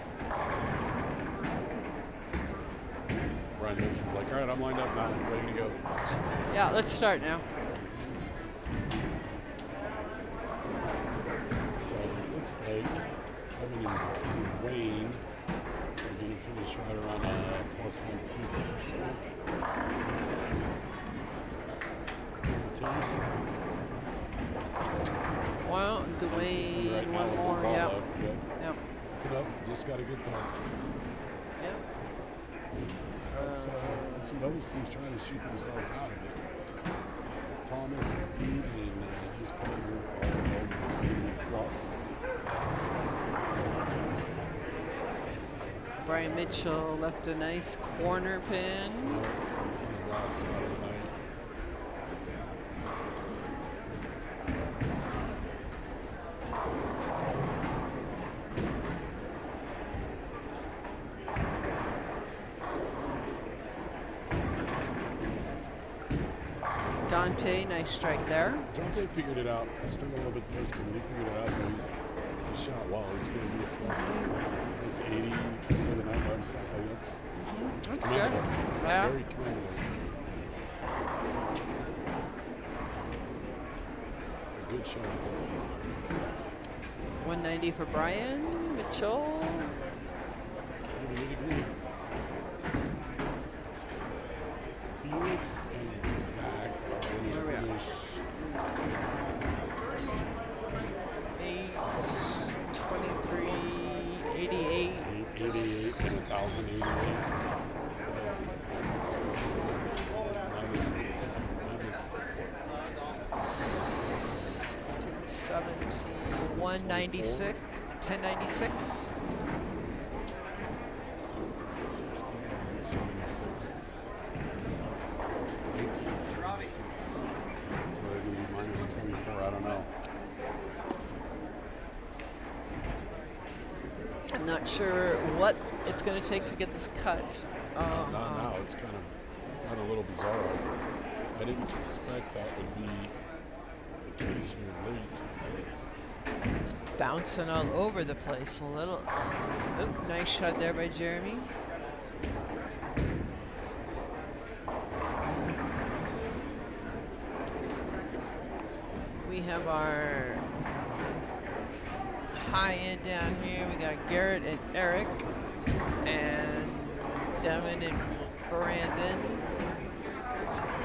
Brian Nelson's like, all right, I'm lined up now. I'm ready to go. Yeah, let's start now. So it looks like Kevin and Dwayne are going to finish right around plus 150 or so. 10. Well, Right Dwayne, now, one with more, the ball yeah. left, yep. Yep. That's enough. Just got to get there. Yep. Let's see what those teams trying to shoot themselves out of it. Thomas, Steed, and his partner are plus. Brian Mitchell left a nice corner pin. His last shot of the night. Dante, nice strike there. Jonte figured it out. Struggled a little bit the first game, but he figured it out that he shot well. He's going to be a plus. That's 80 for the night by himself. That's good. commendable. Yeah. Very commendable. It's a good shot. 190 for Brian Mitchell. Felix and Zach are going to finish 823, 88. 88 and 1,088. So minus 16, 17, 196, 1096. 1876. So it'd be minus 24. I don't know. I'm not sure what it's going to take to get this cut. Not now. It's kind of got a little bizarre. I didn't suspect that would be the case here late. It's bouncing all over the place a little. Oh, nice shot there by Jeremy. We have our high end down here. We got Garrett and Eric and Devin and Brandon.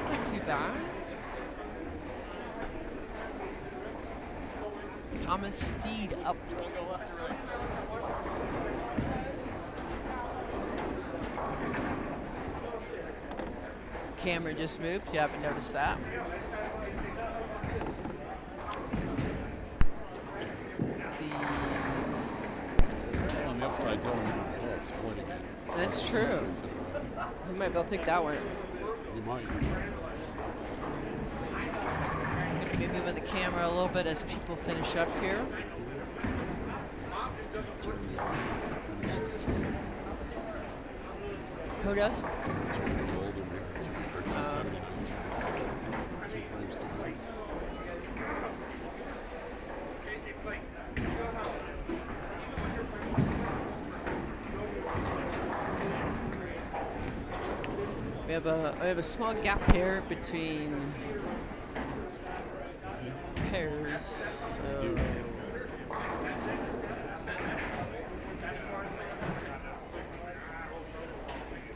Not too bad. Thomas Steed up. Camera just moved. You haven't noticed that. On the upside down, split again. That's true. We might be able to pick that one. You might. Maybe moving the camera a little bit as people finish up here. Who does? We have a small gap here between pairs. So.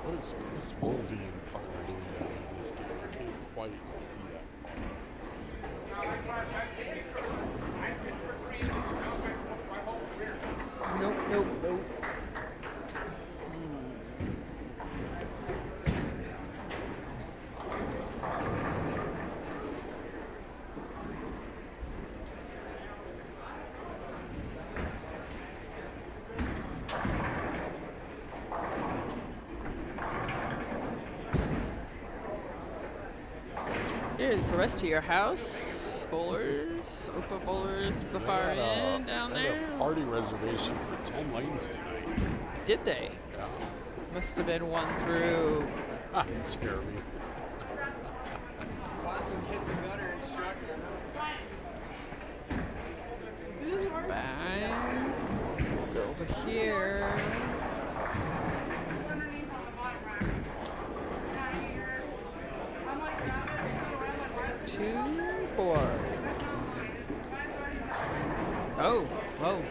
What is Chris Woolsey and partner doing down in this game? I can't quite see that. Nope, nope, nope. Here's the rest of your house. Bowlers, Opa bowlers, the far end down they there. had a party reservation for 10 lanes tonight. Did they? Yeah. Must have been one through. Jeremy. Boston kissed the gutter and struck her. Bang. Go over here. 2, 4. Oh, whoa.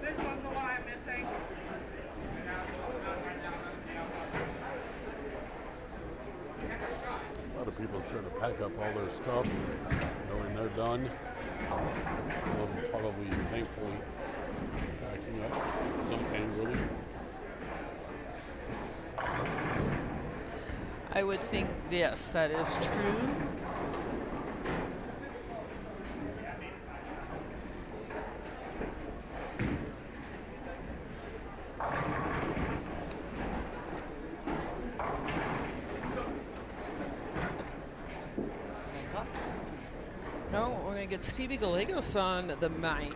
This one's the one I'm missing. A lot of people starting to pack up all their stuff, knowing they're done. Some of them probably, thankfully, packing up, some angrily. I would think, yes, that is true. No, we're going to get Stevie Gallegos on the mic.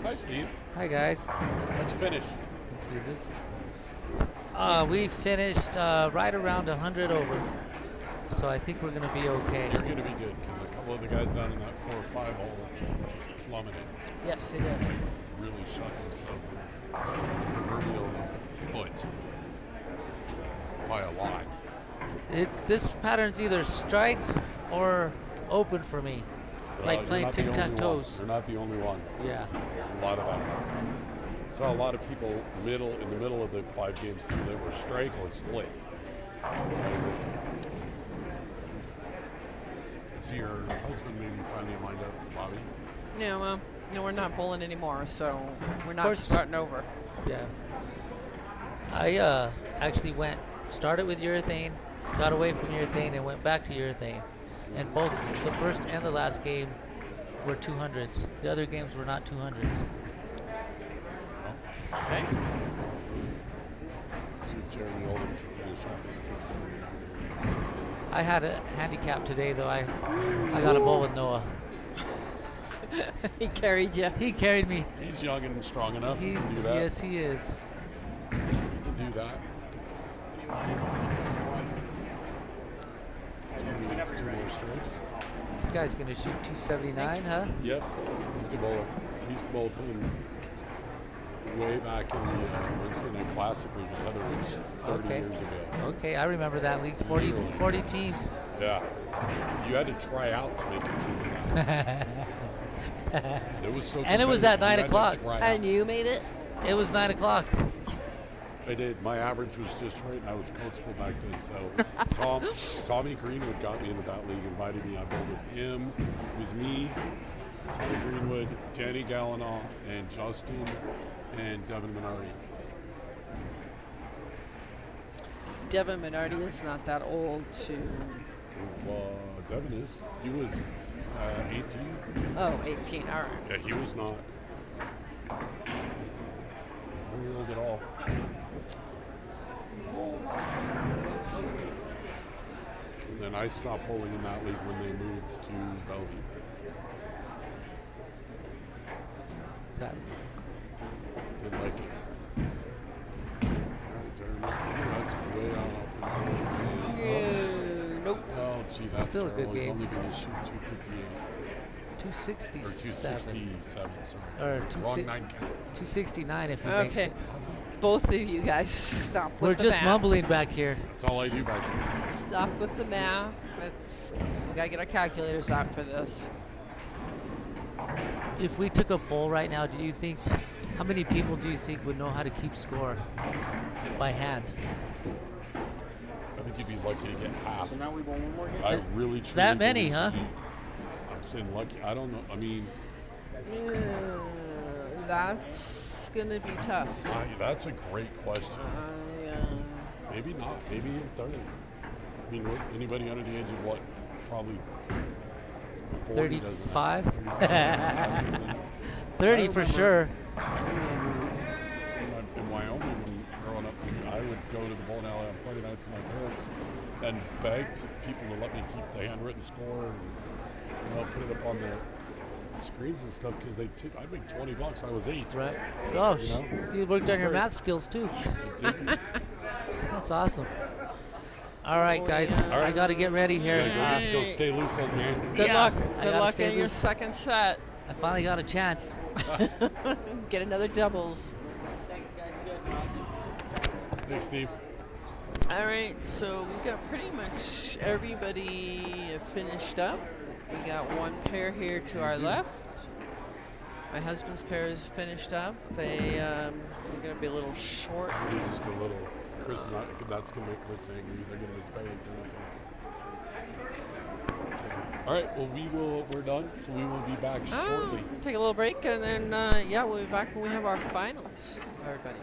Hi, Steve. Hi guys. Let's finish. Let's see this. We finished right around 100 over, so I think we're going to be okay. You're going to be good because a couple of the guys down in that 4 or 5 hole plummeted. Yes, they did. Really shot themselves in the proverbial foot by a lot. This pattern's either strike or open for me. It's like playing tic-tac-toes. You're not the only one. Yeah. A lot of that. Saw a lot of people in the middle of the 5 games too that were strike or split. Is your husband maybe finally lined up, Bobby? No, no, we're not bowling anymore, so we're not course. starting over. Yeah. I actually started with urethane, got away from urethane, and went back to urethane. And both the first and the last game were 200s. The other games were not 200s. Okay. See if Jeremy Oldham can finish off his 279. I had a handicap today, though. I got a bowl with Noah. He carried you. He carried me. He's young and strong enough. He can do that. Yes, he is. He can do that. asterisks. This guy's gonna shoot 279, huh? Yep, he's a good bowler. I used to bowl with him way back in the Wednesday Night Classic League at Heatherwich 30 Okay. years ago. Okay, I remember that league. 40 teams. Yeah. You had to try out to make it to that. It was so And it was at competitive. You 9 had to o'clock. try out. And you made it? It was 9 o'clock. I did. My average was just right, and I was coachable back then. So Tommy Greenwood got me into that league, invited me. I bowled with him. It was me, Tommy Greenwood, Danny Gallinaw, and Justin, and Devin Minardi. Devin Minardi is not that old to. Devin is. He was 18. Oh, 18. All right. Yeah, he was not very old at all. And then I stopped bowling in that league when they moved to Bellevue. Didn't like it. That's way out. Nope. Oh, gee, that's Still a good terrible. He's game. only going to shoot 258. 267. Or 267, sorry. Or Wrong 9 count. 269 if he makes Okay. it. Both of you guys stop with We're the just math. mumbling back here. That's all I do back here. Stop with the math. We gotta get our calculators out for this. If we took a poll right now, do you think, how many people do you think would know how to keep score by hand? I think you'd be lucky to get half. So now we want one more game? I really truly That many, believe huh? I'm saying lucky. I don't know. I mean, That's gonna be tough. that's a great question. Maybe not. Maybe in 30. I mean, anybody under the age of what? Probably 40 doesn't 35? have. 30 for sure. In Wyoming, when growing up, I would go to the bowling alley on Friday nights with my parents and beg people to let me keep the handwritten score and put it up on the screens and stuff because I'd make $20. I was 8. Right. Oh, You know? you worked on your math skills too. That's awesome. All right, guys. All right. I got to get ready here. Go stay loose, old man. Good luck. I Good gotta luck stay in your loose. second set. I finally got a chance. Get another doubles. Thanks, Steve. All right, so we've got pretty much everybody finished up. We got one pair here to our left. My husband's pair is finished up. They're going to be a little short. Just a little. Chris is not, that's going to make Chris angry. They're going to miss by 30 points. All right, well, we're done, so we will be back shortly. Take a little break, and then, we'll be back when we have our finals, everybody.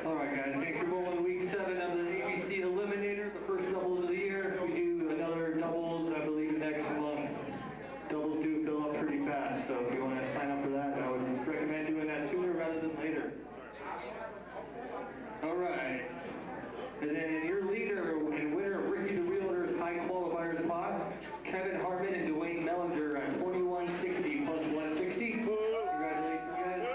All right, guys, thanks for rolling to week 7 of the ABC Eliminator, the first doubles of the year. We do another doubles, I believe, next month. Doubles do fill up pretty fast, so if you want to sign up for that, I would recommend doing that sooner rather than later. All right. And then your leader and winner of Ricky the Realtor's high qualifier spot, Kevin Hartman and Dwayne Mellinger at 2160 plus 160. Congratulations, guys.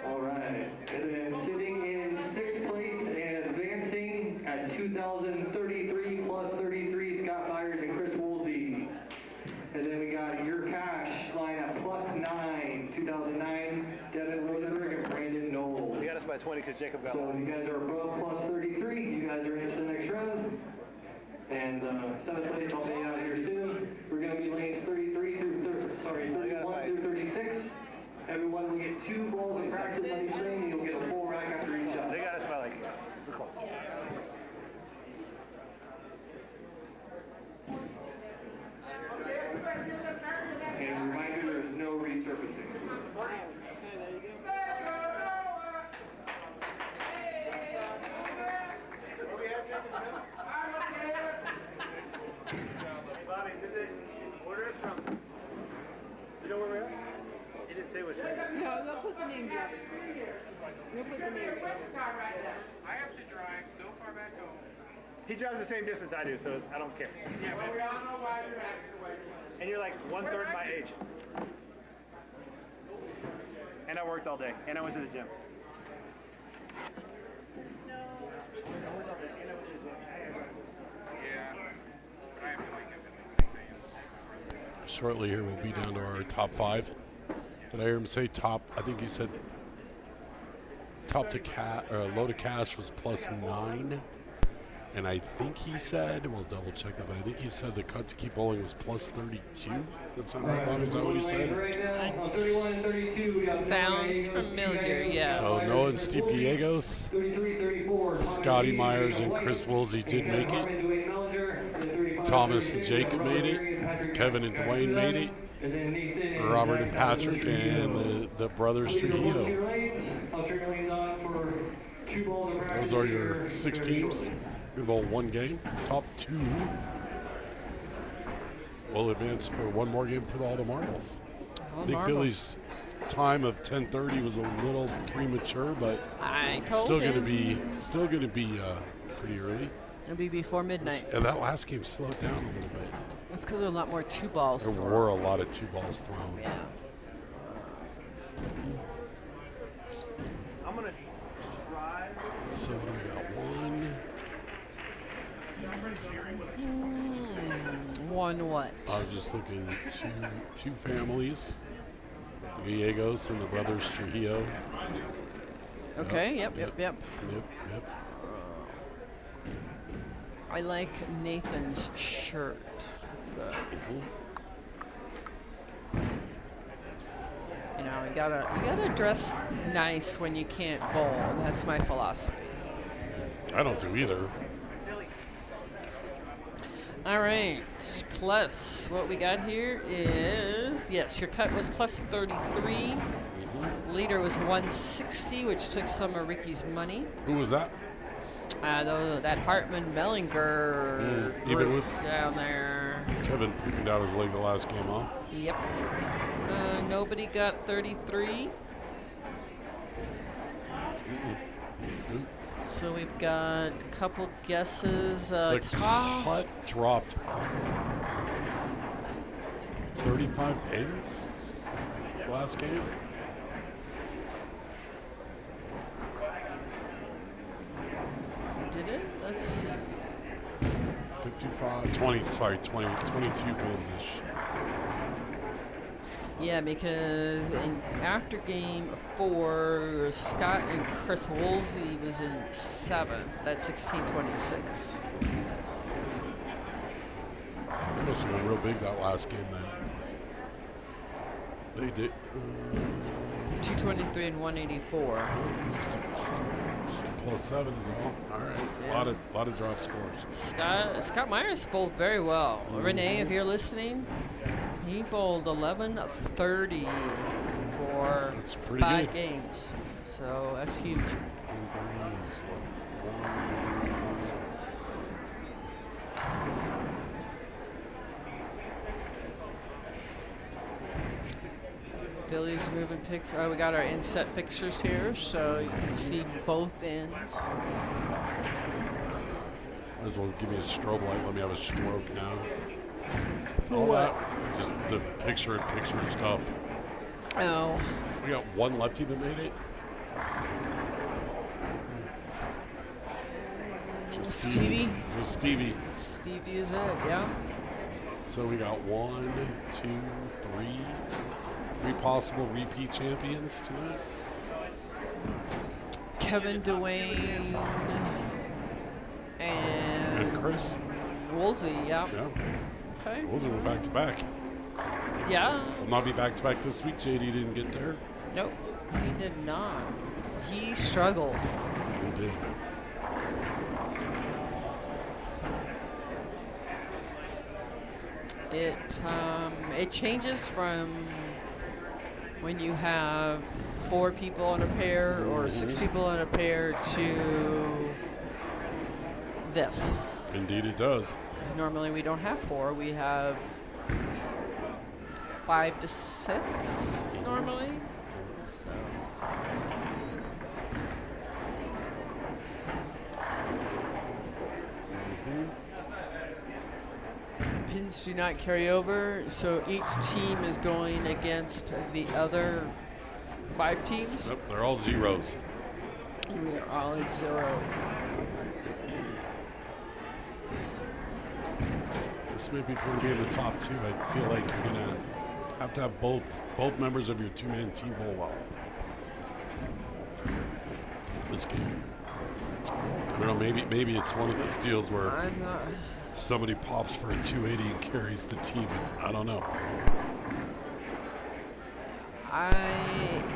All right. And then sitting in 6th place and advancing at 2033 plus 33, Scott Myers and Chris Woolsey. And then we got your cash line at plus 9, 2009, Devin Rosenberg and Brandon Knowles. You got us by 20 because Jacob got So lost. you guys are above plus 33. You guys are into the next round. And 7th place, I'll be out here soon. We're going to be lanes 33 through 31 through 36. Everyone will get 2 balls of practice on each lane, and you'll get a full rack after each shot. They got us by like, we're close. And a reminder, there is no resurfacing. Bobby, does it order it from, you know where we're at? He didn't say which place. No, they'll put the names up. They'll put the names up. I have to drive so far back home. He drives the same distance I do, so I don't care. Yeah, but we all know why you're acting the way you are. And you're like 1/3 my age. And I worked all day, and I went to the gym. Yeah, but I have to wake up at like 6 a.m. Shortly here, we'll be down to our top 5. Did I hear him say top? I think he said top to low to cash was plus 9. And I think he said, we'll double check that, but I think he said the cut to keep bowling was plus 32. Does that sound right, Bob? Is that what he said? Right now, on 31 and 32, we got Sounds familiar, yes. So Noah and Steve Gallegos, 33, 34. Scotty Myers and Chris Woolsey did make it. Thomas and Jacob made it. Kevin and Dwayne made it. Robert and Patrick and the brothers Trujillo. Those are your 6 teams. Good bowl 1 game. Top 2 will advance for 1 more game for all the marbles. I think Billy's time of 10:30 was a little premature, but I told still him. going to be pretty early. It'll be before midnight. And that last game slowed down a little bit. That's because there were a lot more 2 balls There thrown. were a lot of 2 balls thrown. Yeah. I'm going to drive. So what do we got? 1 what? I was just looking two families, the Gallegos and the brothers Trujillo. Okay, yep. I like Nathan's shirt. You know, you gotta dress nice when you can't bowl. That's my philosophy. I don't do either. All right, plus what we got here is, yes, your cut was plus 33. Leader was 160, which took some of Ricky's money. Who was that? That Hartman Mellinger even group with down there. Kevin pooping down his leg the last game, huh? Yep. Nobody got 33. So we've got a couple guesses. The Tom. cut dropped 35 pins last game. Did it? Let's see. 22 pins-ish. Yeah, because after game 4, Scott and Chris Woolsey was in 7th. That's 16-26. It must have been real big that last game then. They did. 223 and 184. Just a +7 is all. All right. Yeah. A lot of drop scores. Scott Myers bowled very well. Renee, if you're listening, he bowled 1130 for That's pretty 5 good. games. So that's huge. Billy's moving picture. Oh, we got our inset pictures here, so you can see both ends. Might as well give me a strobe light. Let me have a stroke now. For what? Just the picture-in-picture stuff. Oh. We got one lefty that made it. Just Stevie? Just Stevie. Stevie is it, yeah. So we got 1, 2, 3 possible repeat champions tonight. Kevin, Dwayne, and Chris. Woolsey, yeah. Yeah. Okay. Woolsey went back to back. Yeah. Will not be back to back this week. JD didn't get there. Nope, he did not. He struggled. He did. It changes from when you have 4 people on a pair or 6 people on a pair to this. Indeed it does. 'Cause normally we don't have 4, we have 5 to 6 normally. So. Pins do not carry over, so each team is going against the other 5 teams. Yep, they're all zeros. We are all at 0. This may be going to be in the top 2. I feel like you're going to have both members of your 2-man team bowl well. This game. I don't know, maybe it's one of those deals where I'm not. Somebody pops for a 280 and carries the team. I don't know. I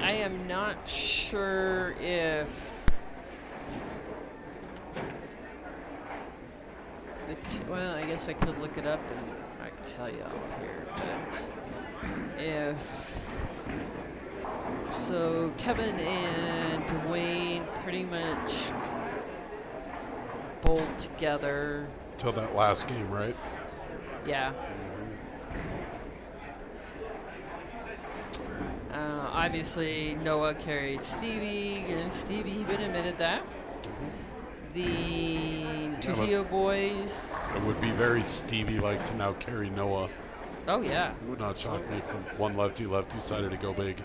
am not sure if well, I guess I could look it up and I could tell you all here, but so Kevin and Dwayne pretty much bowled together. Till that last game, right? Yeah. Obviously, Noah carried Stevie, and Stevie even admitted that. The Trujillo boys. It would be very Stevie-like to now carry Noah. Oh, yeah. It would not shock me if one lefty decided to go big.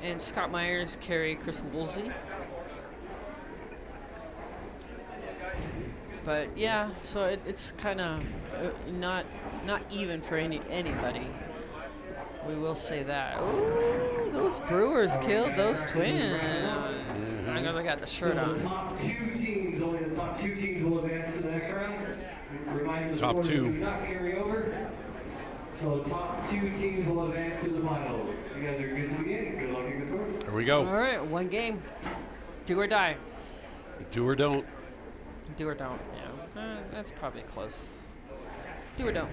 And Scott Myers carried Chris Woolsey. But yeah, so it's kind of not even for anybody. We will say that. Ooh, those Brewers killed those Twins. I know they got the shirt on. Top 2 teams, only the top 2 teams will advance to the next round. Reminder, the Top scores 2. do not carry over. So top 2 teams will advance to the finals. You guys are good to begin. Good luck and good fortune. Here we go. All right, one game. Do or die. Do or don't. Do or don't, yeah. That's probably close. Do or don't.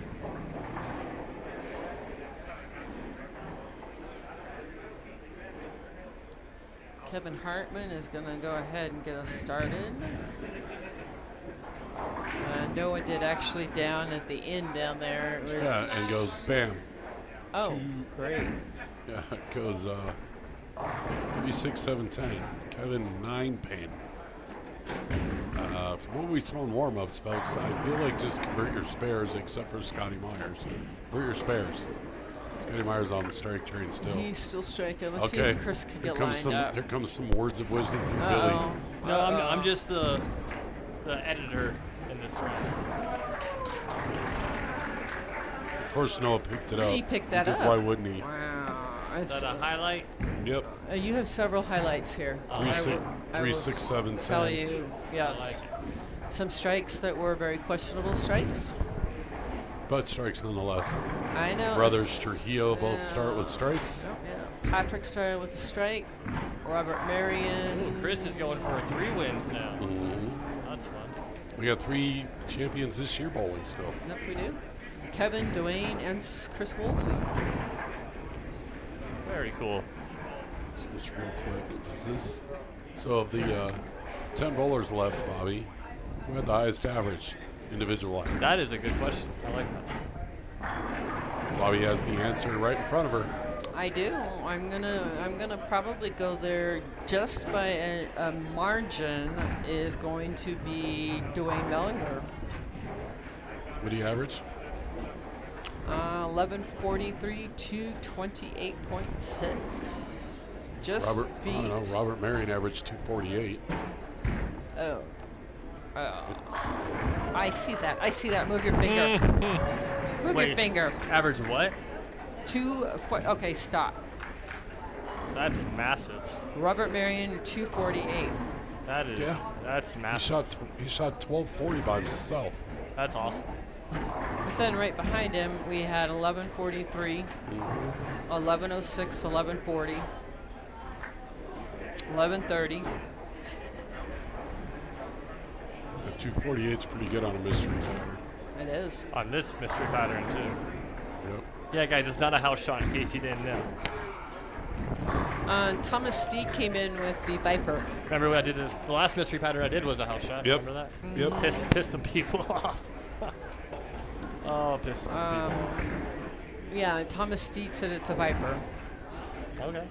Kevin Hartman is going to go ahead and get us started. Noah did actually down at the end down there. Yeah, and goes bam. Oh, great. Yeah, it goes 3, 6, 7, 10. Kevin 9 pain. From what we saw in warm-ups, folks, I feel like just convert your spares, except for Scotty Myers. Convert your spares. Scotty Myers on the strike train still. He's still striking. Let's see if Chris can get lined up. Here comes some words of wisdom from Billy. No, I'm just the editor in this round. Of course, Noah picked it up. He picked that because up. Why wouldn't he? Wow. Is that a highlight? Yep. You have several highlights here. 3, 6, 7, 10. Tell you, yes. Some strikes that were very questionable strikes. butt strikes nonetheless. I know. Brothers Trujillo both start with strikes. Yeah. Patrick started with a strike. Robert Marion. Chris is going for 3 wins now. That's fun. We got 3 champions this year bowling still. Yep, we do. Kevin, Dwayne, and Chris Woolsey. Very cool. Let's do this real quick. Does this? So of the 10 bowlers left, Bobby, who had the highest average individual average? That is a good question. I like that. Bobby has the answer right in front of her. I do. I'm gonna probably go there just by a margin. Is going to be Dwayne Mellinger. What do you average? 1143 to 28.6. Just Robert, I beat. don't know. Robert Marion averaged 248. Oh. I see that. I see that. Move your finger. Move your finger. Average what? Okay, stop. That's massive. Robert Marion 248. That is. Yeah. That's massive. He shot 1240 by himself. That's awesome. But then right behind him, we had 1143, 1106, 1140, 1130. 248 is pretty good on a mystery pattern. It is. On this mystery pattern, too. Yep. Yeah, guys, it's not a house shot in case you didn't know. Thomas Steed came in with the Viper. Remember when I did the last mystery pattern I did was a house shot? Yep. Remember that? Yep. Pissed some people off. Oh, pissed some people. Yeah, Thomas Steed said it's a Viper. Okay.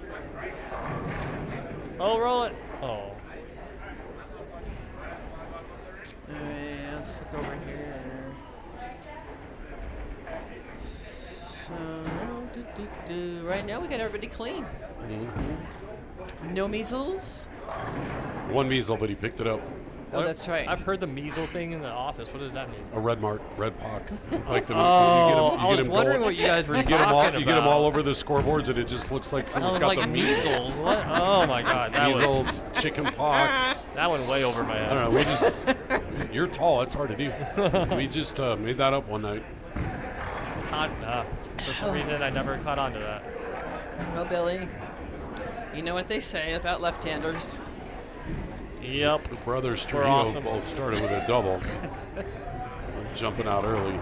Oh, roll it. Oh. Let's look over here. So, right now we got everybody clean. No measles. One measle, but he picked it up. Oh, that's right. I've heard the measle thing in the office. What does that mean? A red mark, red pock. Like the, I was wondering what you guys were talking about. You get them all over the scoreboards, and it just looks like someone's got like the measles. What? Oh my God! Measles, chicken pox. That went way over my head. I don't know. We just, you're tall. It's hard to do. We just made that up one night. For some reason, I never caught on to that. Well, Billy, you know what they say about left-handers. Yep. The brothers We're Trujillo awesome. both started with a double. Jumping out early.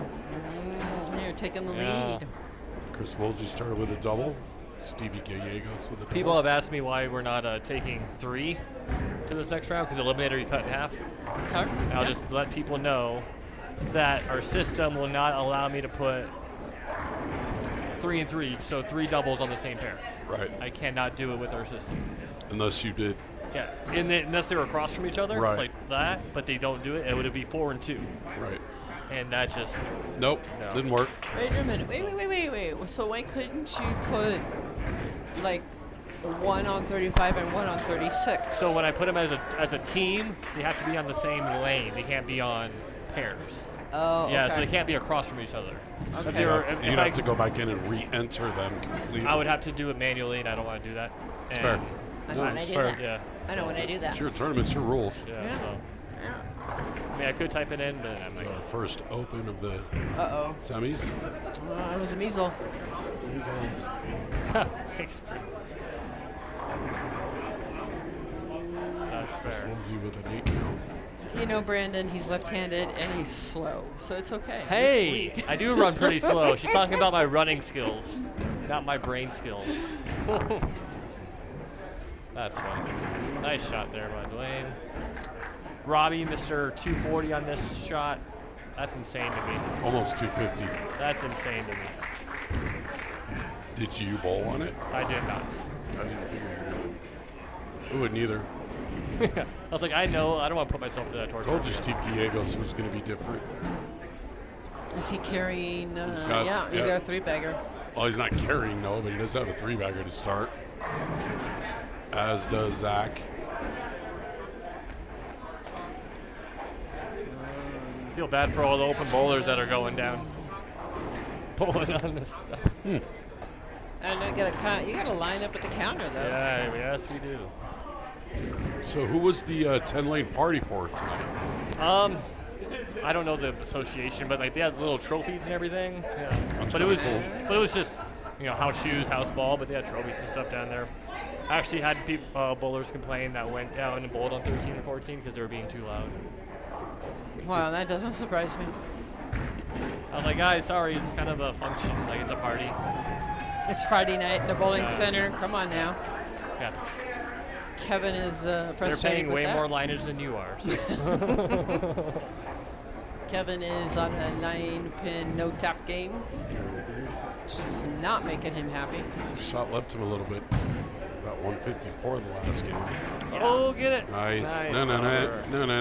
You're taking the Yeah. lead. Chris Woolsey started with a double. Stevie Gallegos with a double. People have asked me why we're not taking 3 to this next round because Eliminator you cut in half. Okay. I'll just let people know that our system will not allow me to put 3 and 3, so 3 doubles on the same pair. Right. I cannot do it with our system. Unless you did. Yeah, unless they were across from each other, Right. like that, but they don't do it, it would be 4 and 2. Right. And that's just Nope. No. Didn't work. Wait a minute. Wait. So why couldn't you put like 1 on 35 and 1 on 36? so when I put them as a team, they have to be on the same lane. They can't be on pairs. Oh, Yeah, okay. so they can't be across from each other. If Okay. they were- You'd if have to go back in and re-enter them completely. I would have to do it manually, and I don't want to do that. It's And- fair. I No, know when I it's do fair. that. Yeah. I know when I do that. It's your tournament, it's your rules. Yeah. So. I mean, I could type it in, but I'm like, Our first open of the Uh-oh. semis. It was a measle. Measles. thanks. That's Chris fair. Woolsey with an 8 count. You know, Brandon, he's left-handed and he's slow, so it's okay. Hey, I do run pretty slow. She's talking about my running skills, not my brain skills. That's funny. Nice shot there by Dwayne. Robbie, Mr. 240 on this shot. That's insane to me. Almost 250. That's insane to me. Did you bowl on it? I did not. I didn't figure you would. I wouldn't either. I was like, I know, I don't want to put myself through that torture. Told you Steve Gallegos was going to be different. Is he carrying? He's got- he's yeah. got a 3-bagger. Well, he's not carrying, no, but he does have a 3-bagger to start. As does Zach. Feel bad for all the open bowlers that are going down. Bowling on this stuff. And you gotta line up at the counter though. Yeah, yes we do. So who was the 10-lane party for tonight? I don't know the association, but like they had little trophies and everything. Yeah. That's But it was, cool. but it was just, house shoes, house ball. But they had trophies and stuff down there. I actually had bowlers complain that went down and bowled on 13 and 14 because they were being too loud. Wow, that doesn't surprise me. I was like, guys, sorry, it's kind of a function, like it's a party. It's Friday night in the bowling center. Come on now. Yeah. Kevin is They're frustrated paying with way that. more lineage than you are. So. Kevin is on a 9-pin no-tap game. Which is not making him happy. Shot left him a little bit. About 154 the last game. Oh, get it. Nice. No.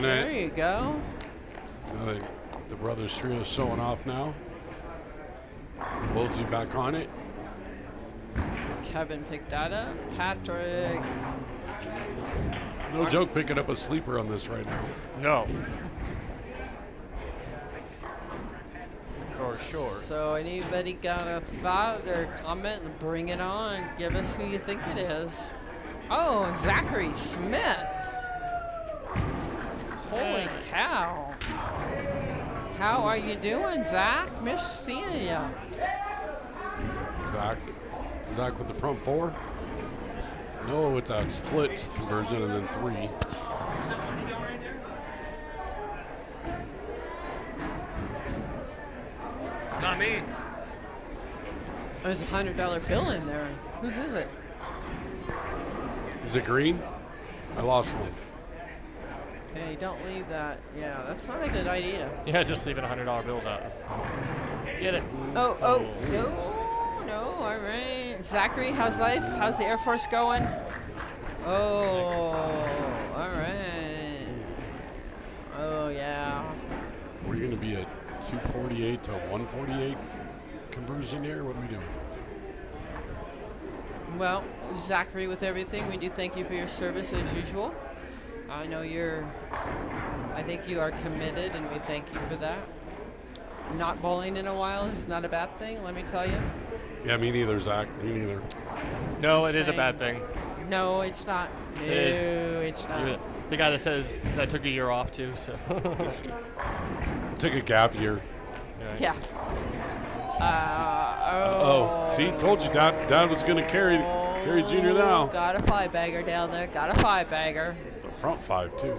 There you go. The brothers trio showing off now. Woolsey back on it. Kevin picked that up. Patrick. No joke picking up a sleeper on this right now. No. For sure. So anybody got a thought or comment? Bring it on. Give us who you think it is. Oh, Zachary Smith. Holy cow. How are you doing, Zach? Miss seeing you. Zach with the front four. Noah with that split conversion and then 3. Not me. There's a $100 bill in there. Whose is it? Is it green? I lost one. Hey, don't leave that. Yeah, that's not a good idea. Yeah, just leaving $100 bills out. Get it. Oh, no, all right. Zachary, how's life? How's the Air Force going? Oh, all right. Oh, yeah. We're going to be a 248 to 148 conversion here. What are we doing? Well, Zachary, with everything, we do thank you for your service as usual. I know I think you are committed, and we thank you for that. Not bowling in a while is not a bad thing, let me tell you. Yeah, me neither, Zach. Me neither. No, Just it is a saying. bad thing. No, it's not. No, It is. it's not. You're the guy that says that took a year off too. So. Took a gap year. Yeah. See, told you Dad was going to carry Junior now. Got a 5-bagger down there. Got a 5-bagger. The front 5 too.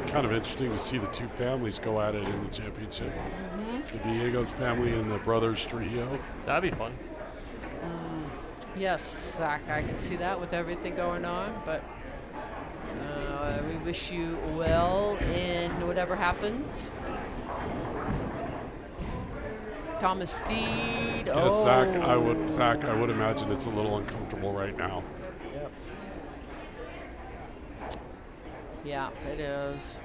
Kind of interesting to see the two families go at it in the championship. The Diego's family and the brothers trio. That'd be fun. Yes, Zach, I can see that with everything going on, but we wish you well in whatever happens. Thomas Steed. Yes, Zach, I would imagine it's a little uncomfortable right now. Yep. Yeah, it is.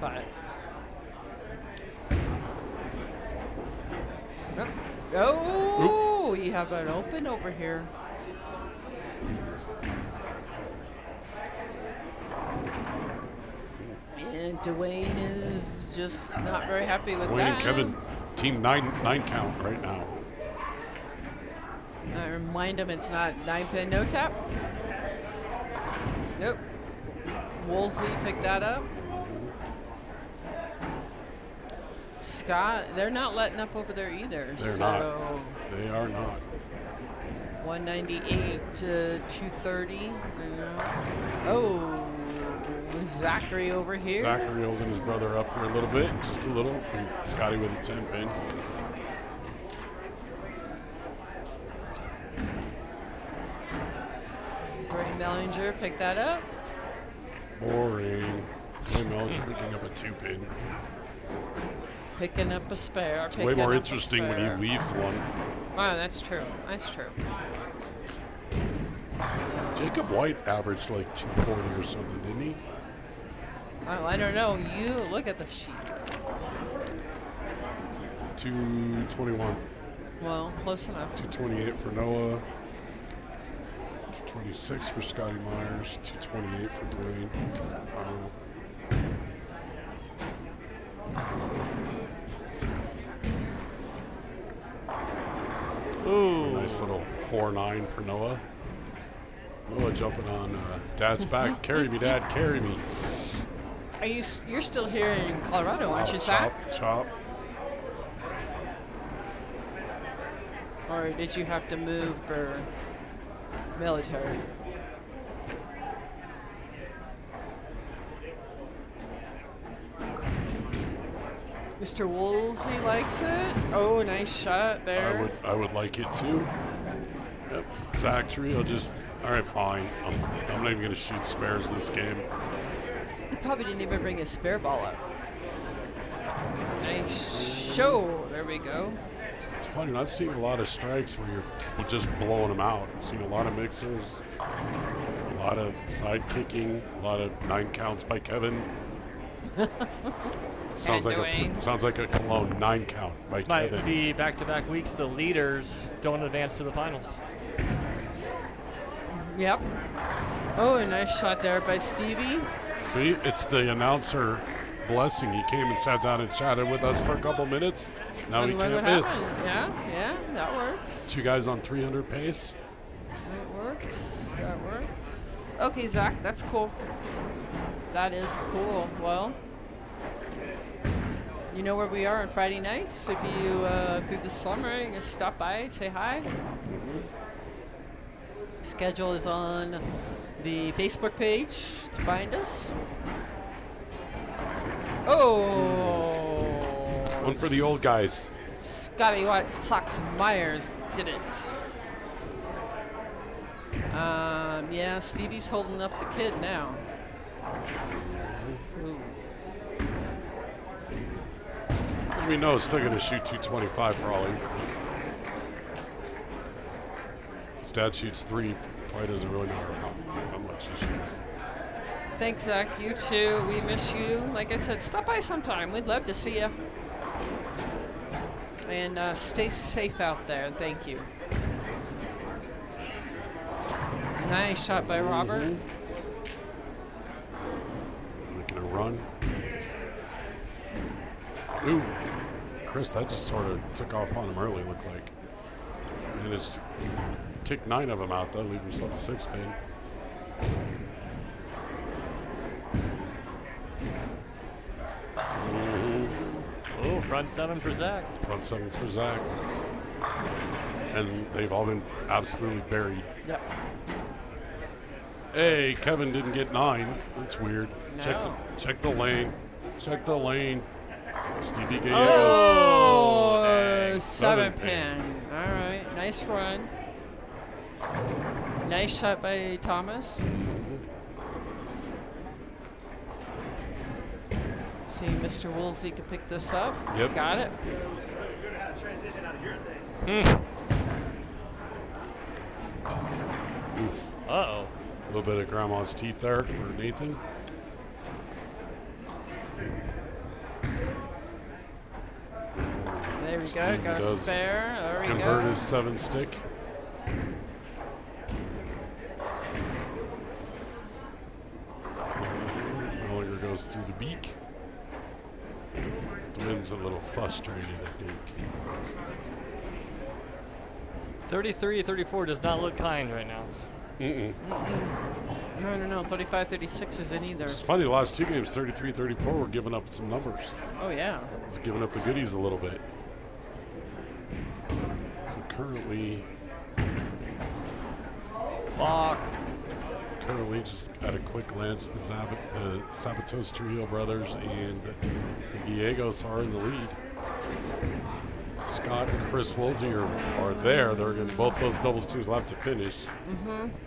But oh, you have an open over here. And Dwayne is just not very happy with Dwayne that. and Kevin, team 9 count right now. I remind him it's not 9-pin no tap. Nope. Woolsey picked that up. Scott, they're not letting up over there either. They're not. They are not. 198 to 230. Oh, Zachary over here. Zachary holding his brother up here a little bit, just a little. And Scotty with a 10-pin. Dwayne Mellinger picked that up. Boring. Dwayne Mellinger picking up a 2-pin. Picking up a spare. It's way more interesting when he leaves one. Oh, that's true. That's true. Jacob White averaged like 240 or something, didn't he? Oh, I don't know. You look at the sheet. 221. Well, close enough. 228 for Noah. 226 for Scotty Myers. 228 for Dwayne. Ooh. Nice little 4-9 for Noah. Noah jumping on Dad's back. Carry me, Dad, carry me. You're still here in Colorado, aren't you, Zach? Chop. Or did you have to move for military? Mr. Woolsey likes it. Oh, nice shot there. I would like it too. Yep. Zach Trio just, all right, fine. I'm not even going to shoot spares this game. He probably didn't even bring his spare ball up. Nice show. There we go. It's funny, not seeing a lot of strikes where you're just blowing them out. I've seen a lot of mixers, a lot of side kicking, a lot of 9 counts by Kevin. Sounds like a Cologne 9 count by This Kevin. might be back-to-back weeks. The leaders don't advance to the finals. Yep. Oh, a nice shot there by Stevie. See, it's the announcer blessing. He came and sat down and chatted with us for a couple minutes. Now And he look can't what miss. happened. Yeah, that works. 2 guys on 300 pace. That works. Okay, Zach, that's cool. That is cool. Well, you know where we are on Friday nights. If you, through the summer, you can stop by, say hi. Schedule is on the Facebook page to find us. Oh! One for the old guys. Scotty White Sox Myers did it. Yeah, Stevie's holding up the kid now. Ooh. We know he's still going to shoot 225 for all he. His dad shoots 3. Probably doesn't really matter how much he shoots. Thanks, Zach. You too. We miss you. Like I said, stop by sometime. We'd love to see you. And stay safe out there. Thank you. Nice shot by Robert. Making a run. Ooh. Chris, that just sort of took off on him early, looked like. And it's kicked 9 of them out, though, leave himself a 6-pin. Oh, front 7 for Zach. Front 7 for Zach. And they've all been absolutely buried. Yep. Hey, Kevin didn't get 9. That's weird. No. Check the lane. Check the lane. Stevie Gallegos. Oh, Dang. 7-pin. All right. Nice run. Nice shot by Thomas. Let's see, Mr. Woolsey can pick this up. Yep. Got it. Oof. Uh-oh. A little bit of grandma's teeth there for Nathan. There we go. Stevie Got a does spare. There we convert go. his 7-stick. No longer goes through the beak. The wind's a little frustrated, I think. 33-34 does not look kind right now. No. 35-36 isn't either. It's funny, the last 2 games, 33-34, we're giving up some numbers. Oh, yeah. It's giving up the goodies a little bit. So currently, just at a quick glance, the Sabatos Trujillo brothers and the Gallegos are in the lead. Scott and Chris Woolsey are there. They're going both those doubles teams will have to finish.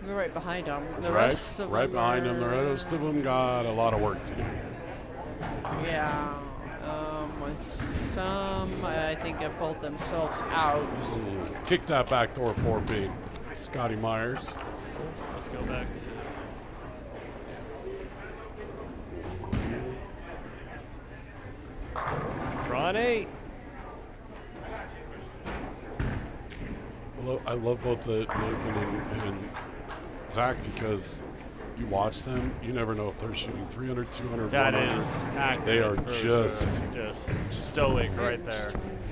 We're right behind them. The right, rest of right them behind them. The rest of them got a lot of work to do. Yeah. With some, I think, have pulled themselves out. Kick that backdoor 4-pin. Scotty Myers. Let's go back to front 8. I love both the Nathan and Zach because you watch them, you never know if they're shooting 300, 200, That 100. is accurate. They are for just sure. Just stoic right there.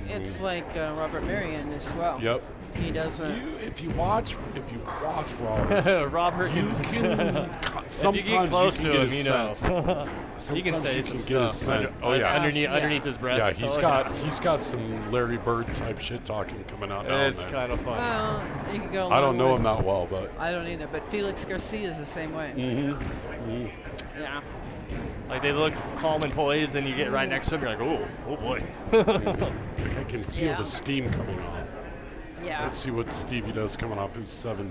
It's like Robert Marion as well. Yep. He doesn't. If you watch Robert, Robert, you can sometimes if you get close can to get him, a you know. sense. You can Sometimes say you some can get a stuff. sense. Oh yeah, Underneath his breath. Yeah, Oh, he's got some Larry Bird type shit talking coming out now. It's kind of fun. Well, you could go. I don't know along him with- that well, but I don't either. But Felix Garcia is the same way. Yeah. Like they look calm and poised, then you get right next to them, you're like, oh boy. like I can feel Yeah. the steam coming off. Yeah. Let's see what Stevie does coming off his 7-pin.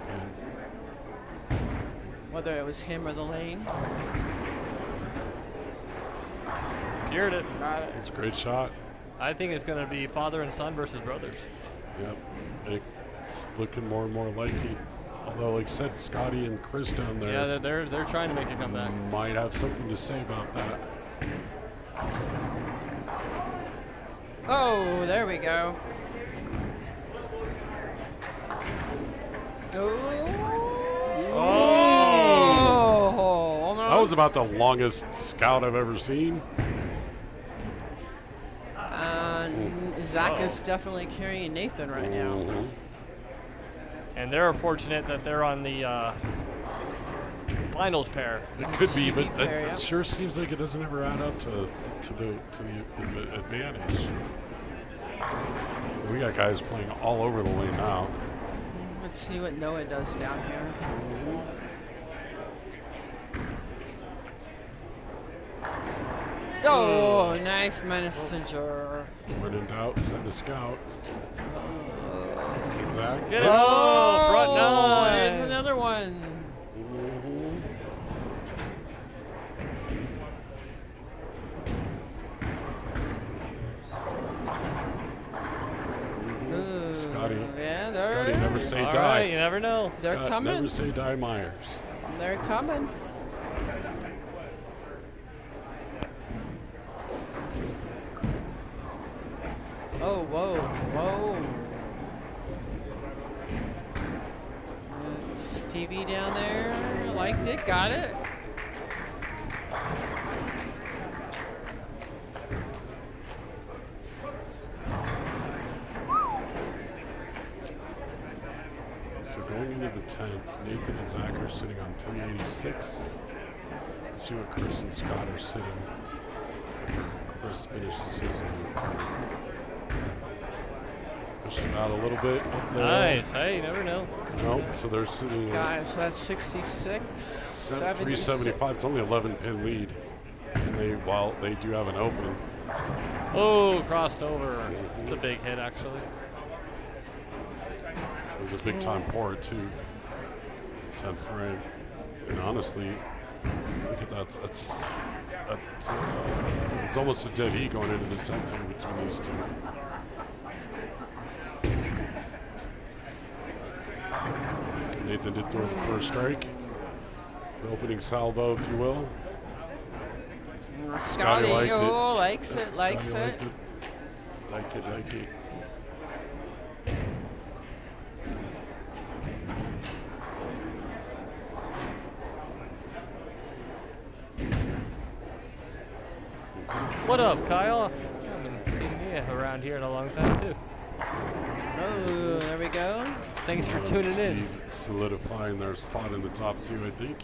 Whether it was him or the lane. Cured it. Got it. It's a great shot. I think it's going to be father and son versus brothers. Yep. It's looking more and more likely. Although, like I said, Scotty and Chris down there Yeah, they're trying to make a comeback. might have something to say about that. Oh, there we go. Oh. That was about the longest scout I've ever seen. Zach is definitely carrying Nathan right now. And they're fortunate that they're on the finals pair. It could be, but TV pair, it yeah. sure seems like it doesn't ever add up to the advantage. We got guys playing all over the lane now. Let's see what Noah does down here. Oh, nice messenger. When in doubt, send a scout. Zach. Get it! Oh, front nine. There's another one. Ooh, Scotty. Yeah, Scotty never say All die. right, you never know. They're Scott coming. Never say die Myers. They're coming. Oh, whoa, whoa. Stevie down there. Liked it, got it. So going into the 10th, Nathan and Zach are sitting on 386. Let's see what Chris and Scott are sitting after Chris finishes his game. Pushed it out a little bit up there. Nice. Hey, you never know. Nope, so they're sitting at Guys, that's 66, 76. 375. It's only 11-pin lead. And while they do have an open. Oh, crossed over. It's a big hit, actually. It was a big time for it, too. 10th frame. And honestly, look at that. It's almost a dead heat going into the 10th here between these two. Nathan did throw the first strike. The opening salvo, if you will. Scotty, liked it. Likes it, likes Scotty it. liked it. Like it. What up, Kyle? I haven't seen you around here in a long time, too. Oh, there we go. Thanks for tuning in. Steve solidifying their spot in the top two, I think.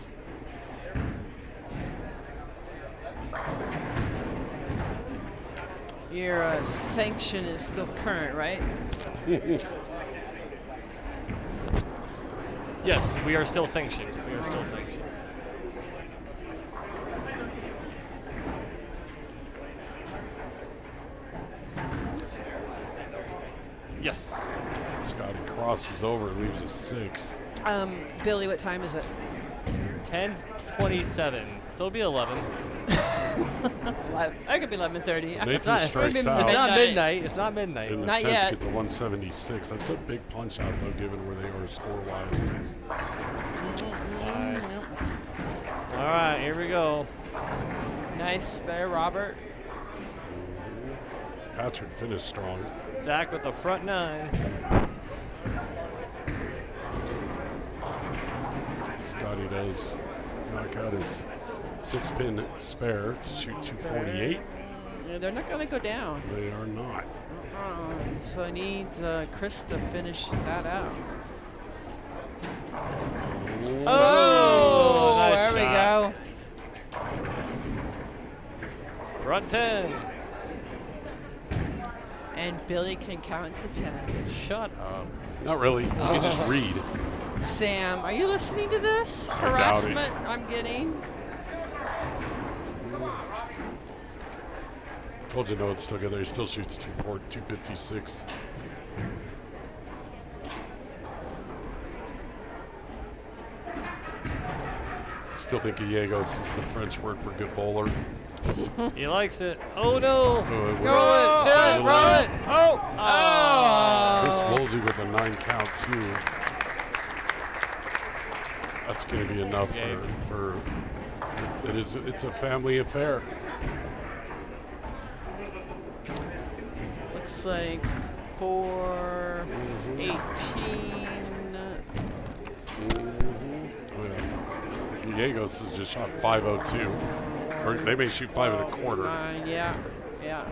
Your sanction is still current, right? Yes, we are still sanctioned. We are still sanctioned. Yes. Scotty crosses over and leaves a 6. Billy, what time is it? 10:27. So it'll be 11. That could be 11:30. Nathan It's not, strikes it's out not midnight. It's not midnight. in the Not 10th yet. to get to 176. That's a big punch out, though, given where they are score-wise. Nice. All right, here we go. Nice there, Robert. Patrick finished strong. Zach with the front nine. Scotty does knock out his 6-pin spare to shoot 248. Yeah, they're not going to go down. They are not. So it needs Chris to finish that out. Oh, nice there we shot. go. Run 10. And Billy can count to 10. Shut up. Not really. You can just read. Sam, are you listening to this I doubt it. harassment I'm getting? Told you no, it's still good there. He still shoots 256. Still think Gallegos is the French word for good bowler. He likes it. Oh no! Roll it! Roll it! Oh! Chris Woolsey with a 9 count too. That's going to be enough for it's a family affair. Looks like 418. Gallegos has just shot 502. Or they may shoot 5 1/4. Yeah, yeah.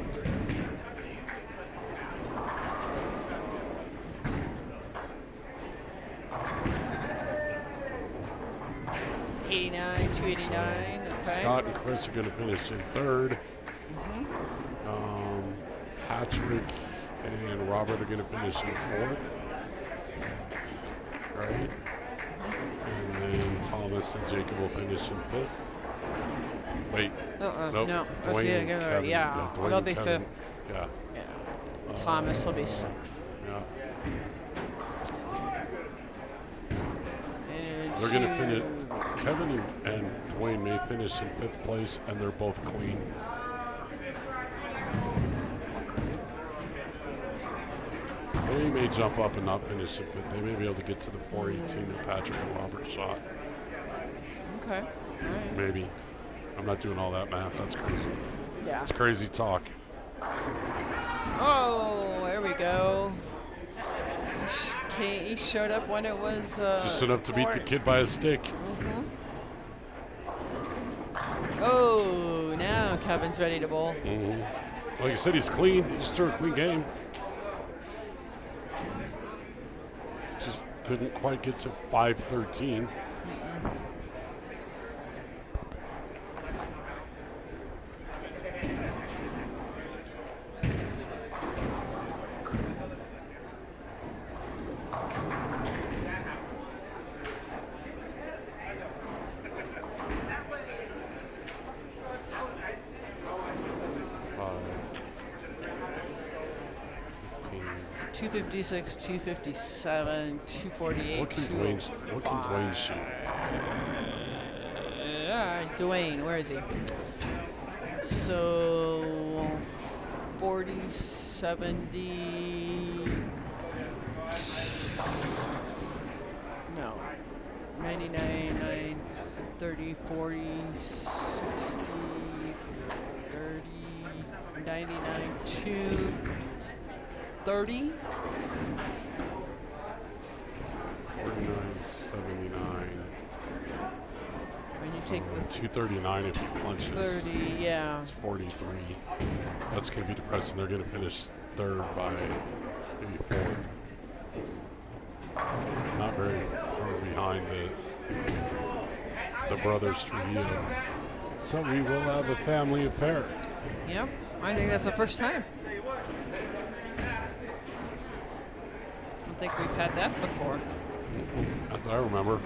$89, $289. Okay. Scott and Chris are going to finish in third. Patrick and Robert are going to finish in fourth. Right? And then Thomas and Jacob will finish in fifth. Wait. Nope. No. That's Dwayne the and other. Kevin. Yeah. Dwayne They'll and be Kevin. fifth. Yeah. Thomas will be sixth. Yeah. And They're going to finish. Kevin and Dwayne may finish in fifth place, and they're both clean. They may jump up and not finish in fifth. They may be able to get to the 418 that Patrick and Robert shot. Okay. All right. Maybe. I'm not doing all that math. That's crazy. Yeah. It's crazy talk. Oh, there we go. He showed up when it was. Just enough to beat the kid by a stick. Oh, now Kevin's ready to bowl. Like I said, he's clean. He just threw a clean game. Just didn't quite get to 513. $256, $257, $248. What can Dwayne shoot? Dwayne, where is he? So 40, 70. No. 99, 9, 30, 40, 60, 30, 99, 2. 30. 49.79. When you take the 239 if he punches. 30, yeah. It's 43. That's going to be depressing. They're going to finish third by maybe fourth. Not very far behind the brothers Trujillo. So we will have a family affair. Yep. I think that's the first time. I don't think we've had that before. Not that I remember.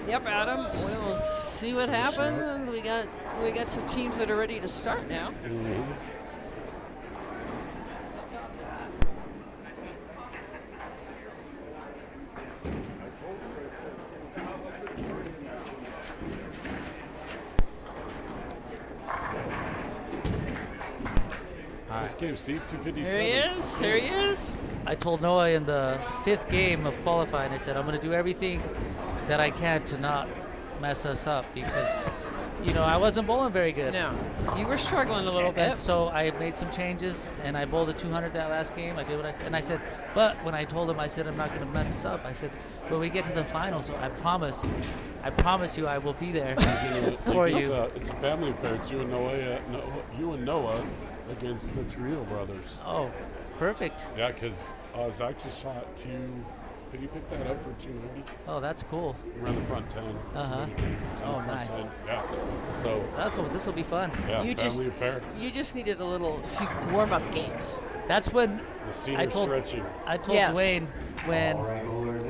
Yep, Adam. We'll see what happens. We got some teams that are ready to start now. This game, Steve, 257. Here he is. Here he is. I told Noah in the 5th game of qualifying, I said, I'm going to do everything that I can to not mess us up because, you know, I wasn't bowling very good. No, you were struggling a little bit. And so I made some changes, and I bowled a 200 that last game. I did what I said. And I said, but when I told him, I said, I'm not going to mess this up. I said, when we get to the finals, I promise I promise you I will be there Like, for it's you. It's a family affair. It's you and Noah against the Trio brothers. Oh, perfect. Yeah, because Zach just shot 2. Did he pick that up for 290? Oh, that's cool. Around the front 10. Uh-huh. Oh, nice. 10. Yeah. So This will be fun. yeah, You family affair. You just needed a few warm-up games. That's when The senior I told stretching. Yes. Dwayne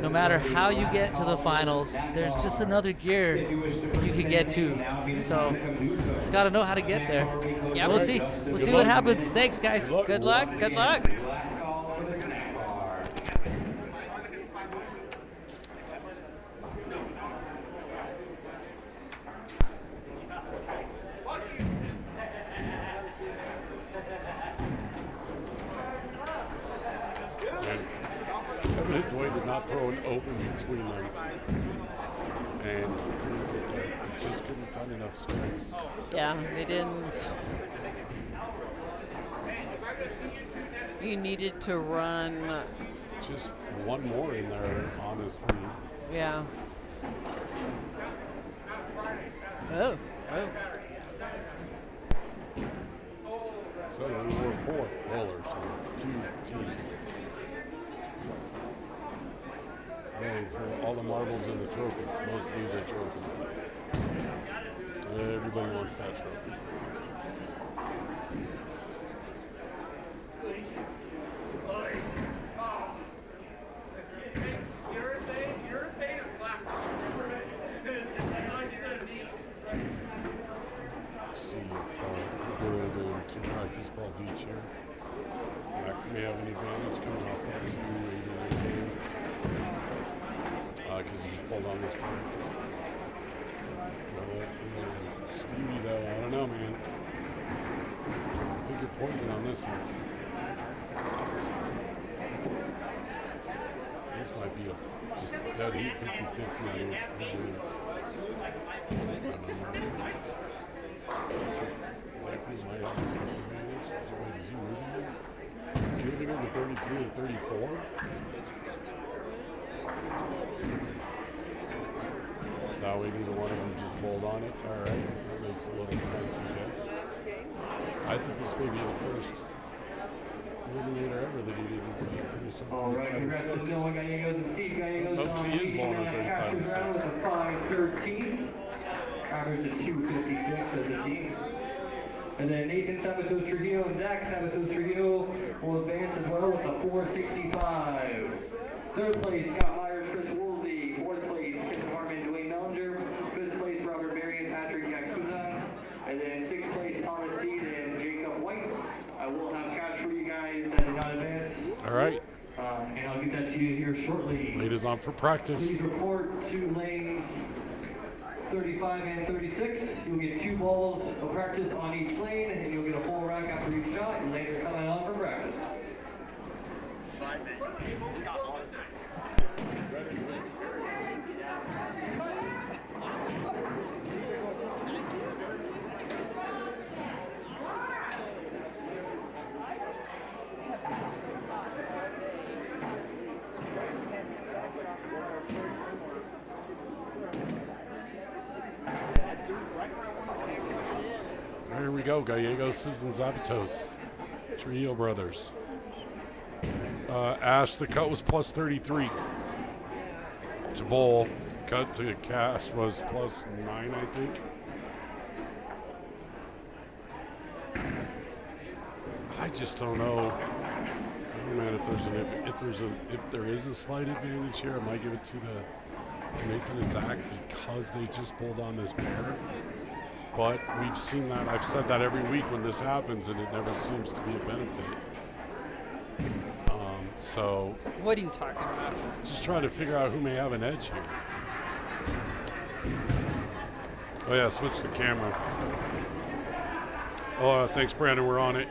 no matter how you get to the finals, there's just another gear you can get to. So it's got to know how to get there. Yeah, we'll see. We'll see what happens. Thanks, guys. Good luck. Good luck. Dwayne did not throw an open between them. And couldn't get there. He just couldn't find enough strikes. Yeah, they didn't. You needed to run. Just one more in there, honestly. Yeah. Oh. So there were 4 bowlers on 2 teams. And for all the marbles and the trophies, mostly the trophies. Everybody wants that trophy. Let's see if we're doing 2 practice balls each year. Max may have an advantage coming off that 289 game. Because he just pulled on this part. Stevie's out. I don't know, man. Pick your poison on this one. This might be just dead heat 50-50 on who wins. I don't know. Zach Cruz might have a slight advantage. So wait, is he moving him? Is he moving him to 33 and 34? That way neither one of them just bowled on it. All right, that makes a little sense, I guess. I think this may be the first Eliminator ever that he didn't finish on 35 and 6. Oops, he is bowling on 35 and 6. 5-13, average of 256 as a team. And then Nathan Sabatos Trujillo and Zach Sabatos Trujillo will advance as well with a 465. Third place, Scott Myers, Chris Woolsey. Fourth place, Kevin Harmon, Dwayne Mellinger. Fifth place, Robert Berry and Patrick Yakuza. And then sixth place, Thomas Steed and Jacob White. I will have cash for you guys that did not advance. All right. And I'll get that to you here shortly. Lead is on for practice. Please report to lanes 35 and 36. You'll get 2 balls of practice on each lane, and you'll get a full rack after each shot. And later coming on for practice. Here we go, Gallegos and Zapatos. Trio brothers. Ash, the cut was plus 33. To bowl, cut to cash was plus 9, I think. I just don't know. Oh man, if there is a slight advantage here, I might give it to Nathan and Zach because they just pulled on this pair. But we've seen that. I've said that every week when this happens, and it never seems to be a benefit. So. What are you talking about? Just trying to figure out who may have an edge here. Oh yeah, switch the camera. Oh, thanks, Brandon. We're on it.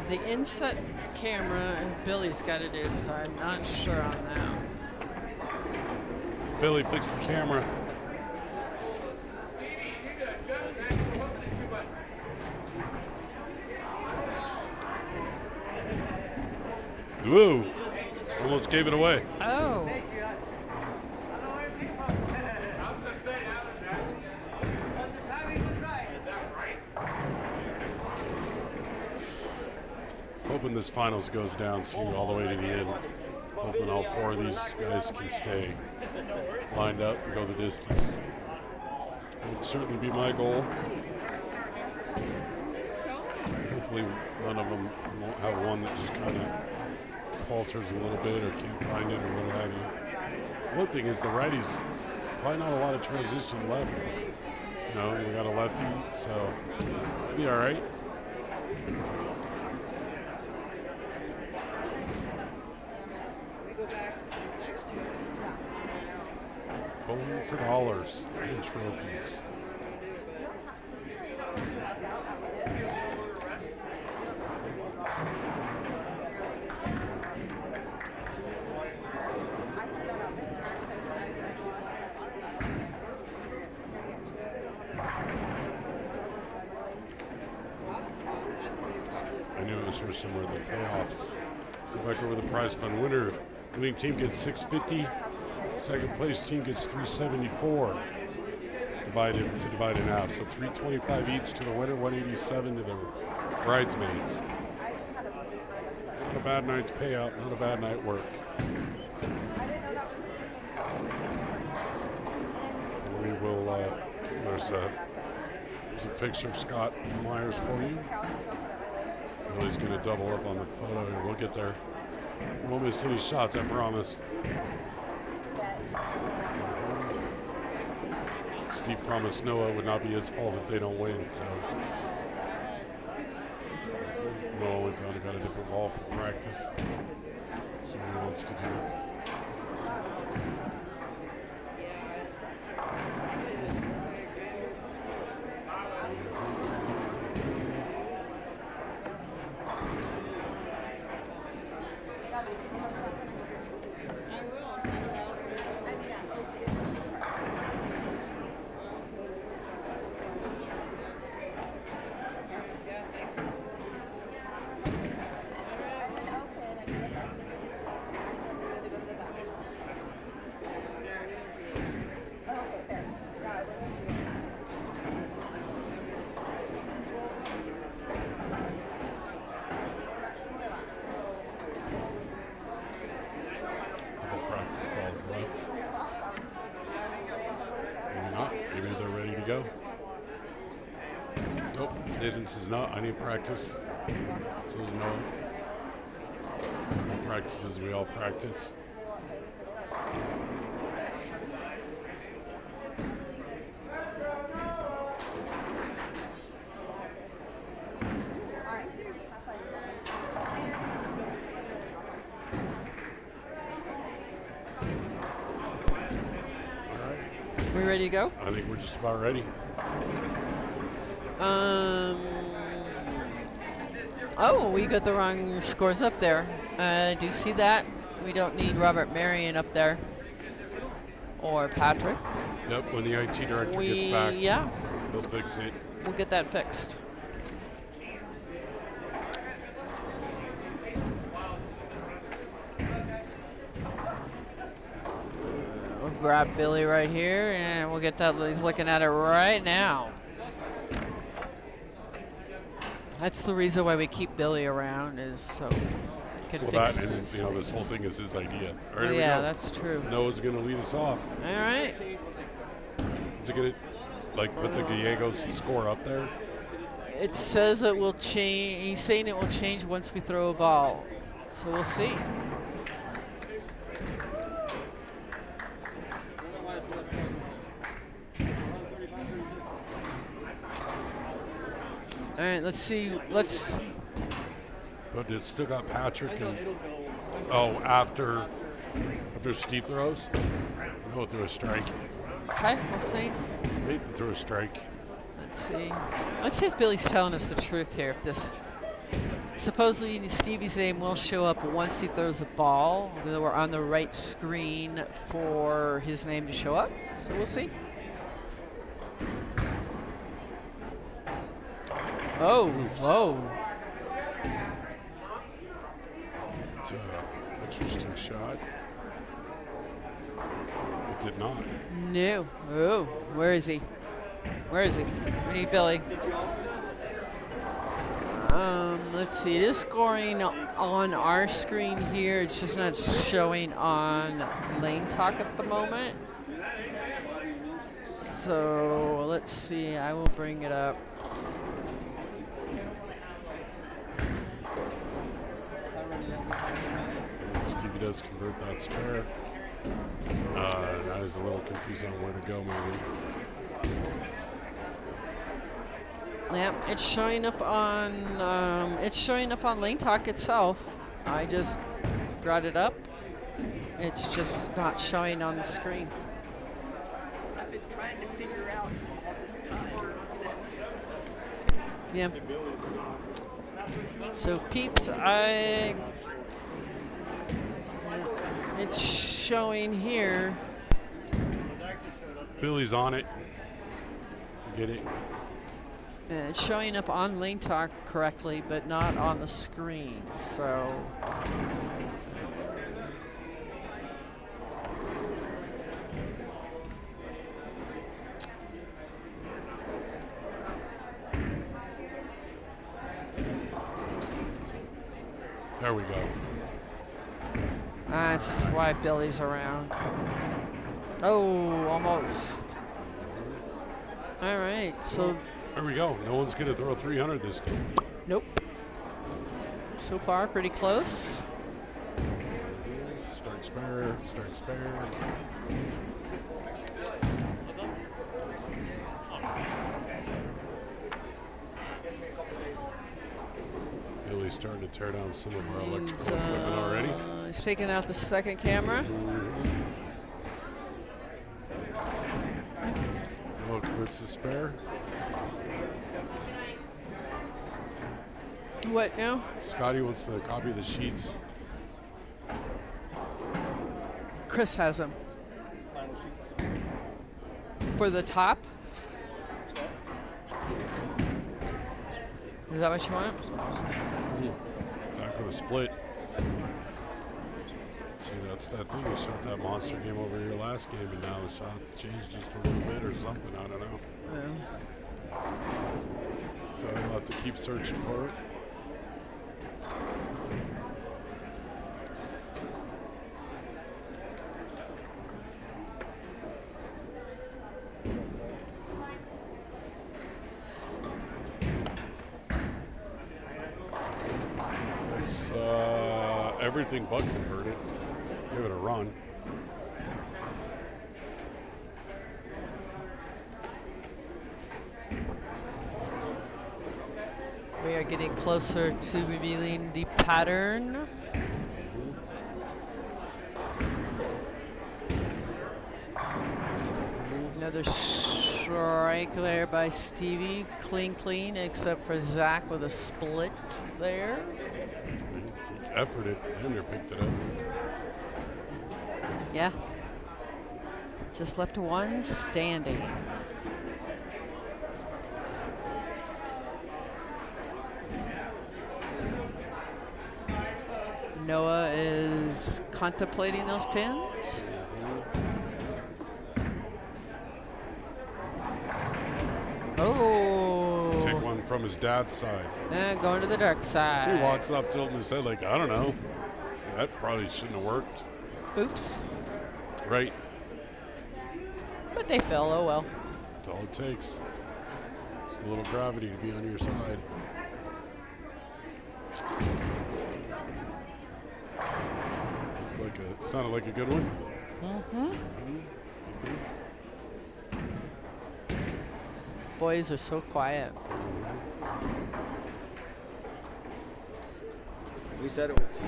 The inset camera, Billy's got to do this. I'm not sure on that. Billy, fix the camera. Whoa, almost gave it away. Oh. hoping this finals goes down to all the way to the end. Hoping all 4 of these guys can stay lined up and go the distance. It would certainly be my goal. Hopefully none of them won't have one that just kind of falters a little bit or can't find it or what have you. One thing is the righties, probably not a lot of transition left. You know, we got a lefty, so it'll be all right. Bowling for dollars and trophies. I knew it was here somewhere. The payoffs. Go back over the prize fund. Winning team gets $650. Second place team gets $374. Divide in half. So $325 each to the winner, $187 to the bridesmaids. Not a bad night's payout. Not a bad night work. And we will. There's a picture of Scott Myers for you. Billy's going to double up on the photo here. We'll get there. We won't miss any shots, I promise. Steve promised Noah it would not be his fault if they don't win, so. Noah went down and got a different ball for practice. So he wants to do it. Left. Maybe not. Maybe they're ready to go. Nope. Didn't is not. I need practice. So is Noah. No practices. We all practice. We ready to go? I think we're just about ready. Oh, we got the wrong scores up there. Do you see that? We don't need Robert Marion up there. Or Patrick. Yep, when the IT director gets back, yeah, he'll fix it. We'll get that fixed. We'll grab Billy right here, and we'll get that. He's looking at it right now. That's the reason why we keep Billy around, is so he can fix and these you know, this things. whole thing is his idea. All right, Yeah, that's true. Noah's going to lead us off. All right. Is it going to like put the Gallegos score up there? It says it will change. He's saying it will change once we throw a ball. So we'll see. All right, let's see. But it's still got Patrick and after Steve throws, no, threw a strike. Okay, we'll see. Nathan threw a strike. Let's see. Let's see if Billy's telling us the truth here. If this supposedly Stevie's name will show up once he throws a ball. We're on the right screen for his name to show up. So we'll see. Oh, whoa. It's an interesting shot. It did not. No. Oh, where is he? Where is he? We need Billy. Let's see, it is scoring on our screen here. It's just not showing on Lane Talk at the moment. So let's see, I will bring it up. Stevie does convert that spare. I was a little confused on where to go, maybe. Yep, it's showing up on Lane Talk itself. I just brought it up. It's just not showing on the screen. I've been trying to figure out all this time. Yeah. So peeps, it's showing here. Billy's on it. Get it? It's showing up on Lane Talk correctly, but not on the screen. So. There we go. That's why Billy's around. Oh, almost. All right, so. There we go. No one's going to throw 300 this game. Nope. So far, pretty close. Start spare, start spare. Billy's starting to tear down some of our electrical equipment already. He's taking out the second camera. Look, it's a spare. What now? Scotty wants to copy the sheets. Chris has them. For the top? Is that what you want? Tackle the split. See, that's that thing. You shot that monster game over here last game, and now the shot changed just a little bit or something. I don't know. Yeah. So I'll have to keep searching for it. This everything but converted. Give it a run. We are getting closer to revealing the pattern. Another strike there by Stevie. Clean, except for Zach with a split there. Efforted. Ender picked it up. Yeah. Just left one standing. Noah is contemplating those pins. Oh. Take one from his dad's side. And going to the dark side. He walks up, tilting his head like, I don't know. That probably shouldn't have worked. Oops. Right. But they fell, oh well. That's all it takes. Just a little gravity to be on your side. Sounded like a good one. Boys are so quiet. We said it was Tito.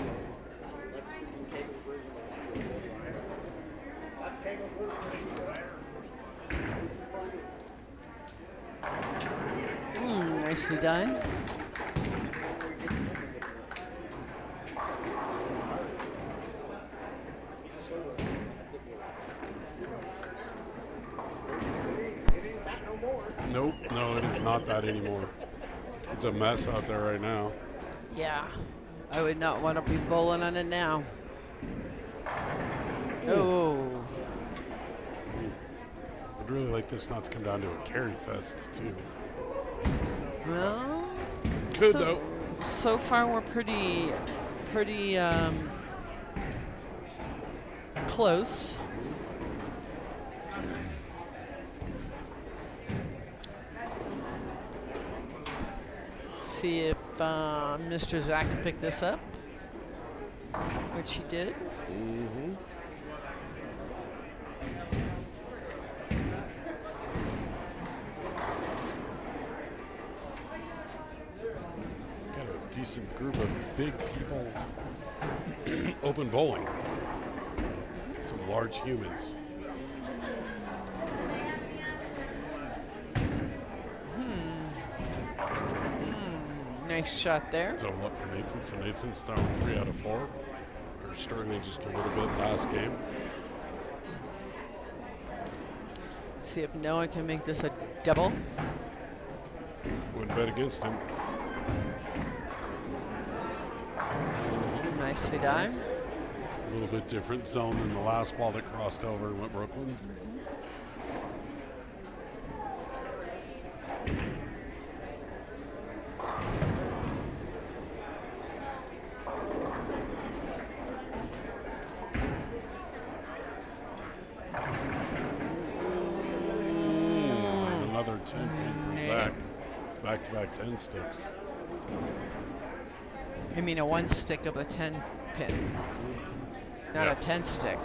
That's freaking Kegel's version of Tito. That's Kegel's version of Tito. Nicely done. Nope, no, it is not that anymore. It's a mess out there right now. Yeah. I would not want to be bowling on it now. Oh. I'd really like this not to come down to a carry fest, too. Well, Could, so, though. so far we're pretty close. See if Mr. Zach can pick this up, which he did. Mm-hmm. Got a decent group of big people open bowling. Some large humans. Nice shot there. Double up for Nathan. So Nathan's thrown 3 out of 4. They're struggling just a little bit last game. Let's see if Noah can make this a double. Wouldn't bet against him. Nicely done. A little bit different zone than the last ball that crossed over and went Brooklyn. Another 10 pin for Zach. It's back-to-back 10 sticks. I mean a 1 stick of a 10 pin, not Yes. a 10 stick.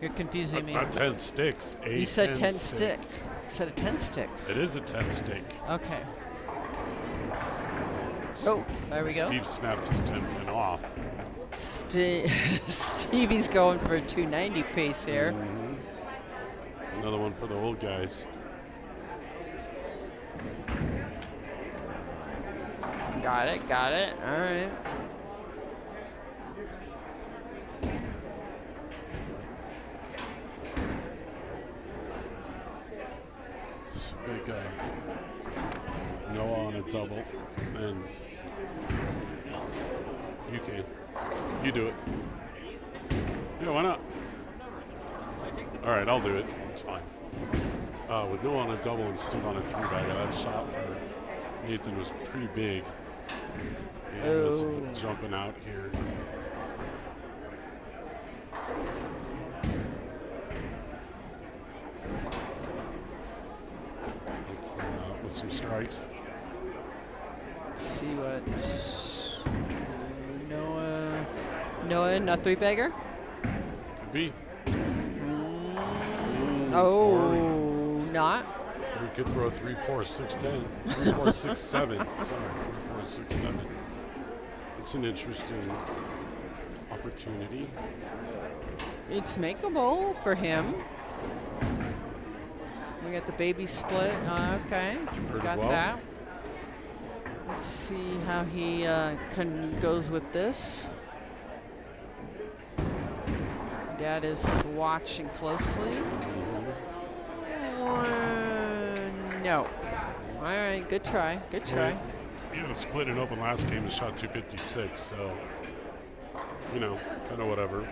You're confusing me. Not 10 sticks. You said 10 stick. You said a 10 sticks. It is a 10 stick. Okay. Oh, there we go. Steve snapped his 10 pin off. Stevie's going for a 290 pace here. Another one for the old guys. Got it, got it. All right. Big Noah on a double, and you can. You do it. Yeah, why not? All right, I'll do it. It's fine. With Noah on a double and Steve on a 3-bagger, that shot for Nathan was pretty big. Yeah, he was jumping out here. With some strikes. Let's see what Noah, not 3-bagger. Could be. Oh, not. Or he could throw 3, 4, 6, 10. 3, 4, 6, 7. Sorry, 3, 4, 6, 7. It's an interesting opportunity. It's makeable for him. We got the baby split. Okay, got well. that. Let's see how he goes with this. Dad is watching closely. No. All right, good try. Good try. Yeah, he had a split and open last game and shot 256, so, you know, kind of whatever.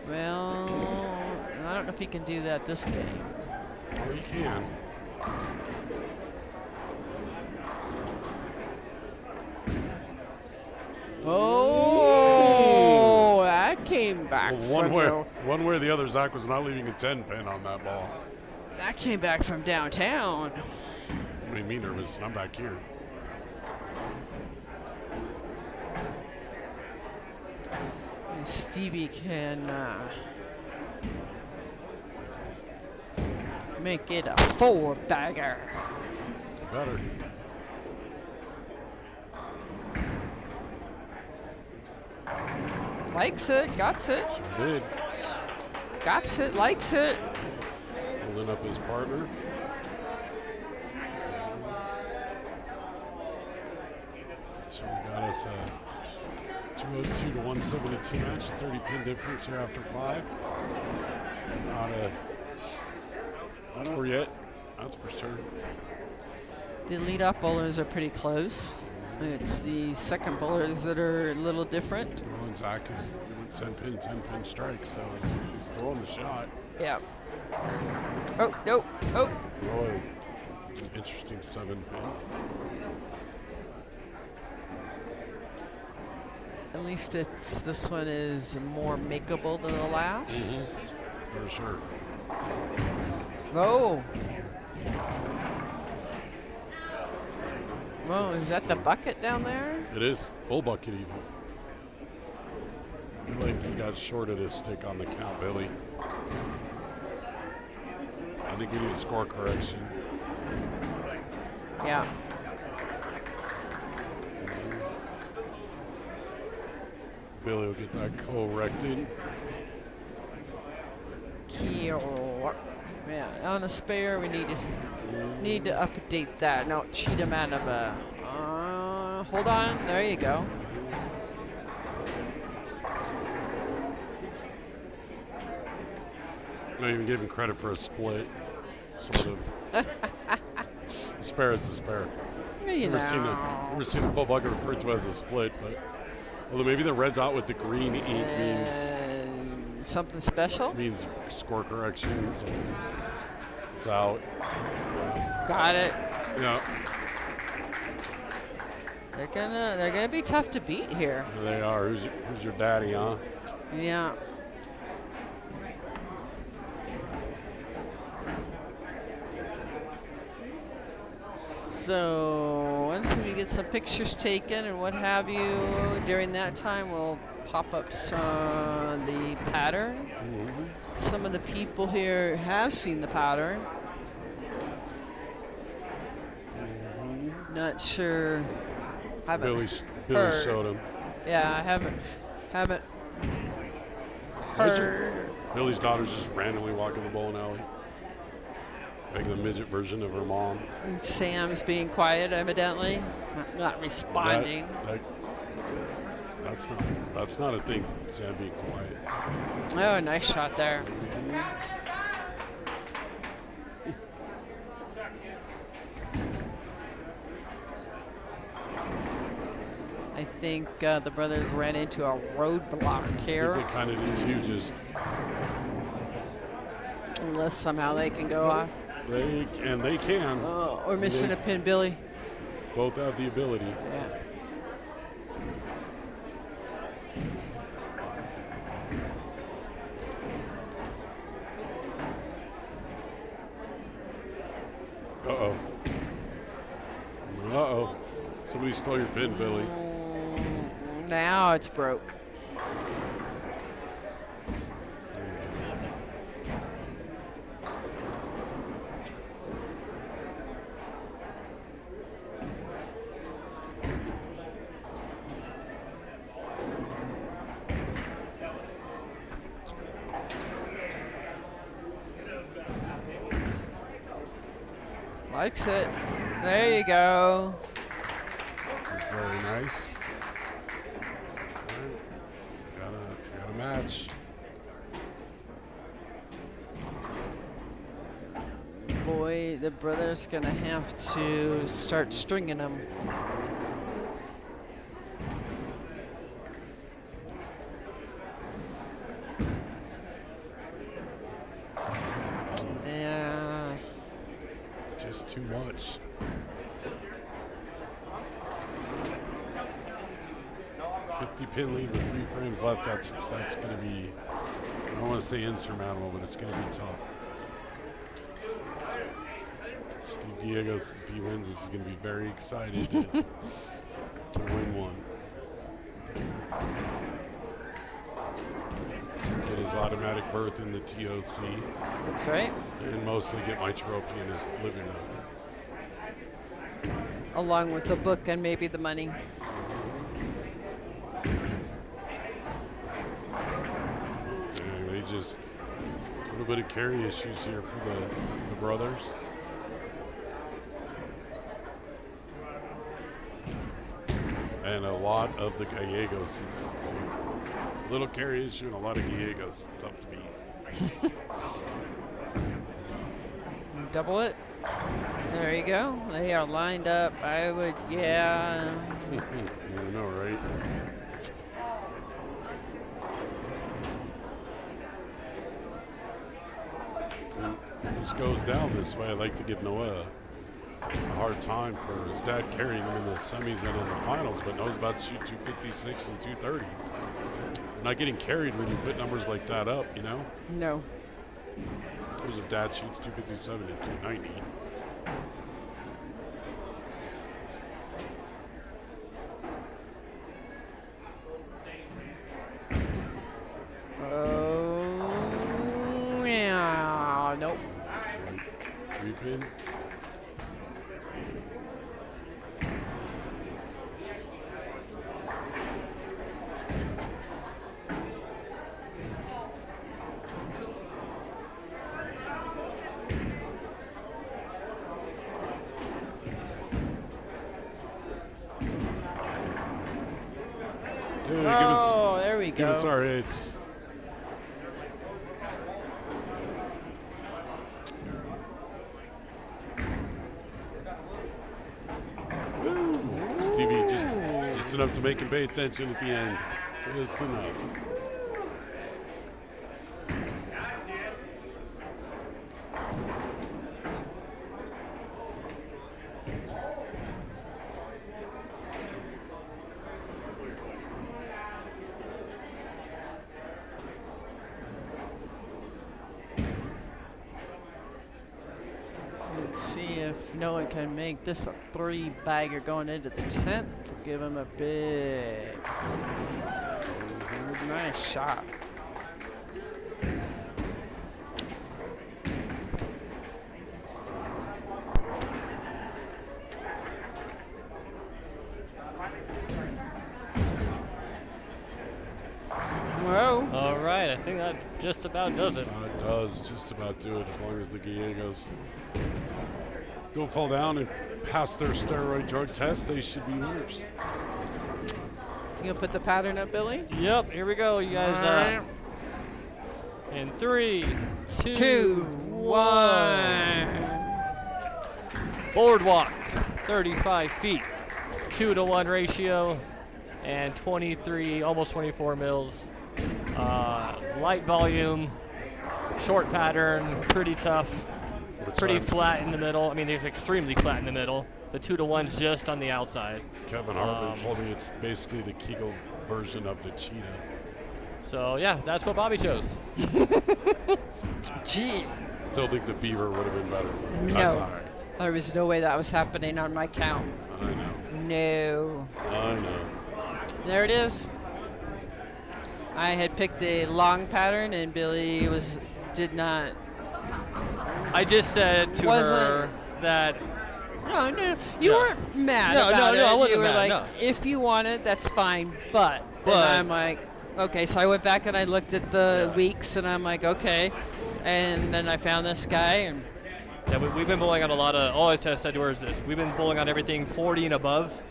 Well, I don't know if he can do that this game. Well, he can. Oh, that came back Well, from one way or the other, Zach was not leaving a 10 pin on that ball. that came back from downtown. Made me nervous, and I'm back here. And Stevie can make it a 4-bagger. Better. Likes it, gots it, Sure did. gots it, likes it. Holding up his partner. So we got us a 202 to 172 match, 30 pin difference here after 5. Not over yet, that's for sure. The lead-off bowlers are pretty close. It's the second bowlers that are a little different. Well, and Zach is 10 pin strike, so he's throwing the shot. Yeah. Oh, no, oh. Boy, interesting 7 pin. At least this one is more makeable than the last. For sure. Oh. Whoa, is that the bucket down there? It is. Full bucket even. I feel like he got shorted his stick on the count, Billy. I think we need a score correction. Yeah. Billy will get that corrected. Yeah, on a spare, we need to update that. No, cheat him out of a. Hold on, there you go. Not even giving credit for a split, sort of. A spare is a spare. Never seen a full bucket referred to as a split, but although maybe the red dot with the green ink means something special. Means score correction. Something. It's out. Got it. Yeah. They're gonna be tough to beat here. They are. Who's your daddy, huh? Yeah. So once we get some pictures taken and what have you, during that time we'll pop up the pattern. Some of the people here have seen the pattern. Not sure. Billy showed him. Yeah, I haven't heard. Billy's daughter's just randomly walking the bowling alley. Like the midget version of her mom. And Sam's being quiet, evidently, not responding. That's not a thing. Sam being quiet. Oh, nice shot there. I think the brothers ran into a roadblock here. I think they kind of did too, just. Unless somehow they can go off. They can. Oh, we're missing a pin, Billy. Both have the ability. Yeah. Uh-oh. Uh-oh. Somebody stole your pin, Billy. Now it's broke. Likes it. There you go. Very nice. Got a match. Boy, the brother's gonna have to start stringing them. Yeah. Just too much. $50 pin lead with 3 frames left. That's going to be, I don't want to say insurmountable, but it's going to be tough. Steve Diegos, if he wins, is going to be very excited to win one. Get his automatic berth in the TOC. That's right. And mostly get my trophy in his living room. Along with the book and maybe the money. And they just, a little bit of carry issues here for the brothers. And a lot of the Gallegos is a little carry issue and a lot of Gallegos. It's up to beat. Double it. There you go. They are lined up. I would, yeah. I know, right? If this goes down this way, I'd like to give Noah a hard time for his dad carrying him in the semis and in the finals, but knows about to shoot 256 and 230. It's not getting carried when you put numbers like that up, you know? No. Here's if dad shoots 257 and 290. Oh, yeah. Nope. Three pin. Dude, Oh, there we give us go. our hits. Stevie just enough to make him pay attention at the end. Just enough. Let's see if Noah can make this a 3-bagger going into the 10th. Give him a big, nice shot. Whoa. All right, I think that just about does it. It does just about do it as long as the Gallegos don't fall down and pass their steroid drug test. They should be winners. You gonna put the pattern up, Billy? Yep, here we go, you guys. Alright. In 3, 2, 2, 1. Boardwalk, 35 feet, 2-to-1 ratio, and 23, almost 24 mils. Light volume, short pattern, pretty tough, pretty flat in the middle. I mean, it's extremely flat in the middle. The 2-to-1's just on the outside. Kevin Hartman told me it's basically the Kegel version of the cheetah. So yeah, that's what Bobby chose. Gee. Still think the beaver would have been better. No. That's all right. There was no way that was happening on my count. I know. No. I know. There it is. I had picked a long pattern and Billy did not. I just said to her that. No. You weren't mad No, about it. I wasn't you were mad, like, no. if you want it, that's fine, but. And I'm like, okay. So I went back and I looked at the weeks and I'm like, okay. And then I found this guy and. Yeah, we've been bowling on a lot of. All I said to her is this: we've been bowling on everything 40 and above,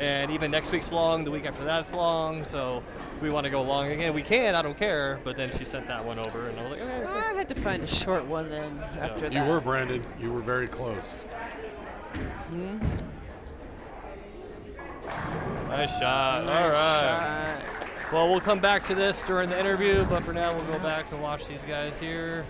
and even next week's long. The week after that's long. So we want to go long again. We can. I don't care. But then she sent that one over, and I was like, okay. I had to find a short one then after that. You were, Brandon. You were very close. Nice shot. All right. Well, we'll come back to this during the interview, but for now, we'll go back and watch these guys here.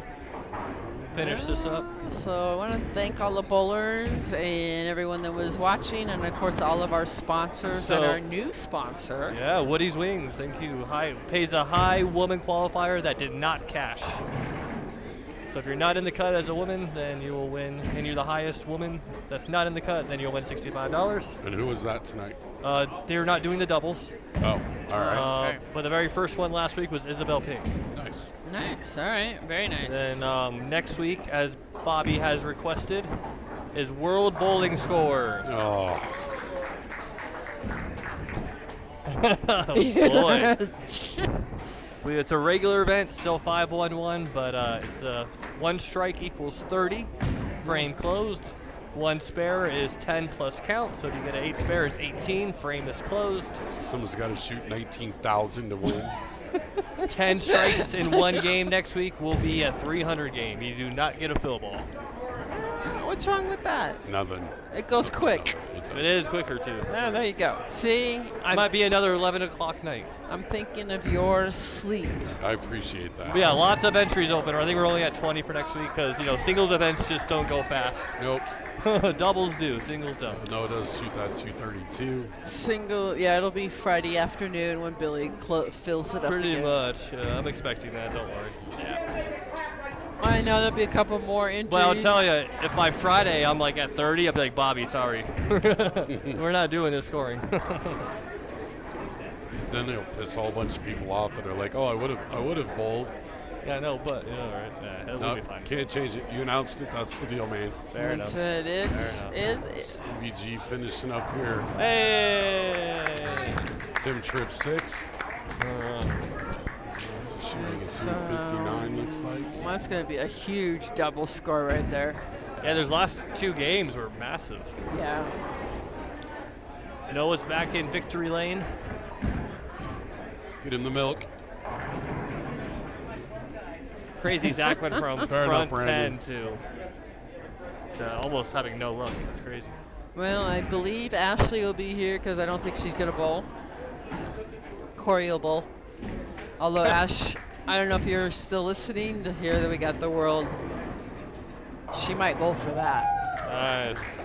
Finish this up. So I want to thank all the bowlers and everyone that was watching, and of course all of our sponsors and our new sponsor. Yeah, Woody's Wings. Thank you. Pays a high woman qualifier that did not cash. So if you're not in the cut as a woman, then you will win. And you're the highest woman that's not in the cut, then you'll win $65. And who was that tonight? They're not doing the doubles. Oh, all right. But the very first one last week was Isabel Pink. Nice. Nice. All right. Very nice. Then next week, as Bobby has requested, is World Bowling Score. Oh. Boy. It's a regular event, still 5-1-1, but it's 1 strike equals 30. Frame closed. 1 spare is 10 plus count, so if you get an 8 spare, it's 18. Frame is closed. Someone's got to shoot 19,000 to win. 10 strikes in 1 game next week will be a 300 game. You do not get a fill ball. What's wrong with that? Nothing. It goes quick. It is quicker, too. Oh, there you go. See? It might be another 11 o'clock night. I'm thinking of your sleep. I appreciate that. But yeah, lots of entries open. I think we're only at 20 for next week because, singles events just don't go fast. Nope. Doubles do, singles don't. So Noah does shoot that 232. Single, yeah, it'll be Friday afternoon when Billy fills it up Pretty again. much. I'm expecting that, don't worry. Yeah. I know there'll be a couple more injuries. Well, I'll tell you, if by Friday I'm like at 30, I'll be like, Bobby, sorry. We're not doing this scoring. Then they'll piss a whole bunch of people off that are like, oh, I would have bowled. Yeah, no, but, yeah, all right. Yeah, it'll No, be fine. can't change it. You announced it. That's the deal, man. Fair enough. That's it. Stevie G finishing up here. Hey! Tim Tripp 6. That's a shooting at 259, looks like. That's going to be a huge double score right there. Yeah, those last 2 games were massive. Yeah. Noah's back in victory lane. Get him the milk. Crazy Zach went from Fair front enough, 10 to almost having no luck. That's crazy. Well, I believe Ashley will be here because I don't think she's going to bowl. Corey will bowl. Although, Ash, I don't know if you're still listening to hear that we got the world. She might bowl for that. Nice.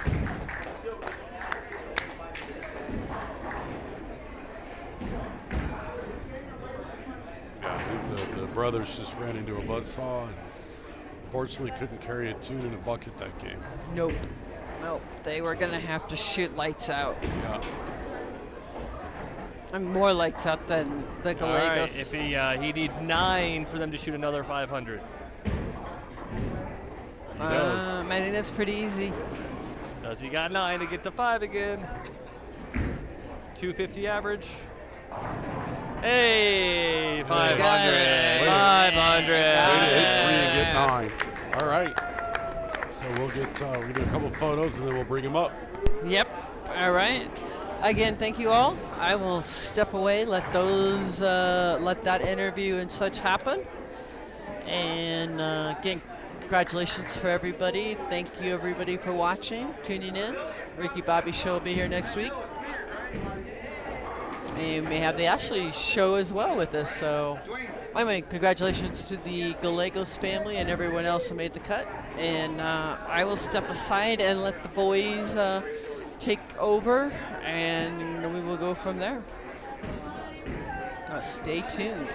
Yeah, I think the brothers just ran into a buzzsaw and unfortunately couldn't carry a tune in a bucket that game. Nope. They were going to have to shoot lights out. Yeah. And more lights out than the Gallegos. All right, if he needs 9 for them to shoot another 500. He does. I think that's pretty easy. Does he got 9 to get to 5 again? 250 average. Hey, 500. 500. Way to hit 3 and get 9. All right. So we'll do a couple photos and then we'll bring him up. Yep. All right. Again, thank you all. I will step away, let that interview and such happen. And again, congratulations for everybody. Thank you everybody for watching, tuning in. Ricky Bobby Show will be here next week. And we may have the Ashley Show as well with us. So anyway, congratulations to the Gallegos family and everyone else who made the cut. And I will step aside and let the boys take over, and we will go from there. Stay tuned.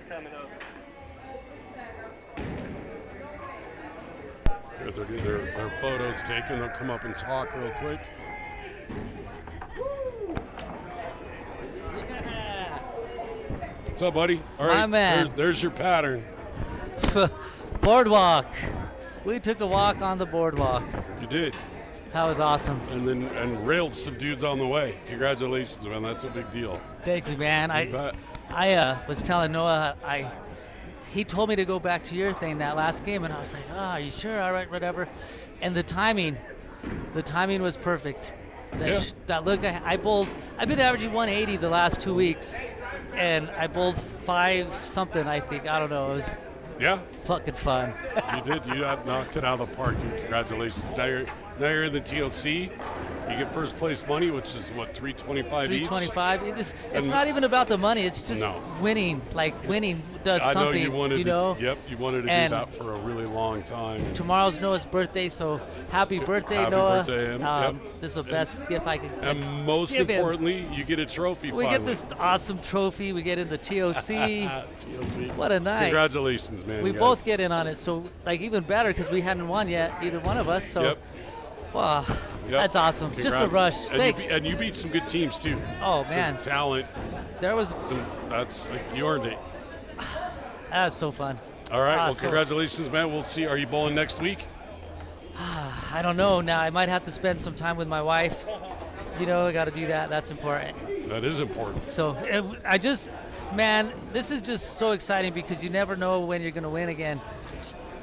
coming up. They're getting their photos taken. They'll come up and talk real quick. What's up, buddy? All right, My man. There's your pattern. Boardwalk. We took a walk on the boardwalk. You did. That was awesome. And railed some dudes on the way. Congratulations, man. That's a big deal. Thank you, man. I was telling Noah, he told me to go back to your thing that last game, and I was like, are you sure? All right, whatever. And the timing was perfect. That look, I bowled. I've been averaging 180 the last 2 weeks, and I bowled 5 something. I think, I don't know. It was fucking fun. You did. You knocked it out of the park, dude. Congratulations. Now you're in the TOC. You get first place money, which is what, $325 each? $325. It's not even about the money. It's just winning. Like winning does I know something. you wanted know. to. Yep, you wanted to do that for a really long time. Tomorrow's Noah's birthday, so happy birthday, Happy Noah! birthday, him. This is the best gift I could. And most give him. importantly, you get a trophy. We finally. get this awesome trophy. We get in the TOC. TOC. What a night! Congratulations, man. We both get in on it, so like even better because we hadn't won yet, either one of us. So, wow, that's awesome. Congrats. Just a rush. And Thanks. And you beat some good teams too. Oh man, some talent. There was some. That's like you earned it. That was so fun. All right. Well, congratulations, man. We'll see. Are you bowling next week? I don't know. Now I might have to spend some time with my wife. You know, I got to do that. That's important. That is important. So this is just so exciting because you never know when you're going to win again.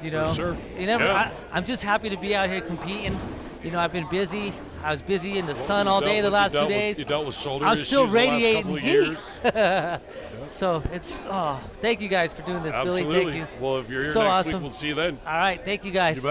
You know, For sure. You never. Yeah. I'm just happy to be out here competing. You know, I've been busy. I was busy in the sun all day the last 2 days. You dealt with shoulder I'm issues still the last radiating couple of heat. years. So it's thank you guys for doing this, Absolutely. Billy. Thank you. Well, if you're here so next awesome. week, we'll see you then. All right, thank you guys.